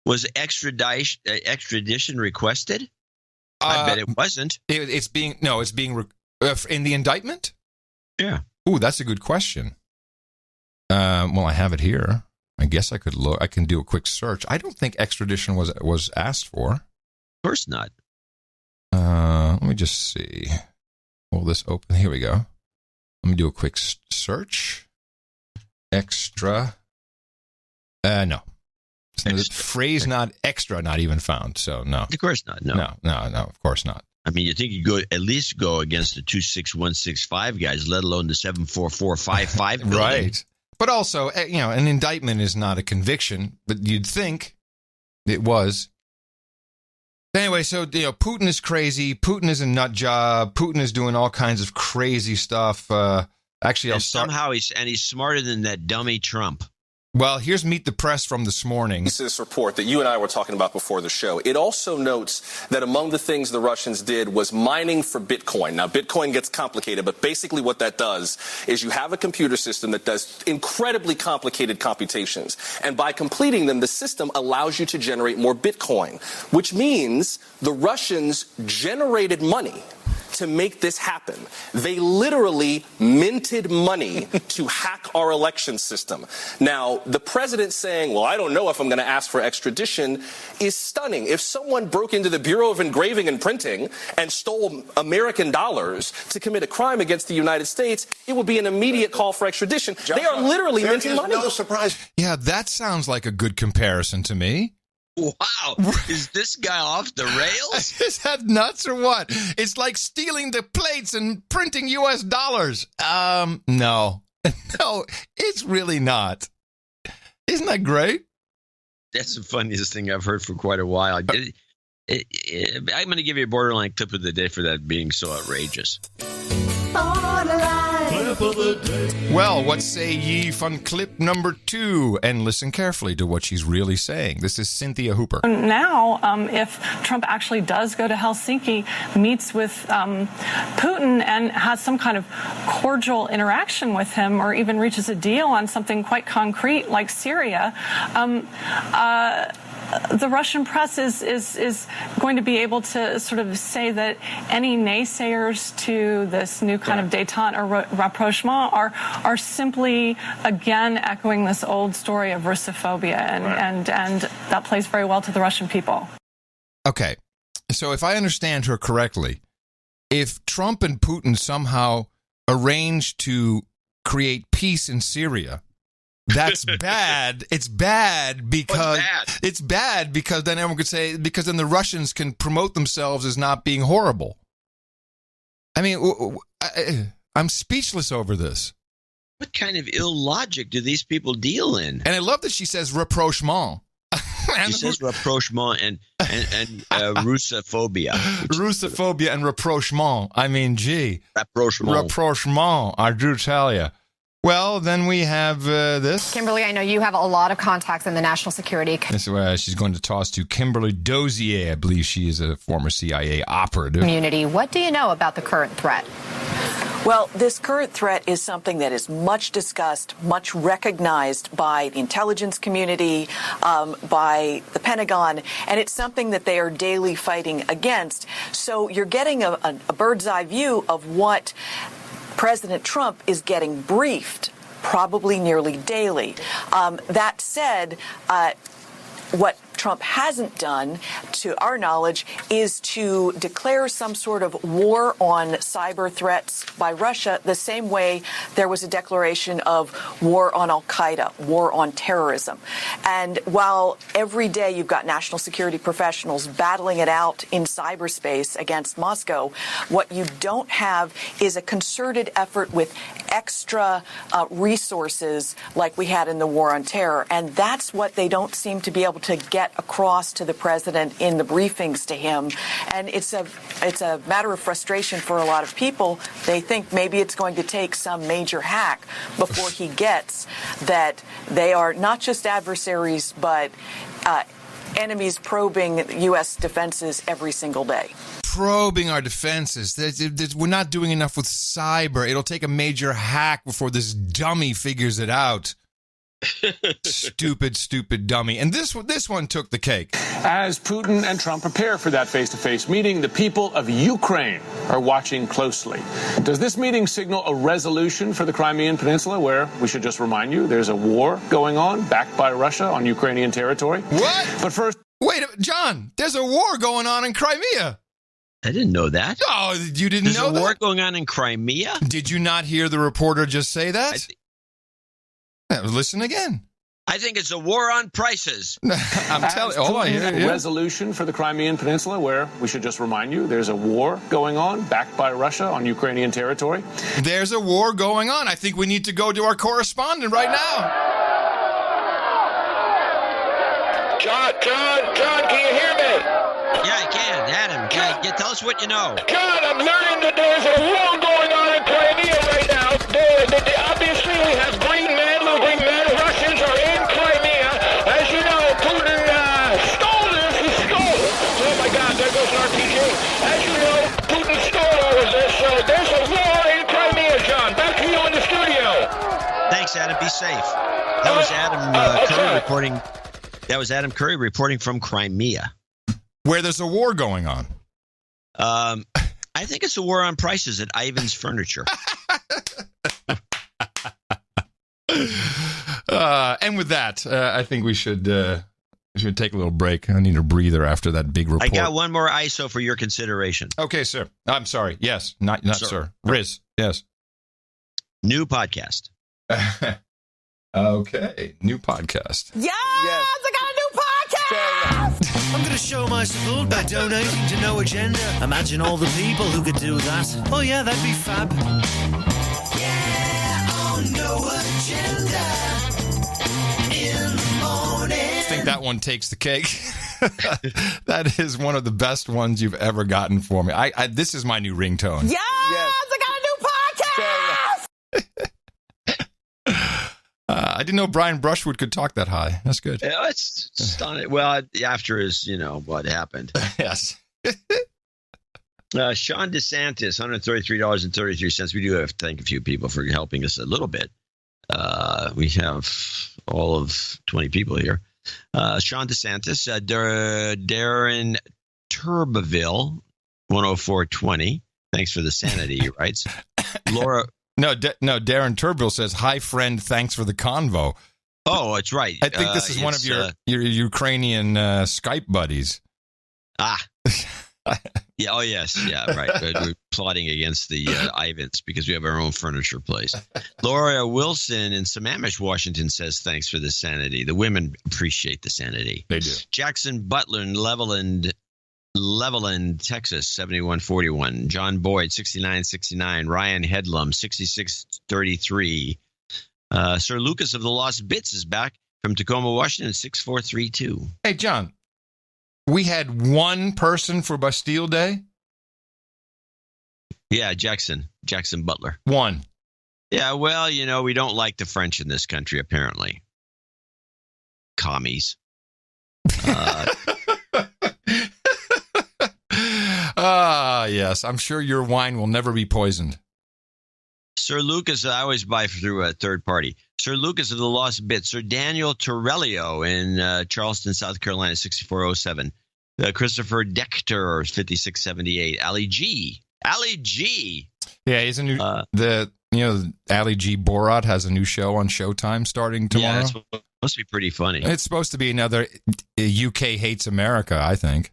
Was extradition requested? I bet it wasn't. It's being in the indictment? Yeah. Ooh, that's a good question. Well, I have it here. I guess I could look. I can do a quick search. I don't think extradition was asked for. Of course not. Let me just see. Will this open? Here we go. Let me do a quick search. Extra. No. Phrase not extra, not even found. So no. Of course not. No. No. Of course not. I mean, you think you at least go against the 26165 guys, let alone the 74455. Right. But also, an indictment is not a conviction, but you'd think it was. Anyway, so, Putin is crazy. Putin is a nut job. Putin is doing all kinds of crazy stuff. Actually, somehow he's smarter than that dummy Trump. Well, here's Meet the Press from this morning. This report that you and I were talking about before the show, it also notes that among the things the Russians did was mining for Bitcoin. Now, Bitcoin gets complicated, but basically what that does is you have a computer system that does incredibly complicated computations. And by completing them, the system allows you to generate more Bitcoin, which means the Russians generated money to make this happen. They literally minted money to hack our election system. Now, the president saying, well, I don't know if I'm going to ask for extradition is stunning. If someone broke into the Bureau of Engraving and Printing and stole American dollars to commit a crime against the United States, it would be an immediate call for extradition. They are literally minting money. No surprise. Yeah, that sounds like a good comparison to me. Wow, is this guy off the rails? Is that nuts or what? It's like stealing the plates and printing U.S. dollars. No. No, it's really not. Isn't that great? That's the funniest thing I've heard for quite a while. I'm going to give you a borderline clip of the day for that being so outrageous. Well, what say ye from clip number 2? And listen carefully to what she's really saying. This is Cynthia Hooper. Now, if Trump actually does go to Helsinki, meets with Putin and has some kind of cordial interaction with him, or even reaches a deal on something quite concrete like Syria, the Russian press is going to be able to sort of say that any naysayers to this new kind of détente or rapprochement are simply, again, echoing this old story of Russophobia, and that plays very well to the Russian people. Okay, so if I understand her correctly, if Trump and Putin somehow arrange to create peace in Syria. That's bad. It's bad because then everyone could say, because then the Russians can promote themselves as not being horrible. I mean, I'm speechless over this. What kind of illogic do these people deal in? And I love that she says rapprochement. She says rapprochement and Russophobia. Russophobia and rapprochement. I mean, gee. Rapprochement, I do tell you. Well, then we have this. Kimberly, I know you have a lot of contacts in the national security. This is where she's going to toss to Kimberly Dozier. I believe she is a former CIA operative. Community. What do you know about the current threat? Well, this current threat is something that is much discussed, much recognized by the intelligence community, by the Pentagon, and it's something that they are daily fighting against. So you're getting a bird's eye view of what President Trump is getting briefed probably nearly daily. That said, what Trump hasn't done, to our knowledge, is to declare some sort of war on cyber threats by Russia, the same way there was a declaration of war on al-Qaeda, war on terrorism. And while every day you've got national security professionals battling it out in cyberspace against Moscow, what you don't have is a concerted effort with extra resources like we had in the war on terror. And that's what they don't seem to be able to get across to the president in the briefings to him. And it's a matter of frustration for a lot of people. They think maybe it's going to take some major hack before he gets that they are not just adversaries, but enemies probing U.S. defenses every single day. Probing our defenses. We're not doing enough with cyber. It'll take a major hack before this dummy figures it out. Stupid dummy. And this one took the cake. As Putin and Trump prepare for that face-to-face meeting, the people of Ukraine are watching closely. Does this meeting signal a resolution for the Crimean Peninsula, where, we should just remind you, there's a war going on backed by Russia on Ukrainian territory? What? But first... Wait, John, there's a war going on in Crimea. I didn't know that. Oh, you didn't know that? There's a war going on in Crimea? Did you not hear the reporter just say that? Listen again. I think it's a war on prices. I'm telling you. A resolution for the Crimean Peninsula, where, we should just remind you, there's a war going on backed by Russia on Ukrainian territory. There's a war going on. I think we need to go to our correspondent right now. John, can you hear me? Yeah, I can. Adam, tell us what you know. John, I'm learning that there's a war going on in Crimea right now. They obviously have green men. Russians are in Crimea. As you know, Putin stole this. He stole it. Oh, my God, there goes an RPG. As you know, Putin stole all of this. So there's a war in Crimea, John. Back to you in the studio. Thanks, Adam. Be safe. That was Adam Curry reporting. That was Adam Curry reporting from Crimea, where there's a war going on. I think it's a war on prices at Ivan's Furniture. And with that, I think we should take a little break. I need a breather after that big report. I got one more ISO for your consideration. Okay, sir. I'm sorry. Yes, not sir. Riz. Yes. New podcast. Okay, new podcast. Yes, I got a new podcast! I'm going to show my support by donating to No Agenda. Imagine all the people who could do that. Oh yeah, that'd be fab. Yeah, on No Agenda in the morning. I think that one takes the cake. That is one of the best ones you've ever gotten for me. This is my new ringtone. Yes, I got a new podcast! I didn't know Brian Brushwood could talk that high. That's good. Yeah, it's stunning. Well, after his, what happened. Yes. Sean DeSantis, $133.33. We do have to thank a few people for helping us a little bit. We have all of 20 people here. Sean DeSantis, Darren Turbeville, 10420. Thanks for the sanity, he writes. Laura. No, Darren Turbeville says, "Hi, friend. Thanks for the convo." Oh, it's right. I think this is one of your Ukrainian Skype buddies. Yeah. Oh, yes. Yeah. Right. We're plotting against the Ivans because we have our own furniture place. Laura Wilson in Sammamish, Washington says thanks for the sanity. The women appreciate the sanity. They do. Jackson Butler in Levelland, Texas, 7141. John Boyd, 6969. Ryan Headlam, 6633. Sir Lucas of the Lost Bits is back from Tacoma, Washington, 6432. Hey, John. We had one person for Bastille Day? Yeah, Jackson Butler. One. Yeah, well, we don't like the French in this country, apparently. Commies. Yes. I'm sure your wine will never be poisoned. Sir Lucas, I always buy through a third party. Sir Lucas of the Lost Bits. Sir Daniel Torello in Charleston, South Carolina, 6407. Christopher Dechter, 5678. Ali G. Yeah, he's a new. Ali G. Borat has a new show on Showtime starting tomorrow. Yeah, it's supposed to be pretty funny. It's supposed to be another UK Hates America, I think.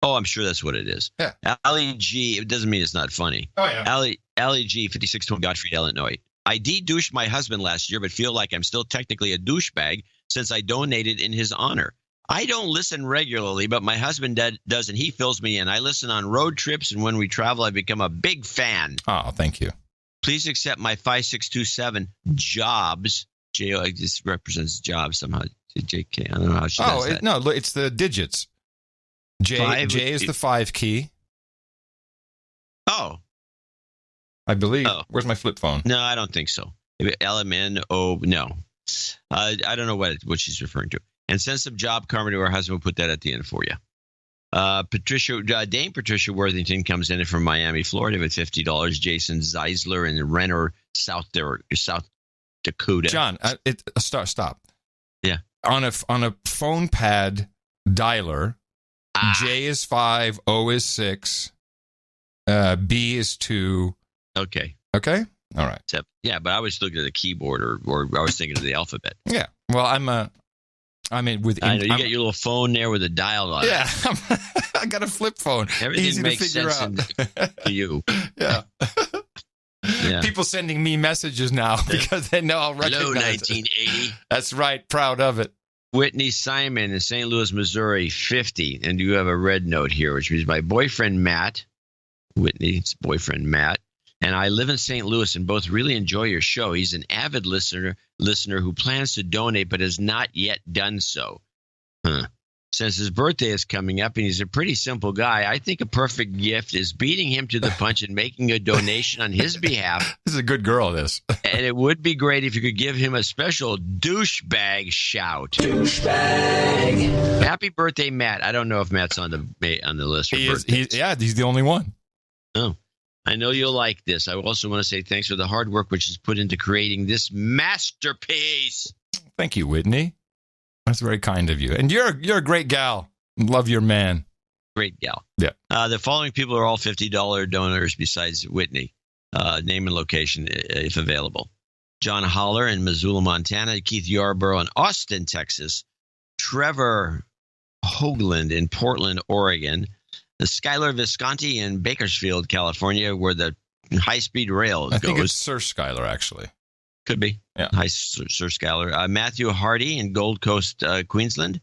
Oh, I'm sure that's what it is. Yeah. Ali G. It doesn't mean it's not funny. Oh, yeah. Ali G. 5620 Gottfried, Illinois. I de-douched my husband last year, but feel like I'm still technically a douchebag since I donated in his honor. I don't listen regularly, but my husband does, and he fills me in. I listen on road trips, and when we travel, I become a big fan. Oh, thank you. Please accept my 5627 Jobs. This represents jobs somehow. JK. I don't know how she does that. No, it's the digits. J is the 5 key. Oh. I believe. Oh. Where's my flip phone? No, I don't think so. LMNO. No. I don't know what she's referring to. And send some job karma to her husband. We'll put that at the end for you. Dame Patricia Worthington comes in from Miami, Florida with $50. Jason Zeisler in Renner, South Dakota. John, stop. Yeah. On a phone pad dialer, J is 5, O is 6, B is 2. Okay. Okay? All right. Yeah, but I was looking at the keyboard or I was thinking of the alphabet. Yeah. Well, I know you got your little phone there with a dial on it. Yeah. I got a flip phone. Everything Easy makes to figure sense out. to you. Yeah. Yeah. People sending me messages now because they know I'll recognize Hello, 1980. That's right. Proud of it. Whitney Simon in St. Louis, Missouri, 50. And you have a red note here, which means my boyfriend, Matt, Whitney's boyfriend, Matt, and I live in St. Louis and both really enjoy your show. He's an avid listener who plans to donate but has not yet done so. Since his birthday is coming up and he's a pretty simple guy, I think a perfect gift is beating him to the punch and making a donation on his behalf. This is a good girl, this. And it would be great if you could give him a special douchebag shout. Douchebag. Happy birthday, Matt. I don't know if Matt's on the list for birthdays. He's the only one. Oh, I know you'll like this. I also want to say thanks for the hard work which is put into creating this masterpiece. Thank you, Whitney. That's very kind of you. And you're a great gal. Love your man. Great gal. Yeah. The following people are all $50 donors besides Whitney. Name and location if available. John Holler in Missoula, Montana. Keith Yarborough in Austin, Texas. Trevor Hoagland in Portland, Oregon. Skylar Visconti in Bakersfield, California, where the high-speed rail goes. I think it's Sir Skylar, actually. Could be. Yeah. Hi, Sir Skylar. Matthew Hardy in Gold Coast, Queensland.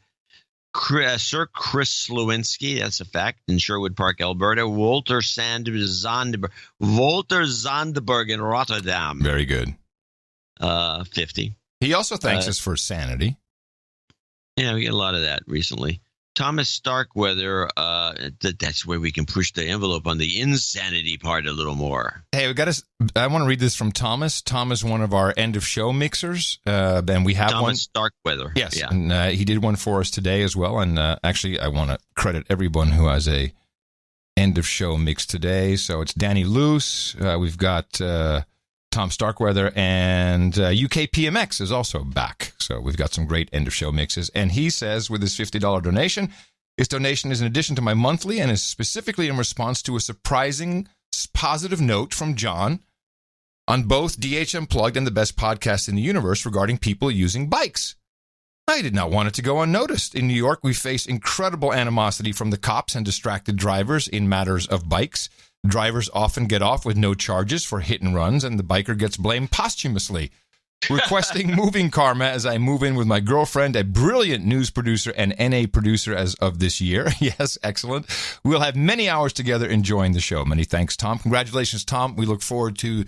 Sir Chris Lewinsky, that's a fact, in Sherwood Park, Alberta. Walter Zandberg in Rotterdam. Very good. 50. He also thanks us for sanity. Yeah, we get a lot of that recently. Thomas Starkweather, that's where we can push the envelope on the insanity part a little more. Hey, I want to read this from Thomas. Tom is one of our end of show mixers, and we have Thomas Starkweather. Yes, yeah. And he did one for us today as well. And actually, I want to credit everyone who has a end of show mix today. So it's Danny Luce. We've got Tom Starkweather, and UK PMX is also back. So we've got some great end of show mixes. And he says with his $50 donation, his donation is in addition to my monthly and is specifically in response to a surprising positive note from John on both DH Unplugged and the best podcast in the universe regarding people using bikes. I did not want it to go unnoticed. In New York, we face incredible animosity from the cops and distracted drivers in matters of bikes. Drivers often get off with no charges for hit and runs, and the biker gets blamed posthumously. Requesting moving karma as I move in with my girlfriend, a brilliant news producer and NA producer as of this year. Yes, excellent. We'll have many hours together enjoying the show. Many thanks, Tom. Congratulations, Tom. We look forward to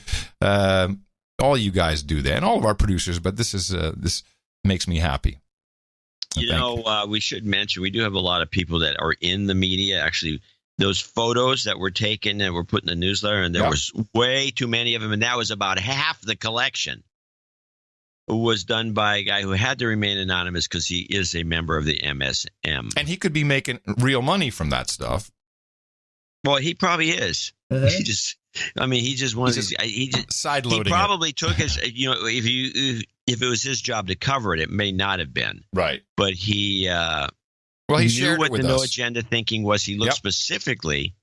all you guys do that, and all of our producers, but this makes me happy. We should mention, we do have a lot of people that are in the media. Actually, those photos that were taken and were put in the newsletter, and there was way too many of them, and that was about half the collection. Was done by a guy who had to remain anonymous because he is a member of the MSM. And he could be making real money from that stuff. Well, he probably is. He just wanted side loading. He probably took his, if it was his job to cover it, it may not have been. Right. But he he knew what the us. No Agenda thinking was. He looked specifically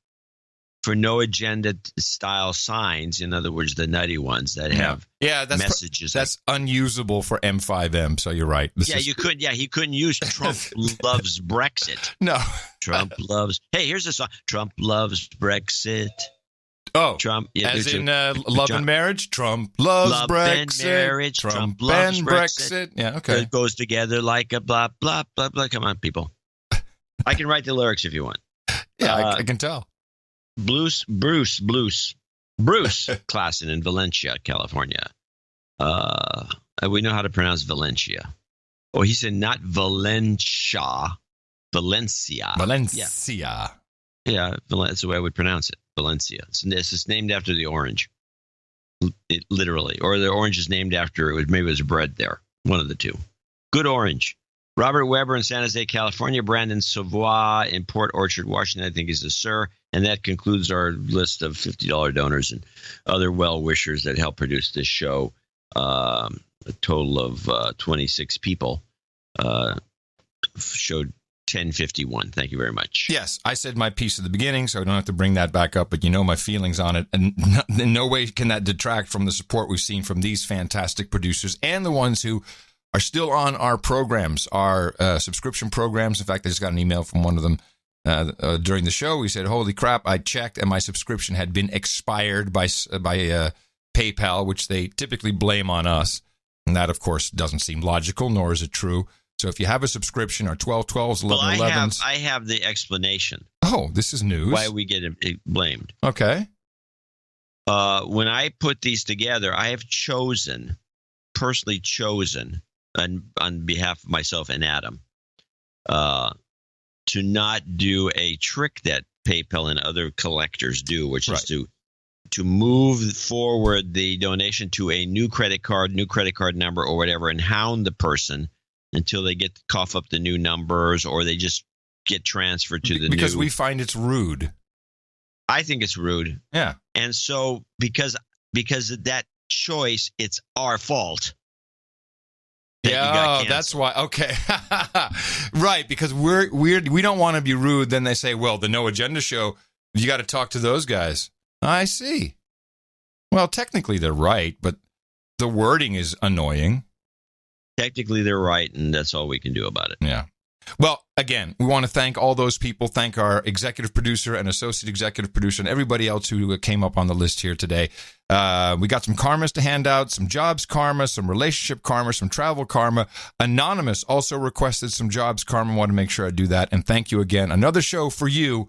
for No Agenda style signs, in other words, the nutty ones that have messages. That's unusable for M5M, so you're right. He couldn't use Trump loves Brexit. No. Trump loves, here's a song. Trump loves Brexit. Oh, Trump. Yeah, as in love and marriage? Trump loves Brexit. And marriage. Trump loves and Brexit. Yeah, okay. It goes together like a blah, blah, blah, blah. Come on, people. I can write the lyrics if you want. Yeah, I can tell. Bruce Klassen in Valencia, California. We know how to pronounce Valencia. Oh, he said not Valencia. Valencia. Yeah, that's the way I would pronounce it. Valencia. It's named after the orange. Literally. Or the orange is named after, maybe it was bread there. One of the two. Good orange. Robert Weber in San Jose, California. Brandon Savoy in Port Orchard, Washington. I think he's a sir. And that concludes our list of $50 donors and other well-wishers that help produce this show. A total of 26 people showed 1051. Thank you very much. Yes, I said my piece at the beginning, so I don't have to bring that back up, but you know my feelings on it. And in no way can that detract from the support we've seen from these fantastic producers and the ones who are still on our programs, our subscription programs. In fact, I just got an email from one of them during the show. He said, holy crap, I checked and my subscription had been expired by PayPal, which they typically blame on us. And that, of course, doesn't seem logical, nor is it true. So if you have a subscription or 1212s, 1111s. I have the explanation. Oh, this is news. Why we get blamed. Okay. When I put these together, I have personally chosen, on behalf of myself and Adam, to not do a trick that PayPal and other collectors do, which is to move forward the donation to a new credit card number or whatever, and hound the person until they cough up the new numbers, or they just get transferred to the because we find it's rude. I think it's rude. Yeah. And so because of that choice, it's our fault. Yeah, that's why. Okay. Right, because we don't want to be rude. Then they say, well, the No Agenda show, you got to talk to those guys. I see. Well, technically they're right, but the wording is annoying. Technically they're right, and that's all we can do about it. Yeah. Well, again, we want to thank all those people. Thank our executive producer and associate executive producer and everybody else who came up on the list here today. We got some karmas to hand out, some jobs karma, some relationship karma, some travel karma. Anonymous also requested some jobs karma. I want to make sure I do that. And thank you again. Another show for you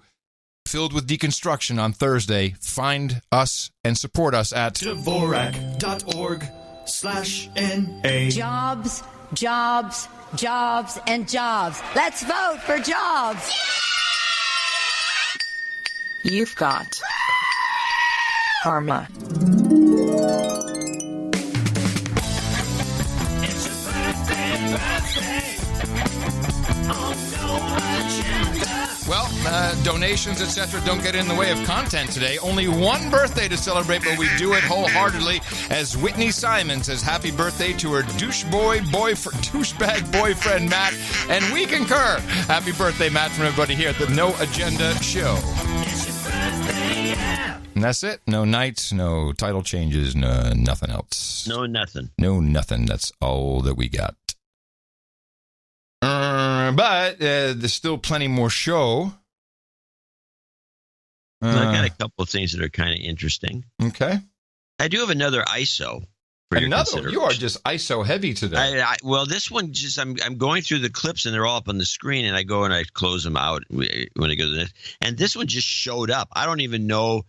filled with deconstruction on Thursday. Find us and support us at Dvorak.org/NA. Jobs, jobs, jobs, and jobs. Let's vote for jobs. You've got karma. It's your birthday. On No Agenda. Well, donations, etc. don't get in the way of content today. Only one birthday to celebrate, but we do it wholeheartedly. As Whitney Simon says happy birthday to her douchebag boyfriend, Matt. And we concur. Happy birthday, Matt, from everybody here at the No Agenda Show. It's your birthday, yeah. And that's it. No nights, no title changes, no nothing else. No nothing. No nothing. That's all that we got. But there's still plenty more show. I got a couple of things that are kind of interesting. Okay. I do have another ISO. For your consideration. You are just ISO heavy today. Well, this one I'm going through the clips and they're all up on the screen, and I go and I close them out when I go to the next. And this one just showed up. I don't even know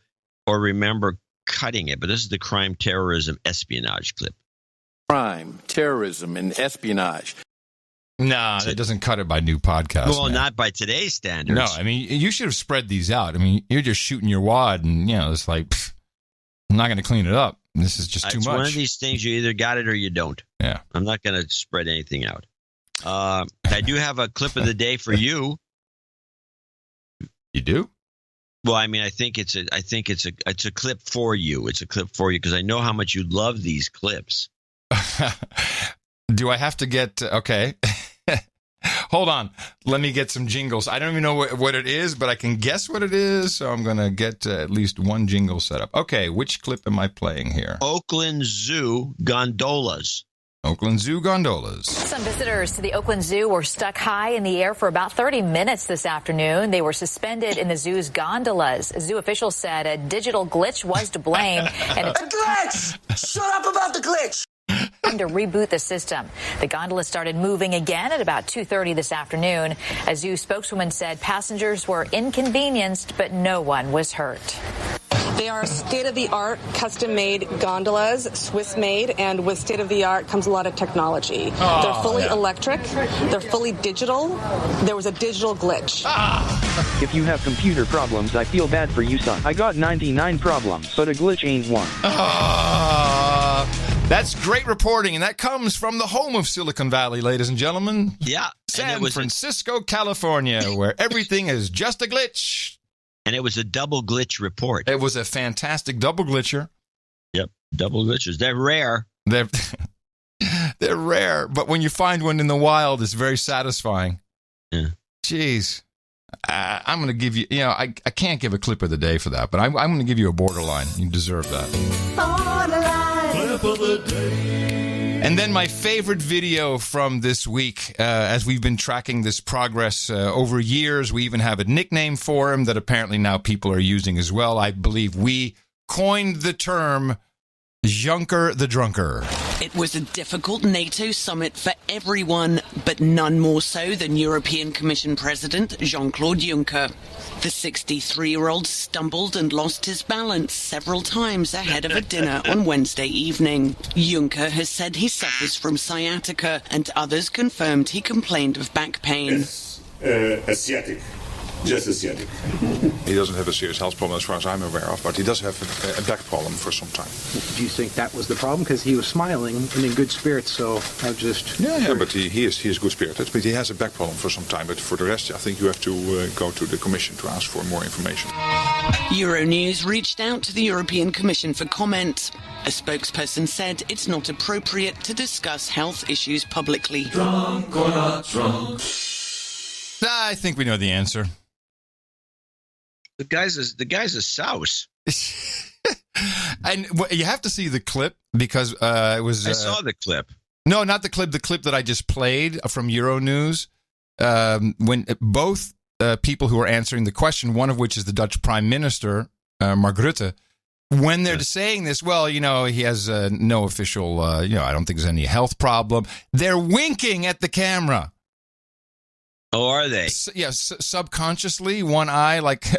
or remember cutting it, but this is the crime, terrorism, espionage clip. Crime, terrorism, and espionage. Nah, that doesn't cut it by new podcast. Well, man. not by today's standards. No, I mean, you should have spread these out. I mean, you're just shooting your wad, and it's like, I'm not going to clean it up. This is just too much. It's one of these things, you either got it or you don't. Yeah. I'm not going to spread anything out. I do have a clip of the day for you. You do? Well, I mean, I think it's a clip for you. It's a clip for you because I know how much you love these clips. Do I have to get okay? Hold on. Let me get some jingles. I don't even know what it is, but I can guess what it is. So I'm going to get at least one jingle set up. Okay, which clip am I playing here? Oakland Zoo gondolas. Oakland Zoo gondolas. Some visitors to the Oakland Zoo were stuck high in the air for about 30 minutes this afternoon. They were suspended in the zoo's gondolas. Zoo officials said a digital glitch was to blame. And it took glitch! Shut up about the glitch! Time to reboot the system. The gondola started moving again at about 2:30 this afternoon. A zoo spokeswoman said passengers were inconvenienced, but no one was hurt. They are state-of-the-art, custom-made gondolas, Swiss-made, and with state-of-the-art comes a lot of technology. They're fully electric. They're fully digital. There was a digital glitch. If you have computer problems, I feel bad for you, son. I got 99 problems, but a glitch ain't one. That's great reporting, and that comes from the home of Silicon Valley, ladies and gentlemen. Yeah. San Francisco, California, where everything is just a glitch. And it was a double glitch report. It was a fantastic double glitcher. Yep, double glitchers. They're rare. They're rare, but when you find one in the wild, it's very satisfying. Yeah. Jeez. I'm going to give you, I can't give a clip of the day for that, but I'm going to give you a borderline. You deserve that. Borderline clip of the day. And then my favorite video from this week, as we've been tracking this progress over years, we even have a nickname for him that apparently now people are using as well. I believe we coined the term Juncker the Drunker. It was a difficult NATO summit for everyone, but none more so than European Commission President Jean-Claude Juncker. The 63-year-old stumbled and lost his balance several times ahead of a dinner on Wednesday evening. Juncker has said he suffers from sciatica, and others confirmed he complained of back pain. Asiatic. Just asiatic. He doesn't have a serious health problem as far as I'm aware of, but he does have a back problem for some time. Do you think that was the problem? Because he was smiling and in good spirits, so I just... Yeah, but he is good-spirited, but he has a back problem for some time. But for the rest, I think you have to go to the Commission to ask for more information. Euronews reached out to the European Commission for comment. A spokesperson said it's not appropriate to discuss health issues publicly. Drunk or not drunk? I think we know the answer. The guy's a souse. And you have to see the clip because it was... I saw the clip. No, not the clip. The clip that I just played from Euronews. When both people who are answering the question, one of which is the Dutch Prime Minister, Mark Rutte, when they're saying this, well, he has no official, I don't think there's any health problem. They're winking at the camera. Oh, are they? Subconsciously, one eye, like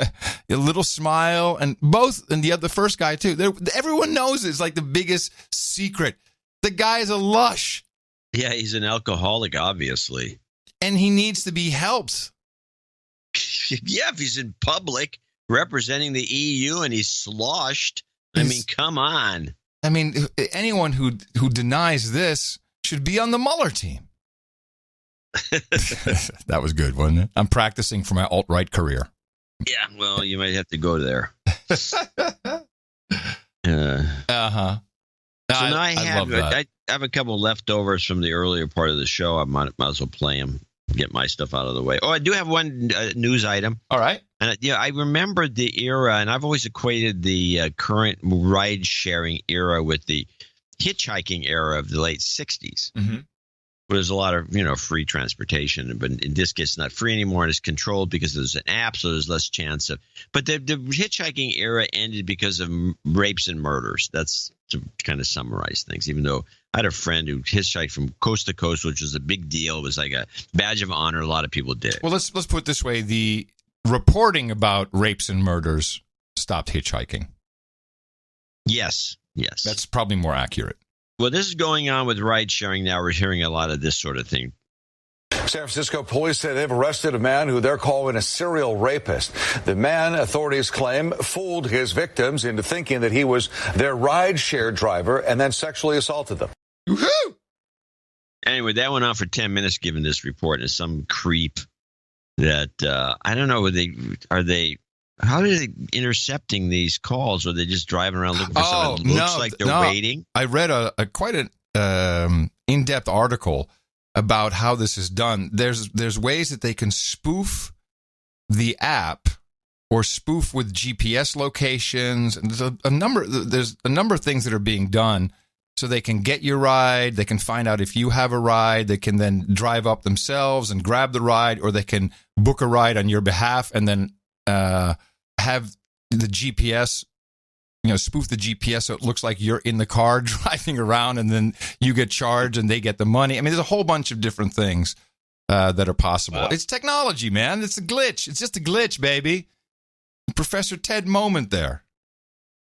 a little smile, and both, and the first guy too. Everyone knows it's like the biggest secret. The guy's a lush. Yeah, he's an alcoholic, obviously. And he needs to be helped. Yeah, if he's in public representing the EU and he's sloshed, I mean, come on. I mean, anyone who denies this should be on the Mueller team. That was good, wasn't it? I'm practicing for my alt-right career. Yeah, well, you might have to go there. So now I have a couple leftovers from the earlier part of the show. I might as well play them, get my stuff out of the way. Oh, I do have one news item. All right. And I remember the era, and I've always equated the current ride-sharing era with the hitchhiking era of the late 60s. Mm-hmm. there's a lot of, free transportation, but in this case, it's not free anymore. And it's controlled because there's an app, so there's less chance of. But the hitchhiking era ended because of rapes and murders. That's to kind of summarize things. Even though I had a friend who hitchhiked from coast to coast, which was a big deal. It was like a badge of honor. A lot of people did. Well, let's put it this way: the reporting about rapes and murders stopped hitchhiking. Yes. That's probably more accurate. Well, this is going on with ride sharing now. We're hearing a lot of this sort of thing. San Francisco police say they've arrested a man who they're calling a serial rapist. The man, authorities claim, fooled his victims into thinking that he was their ride-share driver and then sexually assaulted them. Woo-hoo! Anyway, that went on for 10 minutes, given this report, and some creep that, I don't know, how are they intercepting these calls? Are they just driving around looking for someone that looks like they're waiting? I read quite an in-depth article about how this is done. There's ways that they can spoof the app or spoof with GPS locations. And there's a number of things that are being done so they can get your ride. They can find out if you have a ride. They can then drive up themselves and grab the ride, or they can book a ride on your behalf and then have the GPS, spoof the GPS so it looks like you're in the car driving around, and then you get charged and they get the money. I mean, there's a whole bunch of different things that are possible. Wow. It's technology, man. It's a glitch. It's just a glitch, baby. Professor Ted moment there.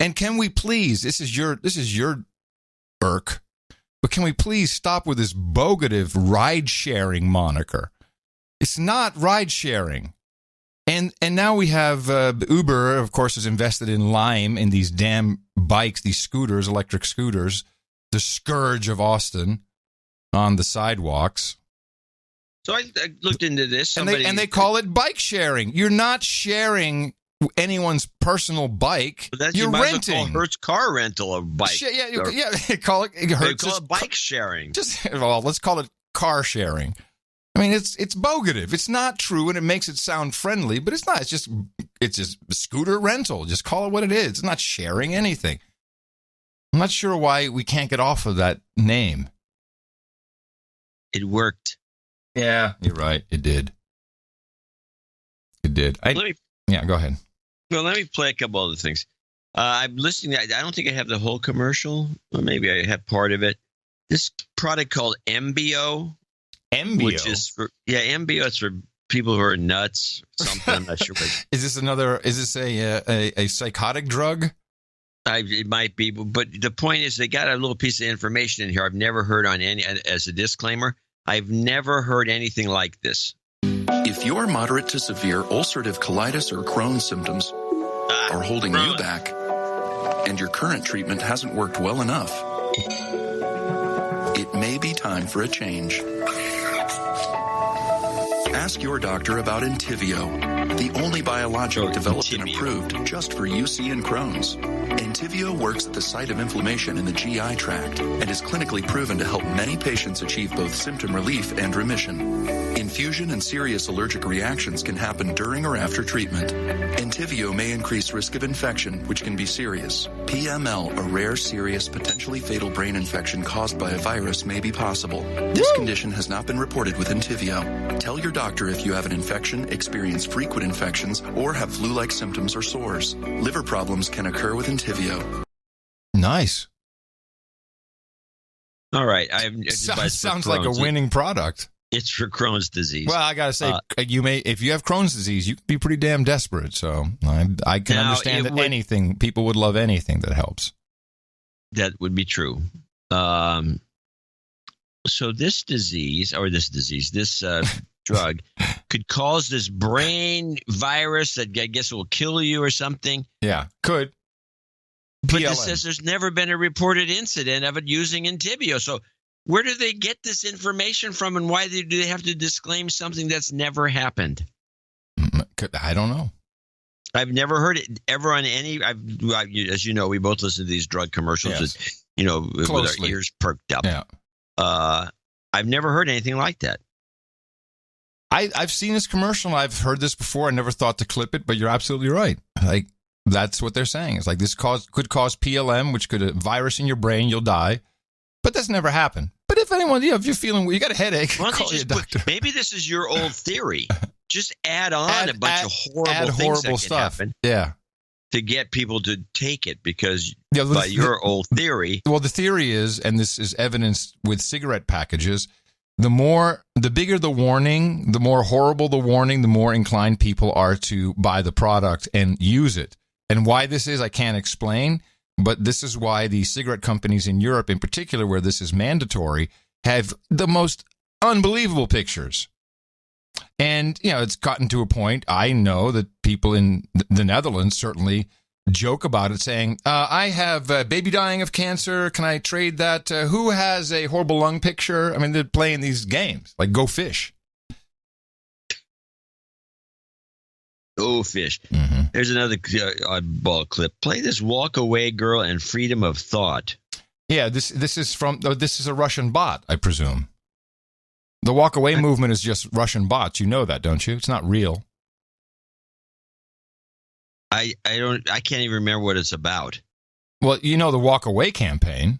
And can we please, this is your irk, but can we please stop with this bogative ride-sharing moniker? It's not ride-sharing. And now we have Uber, of course, has invested in Lime, in these damn bikes, these scooters, electric scooters, the scourge of Austin on the sidewalks. So I looked into this. And they call it bike sharing. You're not sharing anyone's personal bike. You're renting. Well call Hertz car rental a bike. Call it Hertz. They call it bike sharing. Let's call it car sharing. I mean, it's bogative. It's not true, and it makes it sound friendly, but it's not. It's just scooter rental. Just call it what it is. It's not sharing anything. I'm not sure why we can't get off of that name. It worked. Yeah, you're right. It did. Go ahead. Well, let me play a couple other things. I'm listening. I don't think I have the whole commercial, or maybe I have part of it. This product called Embio. Which is Embio. It's for people who are nuts. Something I'm not sure. Is this a psychotic drug? It might be, but the point is, they got a little piece of information in here I've never heard on any. As a disclaimer, I've never heard anything like this. If your moderate to severe ulcerative colitis or Crohn's symptoms are holding you back, and your current treatment hasn't worked well enough, it may be time for a change. Ask your doctor about Entyvio, the only biologic developed and approved just for UC and Crohn's. Entyvio works at the site of inflammation in the GI tract and is clinically proven to help many patients achieve both symptom relief and remission. Infusion and serious allergic reactions can happen during or after treatment. Entyvio may increase risk of infection, which can be serious. PML, a rare, serious, potentially fatal brain infection caused by a virus, may be possible. This condition has not been reported with Entyvio. Tell your doctor if you have an infection, experience frequent infections, or have flu-like symptoms or sores. Liver problems can occur with Entyvio. Nice. All right. Sounds like a winning product. It's for Crohn's disease. Well, I gotta say, if you have Crohn's disease, you can be pretty damn desperate. So I can understand that people would love anything that helps. That would be true. So this drug could cause this brain virus that I guess will kill you or something. Yeah, could. But this says there's never been a reported incident of it using Entyvio. So where do they get this information from, and why do they have to disclaim something that's never happened? I don't know. I've never heard it ever on any. As you know, we both listen to these drug commercials, yes. With our ears perked up. Yeah. I've never heard anything like that. I've seen this commercial. I've heard this before. I never thought to clip it, but you're absolutely right. Like, that's what they're saying. It's like this could cause PLM, which could a virus in your brain, you'll die. But that's never happened. But if anyone, if you're feeling, you got a headache, call your doctor. Maybe this is your old theory. Just add on a bunch of horrible things that can happen. Yeah. To get people to take it, because by your old theory. Well, the theory is, and this is evidenced with cigarette packages, the bigger the warning, the more horrible the warning, the more inclined people are to buy the product and use it. And why this is, I can't explain, but this is why the cigarette companies in Europe, in particular, where this is mandatory, have the most unbelievable pictures. And, it's gotten to a point, I know that people in the Netherlands certainly joke about it, saying, I have a baby dying of cancer. Can I trade that? Who has a horrible lung picture? I mean, they're playing these games like Go Fish. Go Fish. Mm-hmm. There's another oddball clip. Play this Walk Away Girl and Freedom of Thought. Yeah, this is a Russian bot, I presume. The walk away movement is just Russian bots. You know that, don't you? It's not real. I can't even remember what it's about. Well, the walk away campaign.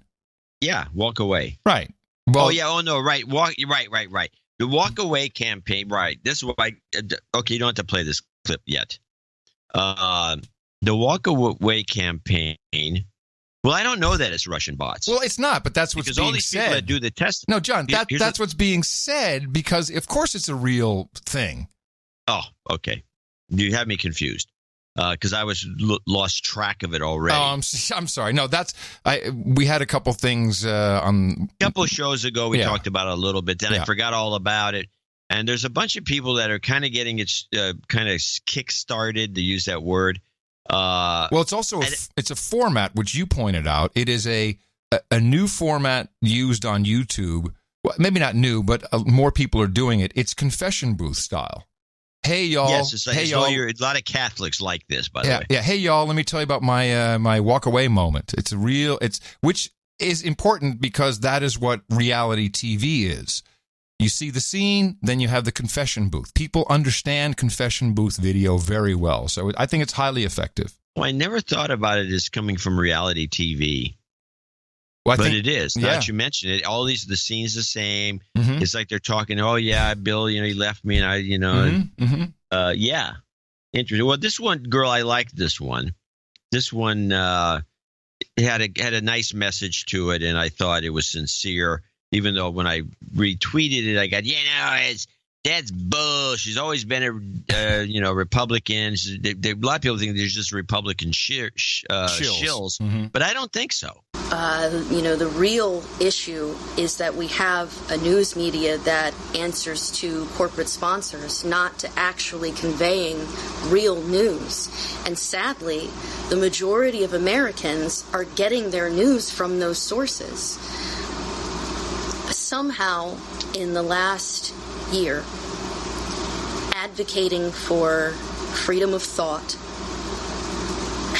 Yeah, walk away. Right. Well, right. Right. The walk away campaign, right. This is why okay, you don't have to play this clip yet. The walk away campaign. Well, I don't know that it's Russian bots. Well, it's not, but that's what's being said. Because all these people that do the testing. No, John, that's what's being said, because of course it's a real thing. Oh, okay. You have me confused, because I lost track of it already. Oh, I'm sorry. No, we had a couple things on a couple of shows ago. We talked about it a little bit. Then I forgot all about it. And there's a bunch of people that are kind of getting it kind of kick-started, to use that word. Well, it's also it's a format which you pointed out. It is a new format used on YouTube. Well, maybe not new, but more people are doing it. It's confession booth style. Hey y'all. Yes, it's hey y'all. y'all. A lot of Catholics like this, by the way. Yeah. Hey y'all. Let me tell you about my my walk away moment. Which is important, because that is what reality TV is. You see the scene, then you have the confession booth. People understand confession booth video very well. So I think it's highly effective. Well, I never thought about it as coming from reality TV. Well, but it is. Now that you mention it, all the scenes the same. Mm-hmm. It's like they're talking, oh, yeah, Bill, he left me, and I, yeah. Interesting. Well, this one, girl, I liked this one. This one had a nice message to it, and I thought it was sincere. Even though when I retweeted it, I got, that's bull. She's always been a Republican. A lot of people think there's just Republican shills. Mm-hmm. But I don't think so. The real issue is that we have a news media that answers to corporate sponsors, not to actually conveying real news. And sadly, the majority of Americans are getting their news from those sources. Somehow, in the last year, advocating for freedom of thought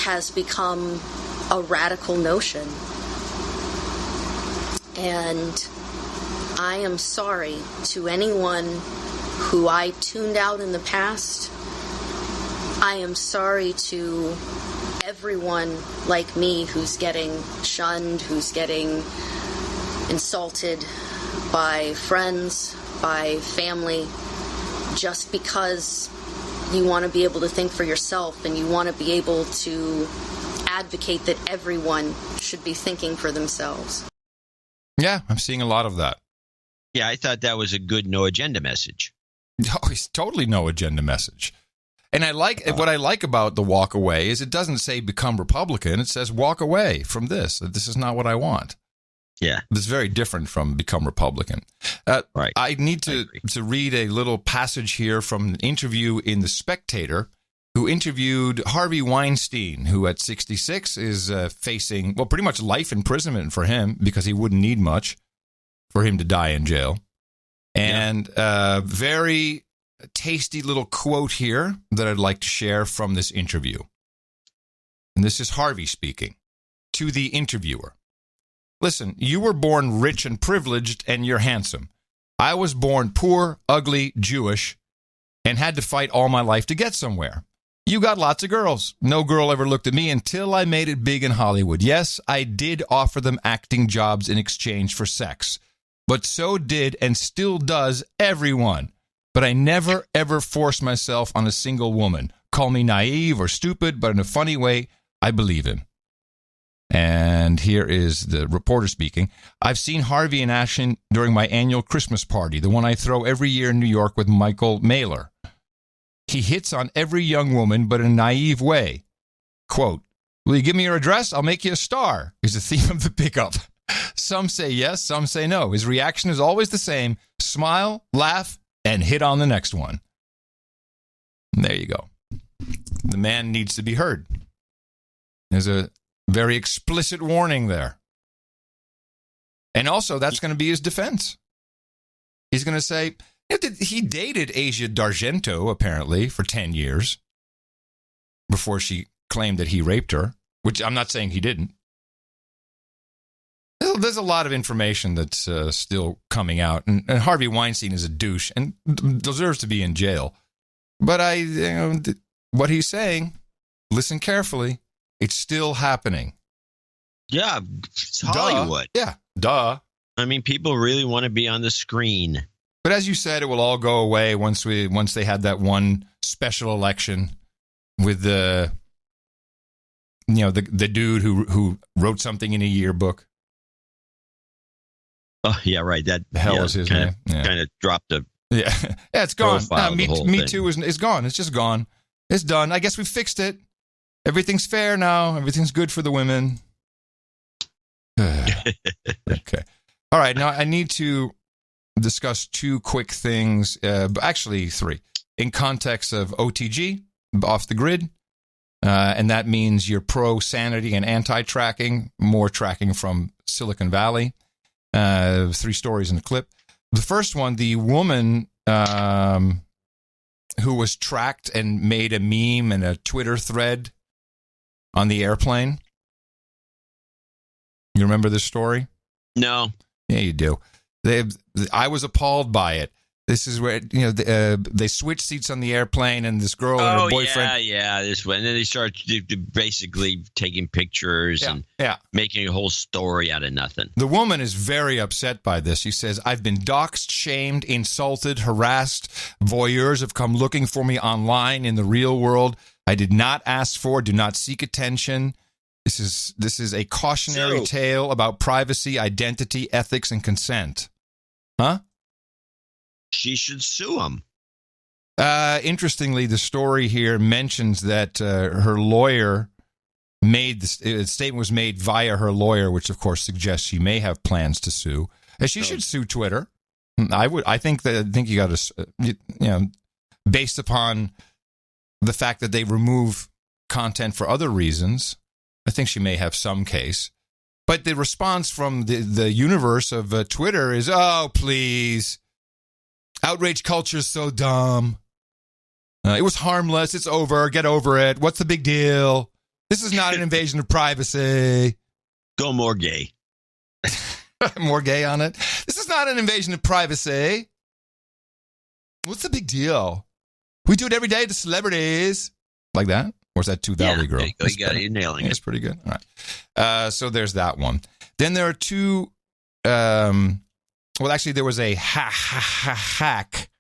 has become a radical notion. And I am sorry to anyone who I tuned out in the past. I am sorry to everyone like me who's getting shunned, who's getting insulted by friends, by family, just because you want to be able to think for yourself and you want to be able to advocate that everyone should be thinking for themselves. Yeah, I'm seeing a lot of that. Yeah, I thought that was a good no agenda message. Oh, it's totally no agenda message. And what I like about the walk away is it doesn't say become Republican. It says walk away from this. This is not what I want. Yeah. It's very different from become Republican. Right. I need to read a little passage here from an interview in The Spectator, who interviewed Harvey Weinstein, who at 66 is facing, pretty much life imprisonment for him, because he wouldn't need much for him to die in jail. And very tasty little quote here that I'd like to share from this interview. And this is Harvey speaking to the interviewer. Listen, you were born rich and privileged, and you're handsome. I was born poor, ugly, Jewish, and had to fight all my life to get somewhere. You got lots of girls. No girl ever looked at me until I made it big in Hollywood. Yes, I did offer them acting jobs in exchange for sex. but so did and still does everyone. But I never, ever force myself on a single woman. Call me naive or stupid, but in a funny way, I believe him. And here is the reporter speaking. I've seen Harvey in action during my annual Christmas party, the one I throw every year in New York with Michael Mailer. He hits on every young woman, but in a naive way. Quote, will you give me your address? I'll make you a star, is the theme of the pickup. Some say yes, some say no. His reaction is always the same. Smile, laugh, and hit on the next one. And there you go. The man needs to be heard. There's a very explicit warning there. And also, that's going to be his defense. He's going to say, he dated Asia D'Argento, apparently, for 10 years before she claimed that he raped her, which I'm not saying he didn't. There's a lot of information that's still coming out. And Harvey Weinstein is a douche and deserves to be in jail. But what he's saying, listen carefully, it's still happening. Yeah, it's Hollywood. Yeah, duh. I mean, people really want to be on the screen. But as you said, it will all go away once they had that one special election with the dude who wrote something in a yearbook. Oh yeah, right. That the hell was his name? Kind of dropped the it's gone. Me Too is gone. It's just gone. It's done. I guess we fixed it. Everything's fair now. Everything's good for the women. Okay. All right. Now I need to discuss two quick things. Actually, three. In context of OTG, off the grid. And that means you're pro-sanity and anti-tracking. More tracking from Silicon Valley. 3 stories in the clip. The first one, the woman who was tracked and made a meme and a Twitter thread on the airplane. You remember this story? No. Yeah, you do. I was appalled by it. This is where they switch seats on the airplane, and this girl and her boyfriend. Yeah, this one. And then they start basically taking pictures and making a whole story out of nothing. The woman is very upset by this. She says, "I've been doxxed, shamed, insulted, harassed. Voyeurs have come looking for me online in the real world. I did not ask for, do not seek attention. This is a cautionary tale about privacy, identity, ethics, and consent." Huh? She should sue him. Interestingly, the story here mentions that her lawyer made the statement was made via her lawyer, which of course suggests she may have plans to sue. She should sue Twitter. I think you got to, based upon the fact that they remove content for other reasons. I think she may have some case. But the response from the universe of Twitter is, "Oh, please. Outrage culture is so dumb. It was harmless. It's over. Get over it. What's the big deal? This is not an invasion of privacy." Go more gay. More gay on it. This is not an invasion of privacy. What's the big deal? We do it every day to celebrities. Like that? Or is that too Valley Girl? You're nailing it. It's pretty good. All right. So there's that one. Then there are two... well, actually, there was a hack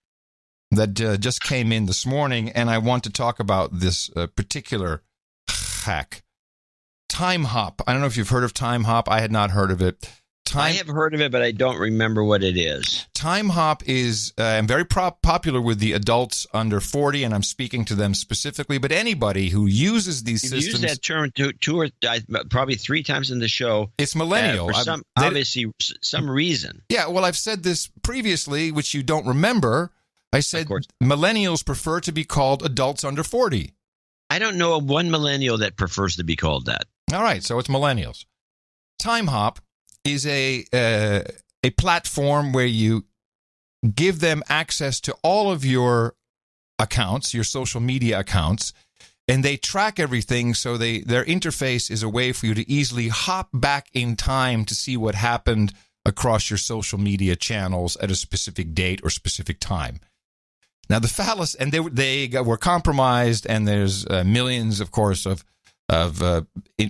that just came in this morning, and I want to talk about this particular hack. Time Hop. I don't know if you've heard of Time Hop. I had not heard of it. I have heard of it, but I don't remember what it is. Time Hop is very popular with the adults under 40, and I'm speaking to them specifically, but anybody who uses these systems... You've used that term two or probably 3 times in the show. It's millennial. For some reason. Yeah, well, I've said this previously, which you don't remember. I said millennials prefer to be called adults under 40. I don't know of one millennial that prefers to be called that. All right, so it's millennials. Time Hop is a platform where you give them access to all of your accounts, your social media accounts, and they track everything, so their interface is a way for you to easily hop back in time to see what happened across your social media channels at a specific date or specific time. Now, the fallacy, and they were compromised, and there's millions, of course, of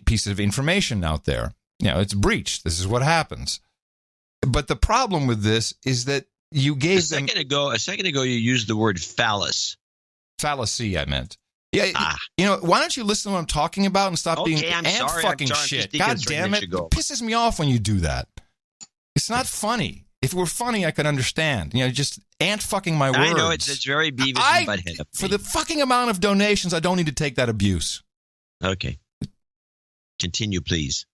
pieces of information out there. It's breached. This is what happens. But the problem with this is that you gave them... A second ago, you used the word phallus. Fallacy, I meant. Yeah, why don't you listen to what I'm talking about and stop being fucking shit? God damn it. It pisses me off when you do that. It's not funny. If it were funny, I could understand. Just fucking my words. I know it's very Beavis and Butthead. For the fucking amount of donations, I don't need to take that abuse. Okay. Continue, please.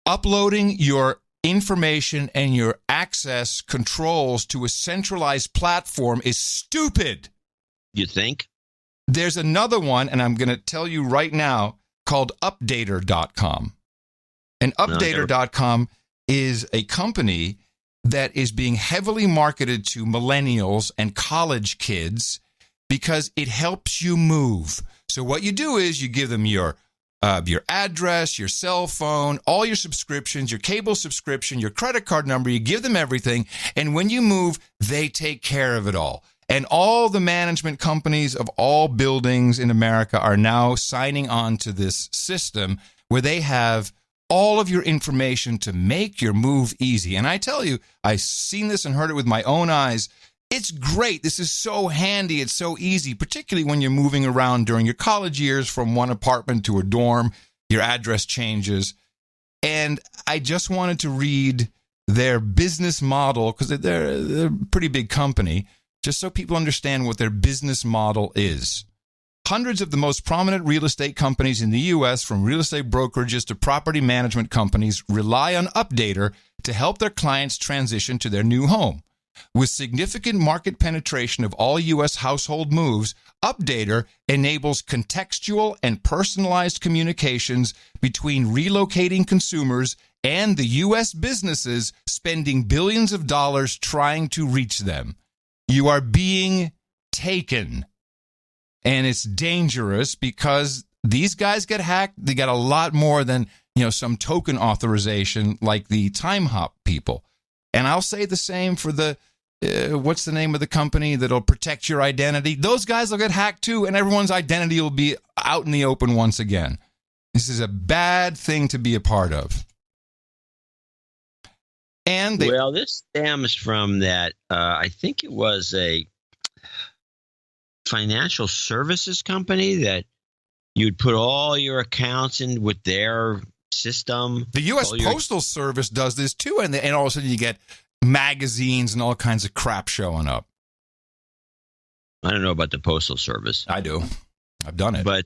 Uploading your information and your access controls to a centralized platform is stupid. You think? There's another one, and I'm going to tell you right now, called Updater.com. And Updater.com is a company that is being heavily marketed to millennials and college kids because it helps you move. So what you do is you give them your address, your cell phone, all your subscriptions, your cable subscription, your credit card number. You give them everything, and when you move, they take care of it all. And all the management companies of all buildings in America are now signing on to this system where they have all of your information to make your move easy. And I tell you, I've seen this and heard it with my own eyes. It's great. This is so handy. It's so easy, particularly when you're moving around during your college years from one apartment to a dorm. Your address changes. And I just wanted to read their business model because they're a pretty big company, just so people understand what their business model is. Hundreds of the most prominent real estate companies in the U.S., from real estate brokerages to property management companies, rely on Updater to help their clients transition to their new home. With significant market penetration of all U.S. household moves, Updater enables contextual and personalized communications between relocating consumers and the U.S. businesses spending billions of dollars trying to reach them. You are being taken. And it's dangerous because these guys get hacked. They got a lot more than, some token authorization like the Time Hop people. And I'll say the same for the, what's the name of the company that'll protect your identity? Those guys will get hacked too, and everyone's identity will be out in the open once again. This is a bad thing to be a part of. And this stems from that, I think it was a financial services company that you'd put all your accounts in with their system. The U.S. Postal Service does this too, and all of a sudden you get magazines and all kinds of crap showing up. I don't know about the Postal Service. I do. I've done it. But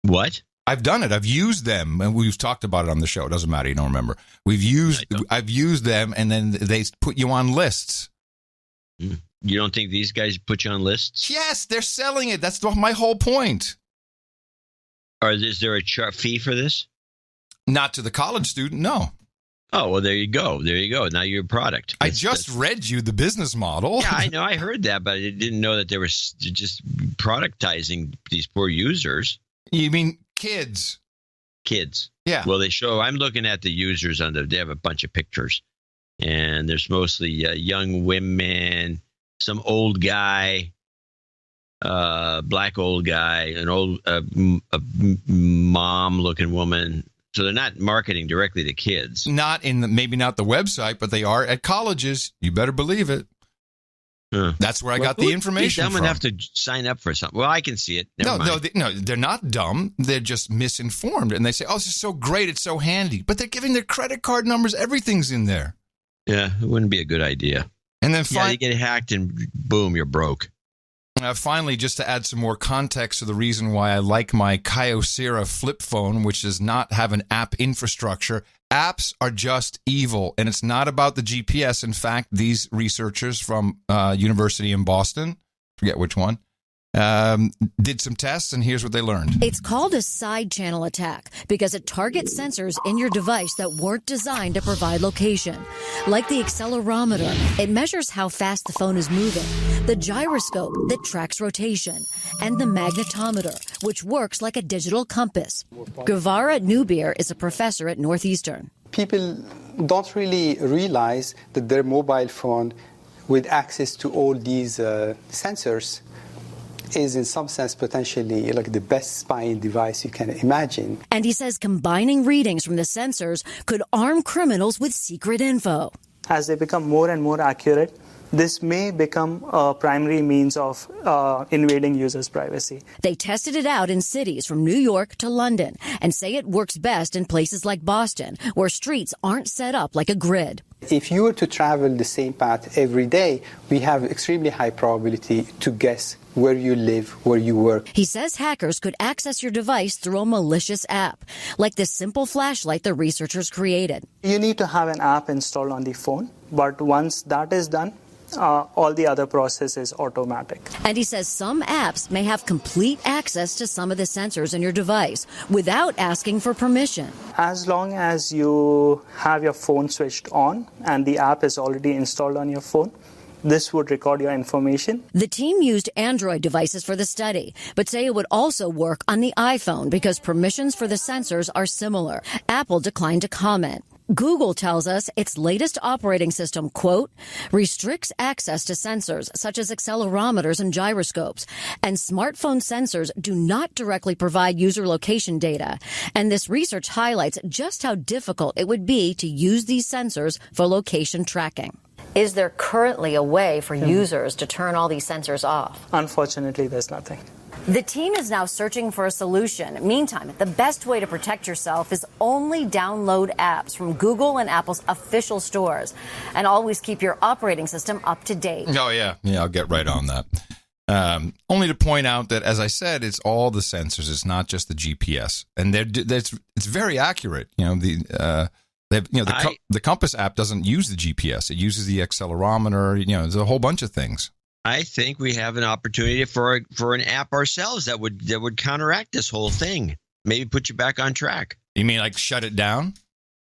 what? I've done it. I've used them, and we've talked about it on the show. It doesn't matter. You don't remember. I've used them, and then they put you on lists. You don't think these guys put you on lists? Yes, they're selling it. That's my whole point. Or is there a fee for this? Not to the college student, no. Oh, well, there you go. There you go. Now you're a product. I just read you the business model. Yeah, I know. I heard that, but I didn't know that they were just productizing these poor users. You mean kids? Kids. Yeah. Well, I'm looking at the users they have a bunch of pictures, and there's mostly young women, some old guy, black old guy, an old mom-looking woman. So they're not marketing directly to kids. Maybe not the website, but they are at colleges. You better believe it. That's where I got the information from. Dumb enough to sign up for something. Well, I can see it. No, they're not dumb. They're just misinformed, and they say, "Oh, this is so great, it's so handy." But they're giving their credit card numbers. Everything's in there. Yeah, it wouldn't be a good idea. And then you get hacked, and boom, you're broke. Finally, just to add some more context to the reason why I like my Kyocera flip phone, which does not have an app infrastructure. Apps are just evil, and it's not about the GPS. In fact, these researchers from University in Boston, forget which one, did some tests, and here's what they learned. It's called a side channel attack because it targets sensors in your device that weren't designed to provide location. Like the accelerometer, it measures how fast the phone is moving, the gyroscope that tracks rotation, and the magnetometer, which works like a digital compass. Guevara Newbeer is a professor at Northeastern. People don't really realize that their mobile phone, with access to all these sensors, is in some sense potentially like the best spying device you can imagine. And he says combining readings from the sensors could arm criminals with secret info. As they become more and more accurate, this may become a primary means of invading users' privacy. They tested it out in cities from New York to London and say it works best in places like Boston, where streets aren't set up like a grid. If you were to travel the same path every day, we have extremely high probability to guess where you live, where you work. He says hackers could access your device through a malicious app, like this simple flashlight the researchers created. You need to have an app installed on the phone, but once that is done, all the other process is automatic. And he says some apps may have complete access to some of the sensors in your device without asking for permission. As long as you have your phone switched on and the app is already installed on your phone, this would record your information. The team used Android devices for the study, but say it would also work on the iPhone because permissions for the sensors are similar. Apple declined to comment. Google tells us its latest operating system, quote, restricts access to sensors such as accelerometers and gyroscopes, and smartphone sensors do not directly provide user location data. And this research highlights just how difficult it would be to use these sensors for location tracking. Is there currently a way for users to turn all these sensors off? Unfortunately, there's nothing. The team is now searching for a solution. Meantime, the best way to protect yourself is only download apps from Google and Apple's official stores, and always keep your operating system up to date. Oh, yeah. Yeah, I'll get right on that. Only to point out that, as I said, it's all the sensors. It's not just the GPS. And it's very accurate. You know, the Compass app doesn't use the GPS. It uses the accelerometer. You know, there's a whole bunch of things. I think we have an opportunity for an app ourselves that would counteract this whole thing. Maybe put you back on track. You mean like shut it down?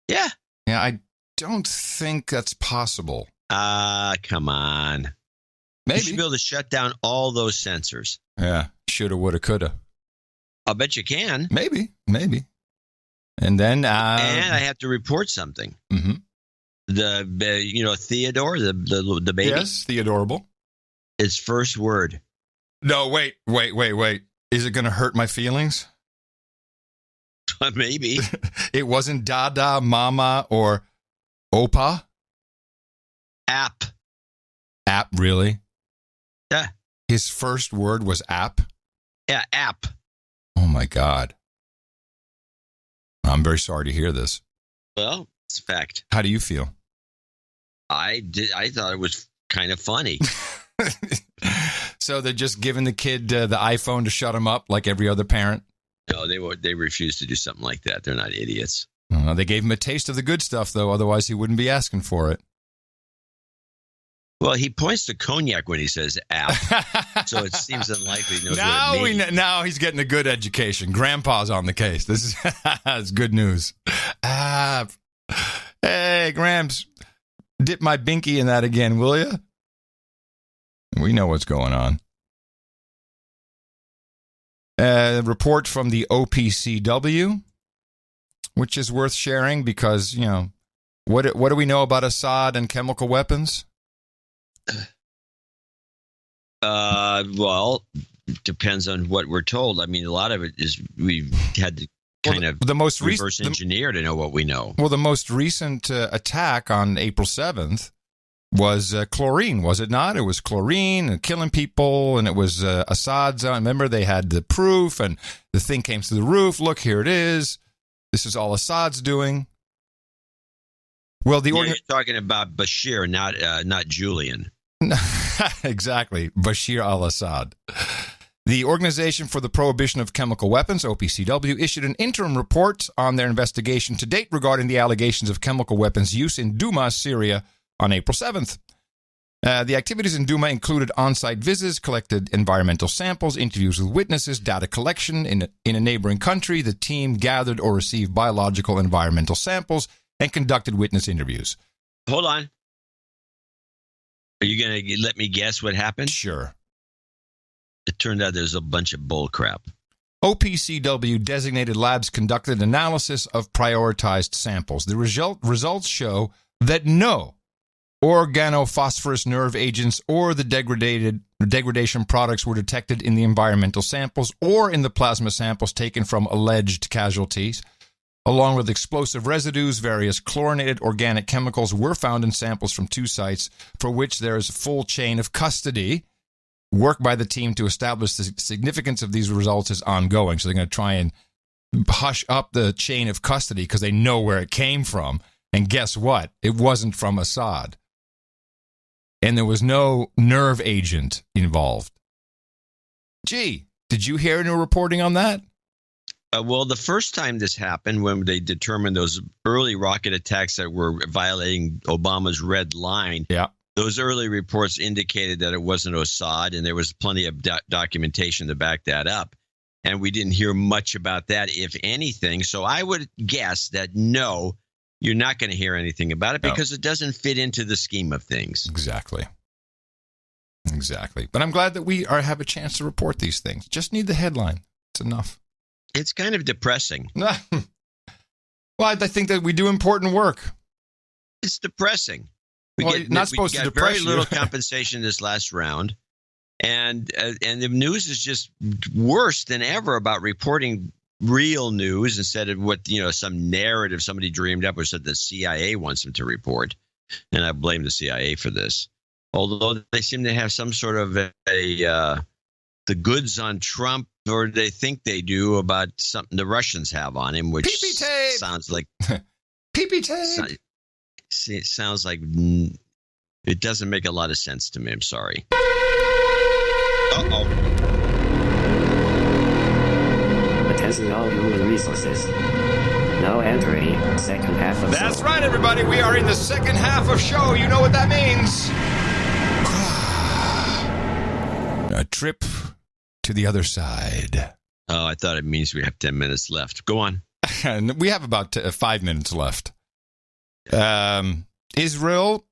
Yeah. Yeah, I don't think that's possible. Come on. Maybe. You should be able to shut down all those sensors. Yeah, shoulda, woulda, coulda. I'll bet you can. Maybe. And then, and I have to report something. Mm-hmm. Theodore, the baby. Yes, Theodorable. His first word. No, wait. Is it going to hurt my feelings? Maybe. It wasn't Dada, Mama, or Opa? App. App, really? Yeah. His first word was app? Yeah, app. Oh, my God. I'm very sorry to hear this. Well, it's a fact. How do you feel? I thought it was kind of funny. So they're just giving the kid the iPhone to shut him up like every other parent? No, they refuse to do something like that. They're not idiots. They gave him a taste of the good stuff, though. Otherwise, he wouldn't be asking for it. Well, he points to cognac when he says app, so it seems unlikely he knows what it means. Now he's getting a good education. Grandpa's on the case. This is it's good news. App. Hey, Gramps, dip my binky in that again, will you? We know what's going on. A report from the OPCW, which is worth sharing because, you know, what do we know about Assad and chemical weapons? Well, it depends on what we're told. I mean, a lot of it is we've had to kind of reverse engineer to know what we know. Well, the most recent attack on April 7th was chlorine, was it not? It was chlorine and killing people, and it was Assad's. Remember, they had the proof, and the thing came through the roof. Look, here it is. This is all Assad's doing. Well, you're talking about Bashir, not Julian. Exactly, Bashir al-Assad. The Organization for the Prohibition of Chemical Weapons, OPCW, issued an interim report on their investigation to date regarding the allegations of chemical weapons use in Douma, Syria, on April 7th. The activities in Douma included on-site visits, collected environmental samples, interviews with witnesses, data collection. In a neighboring country, the team gathered or received biological environmental samples and conducted witness interviews. Hold on. Are you going to let me guess what happened? Sure. It turned out there's a bunch of bull crap. OPCW designated labs conducted analysis of prioritized samples. The results show that no organophosphorus nerve agents or the degradation products were detected in the environmental samples or in the plasma samples taken from alleged casualties. Along with explosive residues, various chlorinated organic chemicals were found in samples from 2 sites for which there is a full chain of custody. Work by the team to establish the significance of these results is ongoing. So they're going to try and hush up the chain of custody because they know where it came from. And guess what? It wasn't from Assad. And there was no nerve agent involved. Gee, did you hear any reporting on that? Well, the first time this happened, when they determined those early rocket attacks that were violating Obama's red line, those early reports indicated that it wasn't Assad, and there was plenty of documentation to back that up. And we didn't hear much about that, if anything. So I would guess that no, you're not going to hear anything about it because it doesn't fit into the scheme of things. Exactly. But I'm glad that we have a chance to report these things. Just need the headline. It's enough. It's kind of depressing. Well, I think that we do important work. It's depressing. We got very little compensation this last round, and the news is just worse than ever about reporting real news instead of what some narrative somebody dreamed up or said the CIA wants them to report, and I blame the CIA for this. Although they seem to have some sort of the goods on Trump, or they think they do, about something the Russians have on him, which sounds like PP tape. It sounds like it doesn't make a lot of sense to me. I'm sorry. Attention all human resources. Now entering second half of That's right, everybody. We are in the second half of show. You know what that means. A trip to the other side. Oh, I thought it means we have 10 minutes left. Go on. We have about 5 minutes left. Israel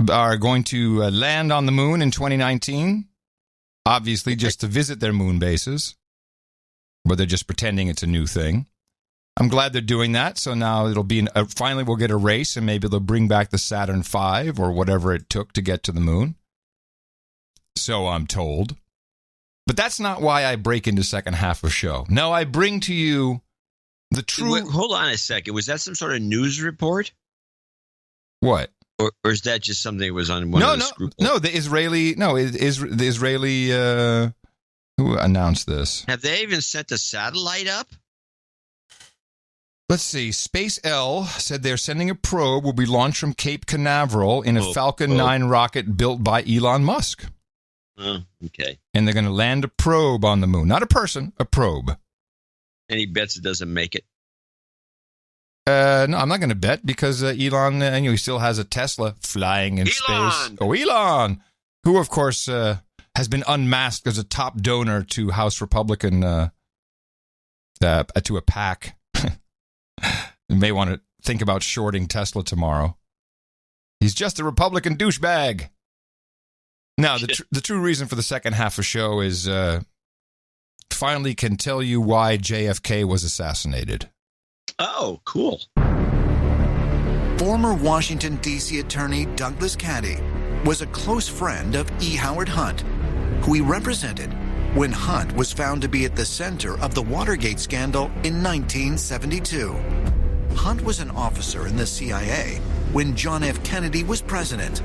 are going to land on the moon in 2019. Obviously, just to visit their moon bases. But they're just pretending it's a new thing. I'm glad they're doing that. So now it'll be finally we'll get a race, and maybe they'll bring back the Saturn V or whatever it took to get to the moon. So I'm told. But that's not why I break into second half of show. No, I bring to you the true... Wait, hold on a second. Was that some sort of news report? What? Or is that just something that was on one of the scruples? No, the Israeli... who announced this? Have they even sent a satellite up? Let's see. Space L said they're sending a probe will be launched from Cape Canaveral in a Falcon 9 rocket built by Elon Musk. Oh, okay. And they're going to land a probe on the moon. Not a person, a probe. Any bets it doesn't make it? No, I'm not going to bet because Elon, he still has a Tesla flying in space. Oh, Elon! Who, of course, has been unmasked as a top donor to House Republican, to a PAC. You may want to think about shorting Tesla tomorrow. He's just a Republican douchebag. Now, the true reason for the second half of show is finally can tell you why JFK was assassinated. Oh, cool. Former Washington, D.C. attorney Douglas Caddy was a close friend of E. Howard Hunt, who he represented when Hunt was found to be at the center of the Watergate scandal in 1972. Hunt was an officer in the CIA when John F. Kennedy was president.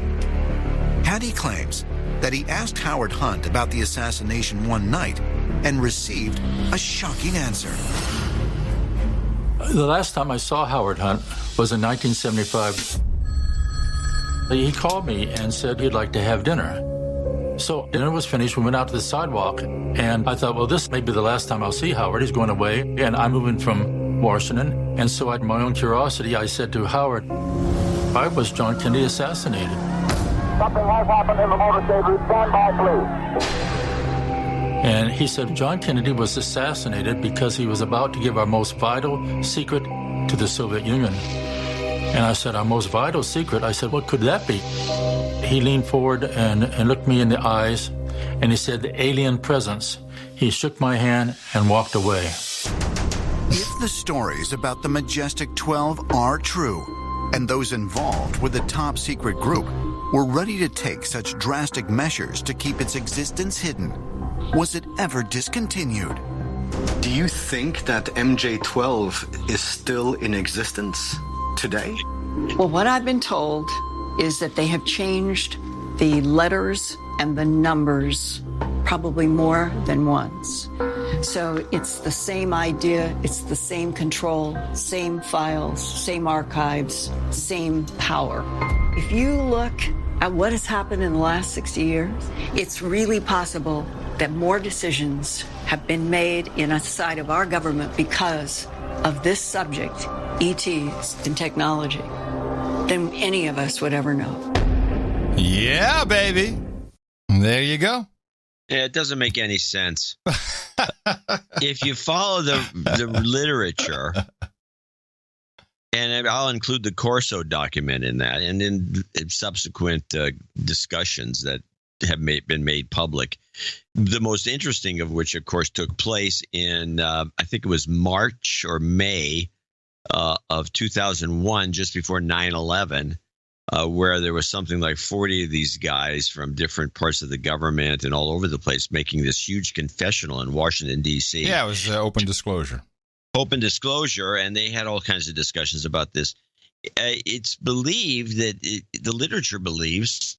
Caddy claims that he asked Howard Hunt about the assassination one night and received a shocking answer. The last time I saw Howard Hunt was in 1975. He called me and said he'd like to have dinner. So dinner was finished, we went out to the sidewalk, and I thought, well, this may be the last time I'll see Howard. He's going away, and I'm moving from Washington. And so at my own curiosity, I said to Howard, why was John Kennedy assassinated? Something has happened in the motorcade route. Stand by, please. And he said John Kennedy was assassinated because he was about to give our most vital secret to the Soviet Union. And I said, our most vital secret? I said, what could that be? He leaned forward and looked me in the eyes, and he said, the alien presence. He shook my hand and walked away. If the stories about the Majestic 12 are true, and those involved with the top secret group, were ready to take such drastic measures to keep its existence hidden. Was it ever discontinued? Do you think that MJ-12 is still in existence today? Well, what I've been told is that they have changed the letters and the numbers probably more than once. So it's the same idea, it's the same control, same files, same archives, same power. If you look at what has happened in the last 60 years, it's really possible that more decisions have been made inside of our government because of this subject, ETs and technology, than any of us would ever know. Yeah, baby. There you go. Yeah, it doesn't make any sense. If you follow the literature, and I'll include the Corso document in that, and in subsequent discussions that have been made public, the most interesting of which, of course, took place in, I think it was March or May of 2001, just before 9/11. Where there was something like 40 of these guys from different parts of the government and all over the place making this huge confessional in Washington, D.C. Yeah, it was open disclosure. Open disclosure, and they had all kinds of discussions about this. It's believed that the literature believes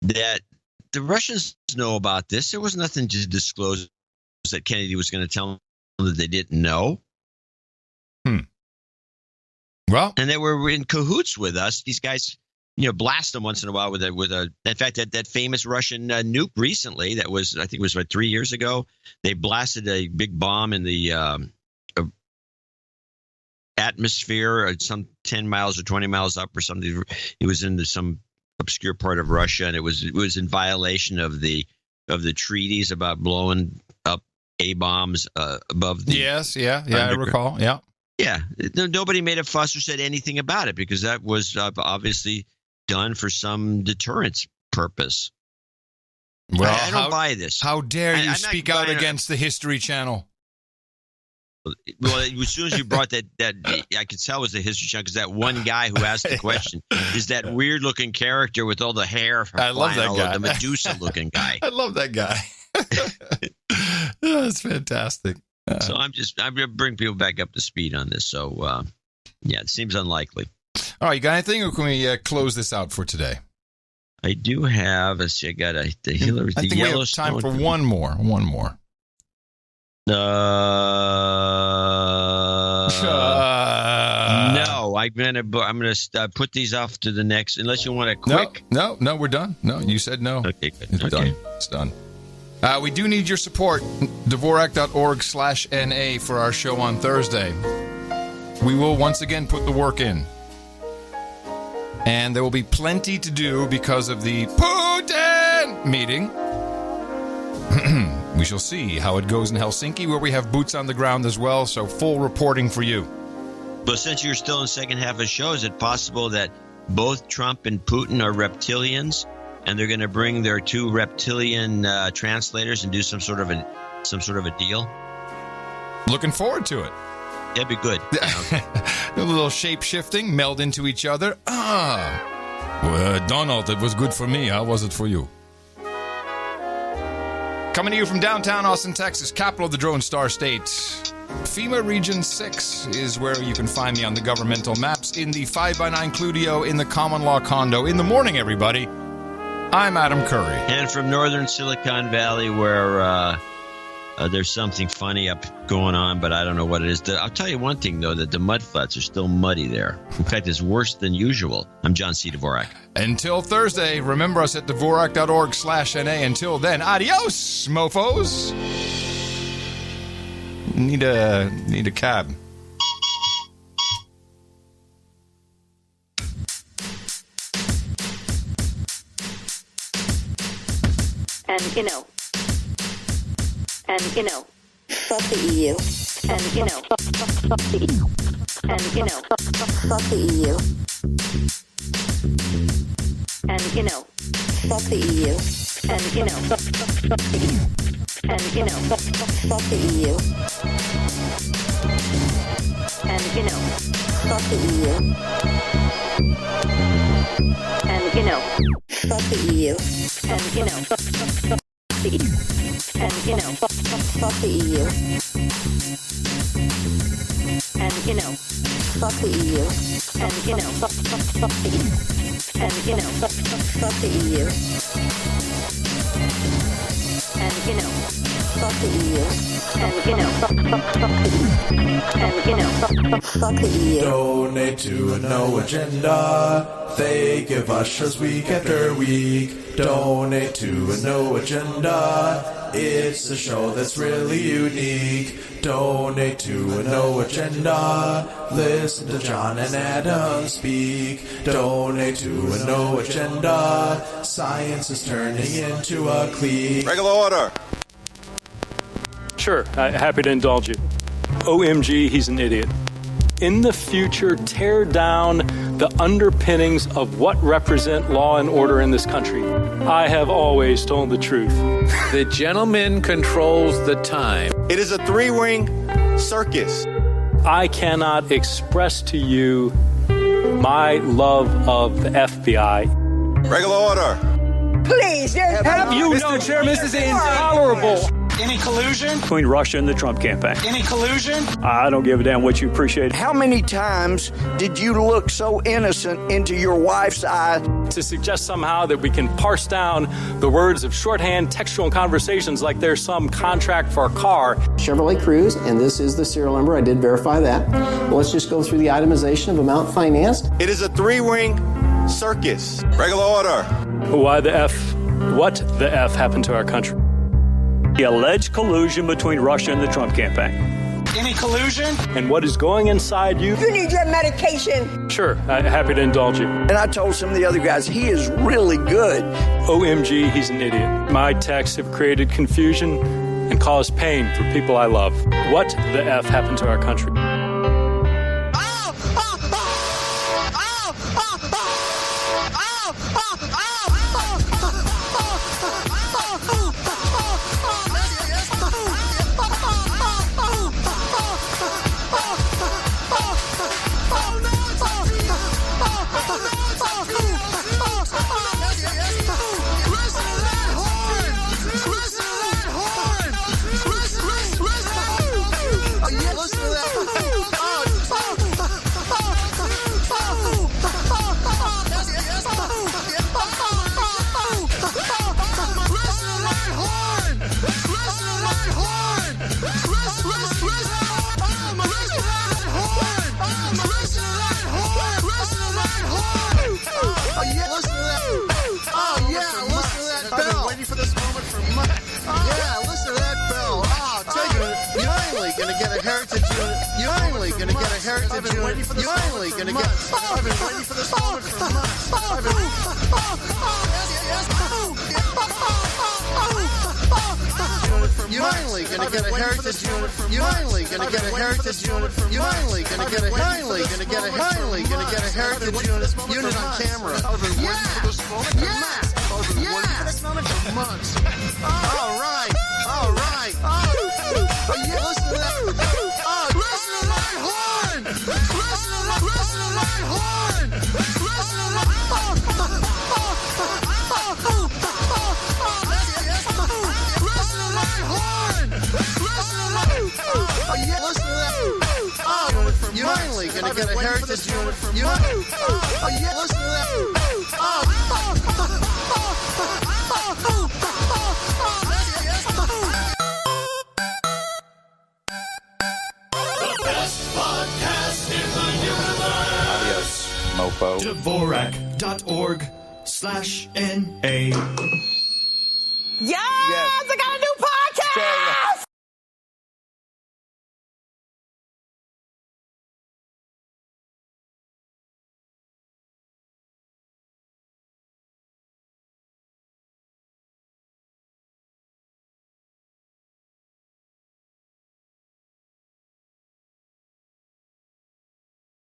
that the Russians know about this. There was nothing to disclose that Kennedy was going to tell them that they didn't know. Well, and they were in cahoots with us. These guys, blast them once in a while with a. In fact, that famous Russian nuke recently, that was, I think it was 3 years ago. They blasted a big bomb in the atmosphere, some 10 miles or 20 miles up or something. It was in some obscure part of Russia, and it was in violation of the treaties about blowing up A-bombs above the. Yes, yeah, I recall, yeah. Yeah, nobody made a fuss or said anything about it because that was obviously done for some deterrence purpose. Well, I don't buy this. How dare you speak out against the History Channel? Well, as soon as you brought that I could tell it was the History Channel because that one guy who asked the question is that weird-looking character with all the hair. I love that guy. The Medusa-looking guy. I love that guy. That's fantastic. So I'm going to bring people back up to speed on this. So, it seems unlikely. All right, you got anything, or can we close this out for today? I do have. Let's see, I got the Hillary. I think we have time for one more. No, I'm gonna put these off to the next. Unless you want a quick. No, we're done. No, you said no. Okay, good. It's done. It's done. We do need your support. Dvorak.org/NA for our show on Thursday. We will once again put the work in. And there will be plenty to do because of the Putin meeting. We shall see how it goes in Helsinki, where we have boots on the ground as well, so full reporting for you. But since you're still in the second half of the show, is it possible that both Trump and Putin are reptilians? And they're going to bring their two reptilian translators and do some sort of a deal. Looking forward to it. That'd be good. Okay. A little shape shifting, meld into each other. Well, Donald, it was good for me. How was it for you? Coming to you from downtown Austin, Texas, capital of the Drone Star State. FEMA Region 6 is where you can find me on the governmental maps in the 5x9 Cludio in the common law condo. In the morning, everybody. I'm Adam Curry. And from northern Silicon Valley, where there's something funny going on, but I don't know what it is. I'll tell you one thing, though, that the mudflats are still muddy there. In fact, it's worse than usual. I'm John C. Dvorak. Until Thursday, remember us at Dvorak.org/NA. Until then, adios, mofos. Need a cab. And fuck the EU. And fuck the EU. And fuck the EU. And fuck the EU. And fuck the EU. And fuck the EU. And fuck the EU. And, you know, fuck the EU. And, you know, and, you know, fuck the EU. And, you know, fuck the EU. And, you know, fuck the EU. And, you know, fuck the EU. And, you know, fuck the EU. And, you know, fuck the EU. And, you know, fuck the EU. Donate to a No Agenda. They give ushers week after week. Donate to a No Agenda. It's a show that's really unique. Donate to a No Agenda. Listen to John and Adam speak. Donate to a No Agenda. Science is turning into a clique. Regular order. Sure, happy to indulge you. OMG, he's an idiot. In the future, tear down the underpinnings of what represent law and order in this country. I have always told the truth. The gentleman controls the time. It is a three-ring circus. I cannot express to you my love of the FBI. Regular order. Please, have you Mr. Chairman, this is intolerable. Any collusion? Between Russia and the Trump campaign. Any collusion? I don't give a damn what you appreciate. How many times did you look so innocent into your wife's eyes? To suggest somehow that we can parse down the words of shorthand textual conversations like there's some contract for a car. Chevrolet Cruze, and this is the serial number. I did verify that. Well, let's just go through the itemization of amount financed. It is a three-ring circus. Regular order. Why the F? What the F happened to our country? The alleged collusion between Russia and the Trump campaign. Any collusion? And what is going inside you? You need your medication. Sure, happy to indulge you. And I told some of the other guys, he is really good. OMG, he's an idiot. My texts have created confusion and caused pain for people I love. What the F happened to our country? Dvorak.org/NA. Yes, I gotta do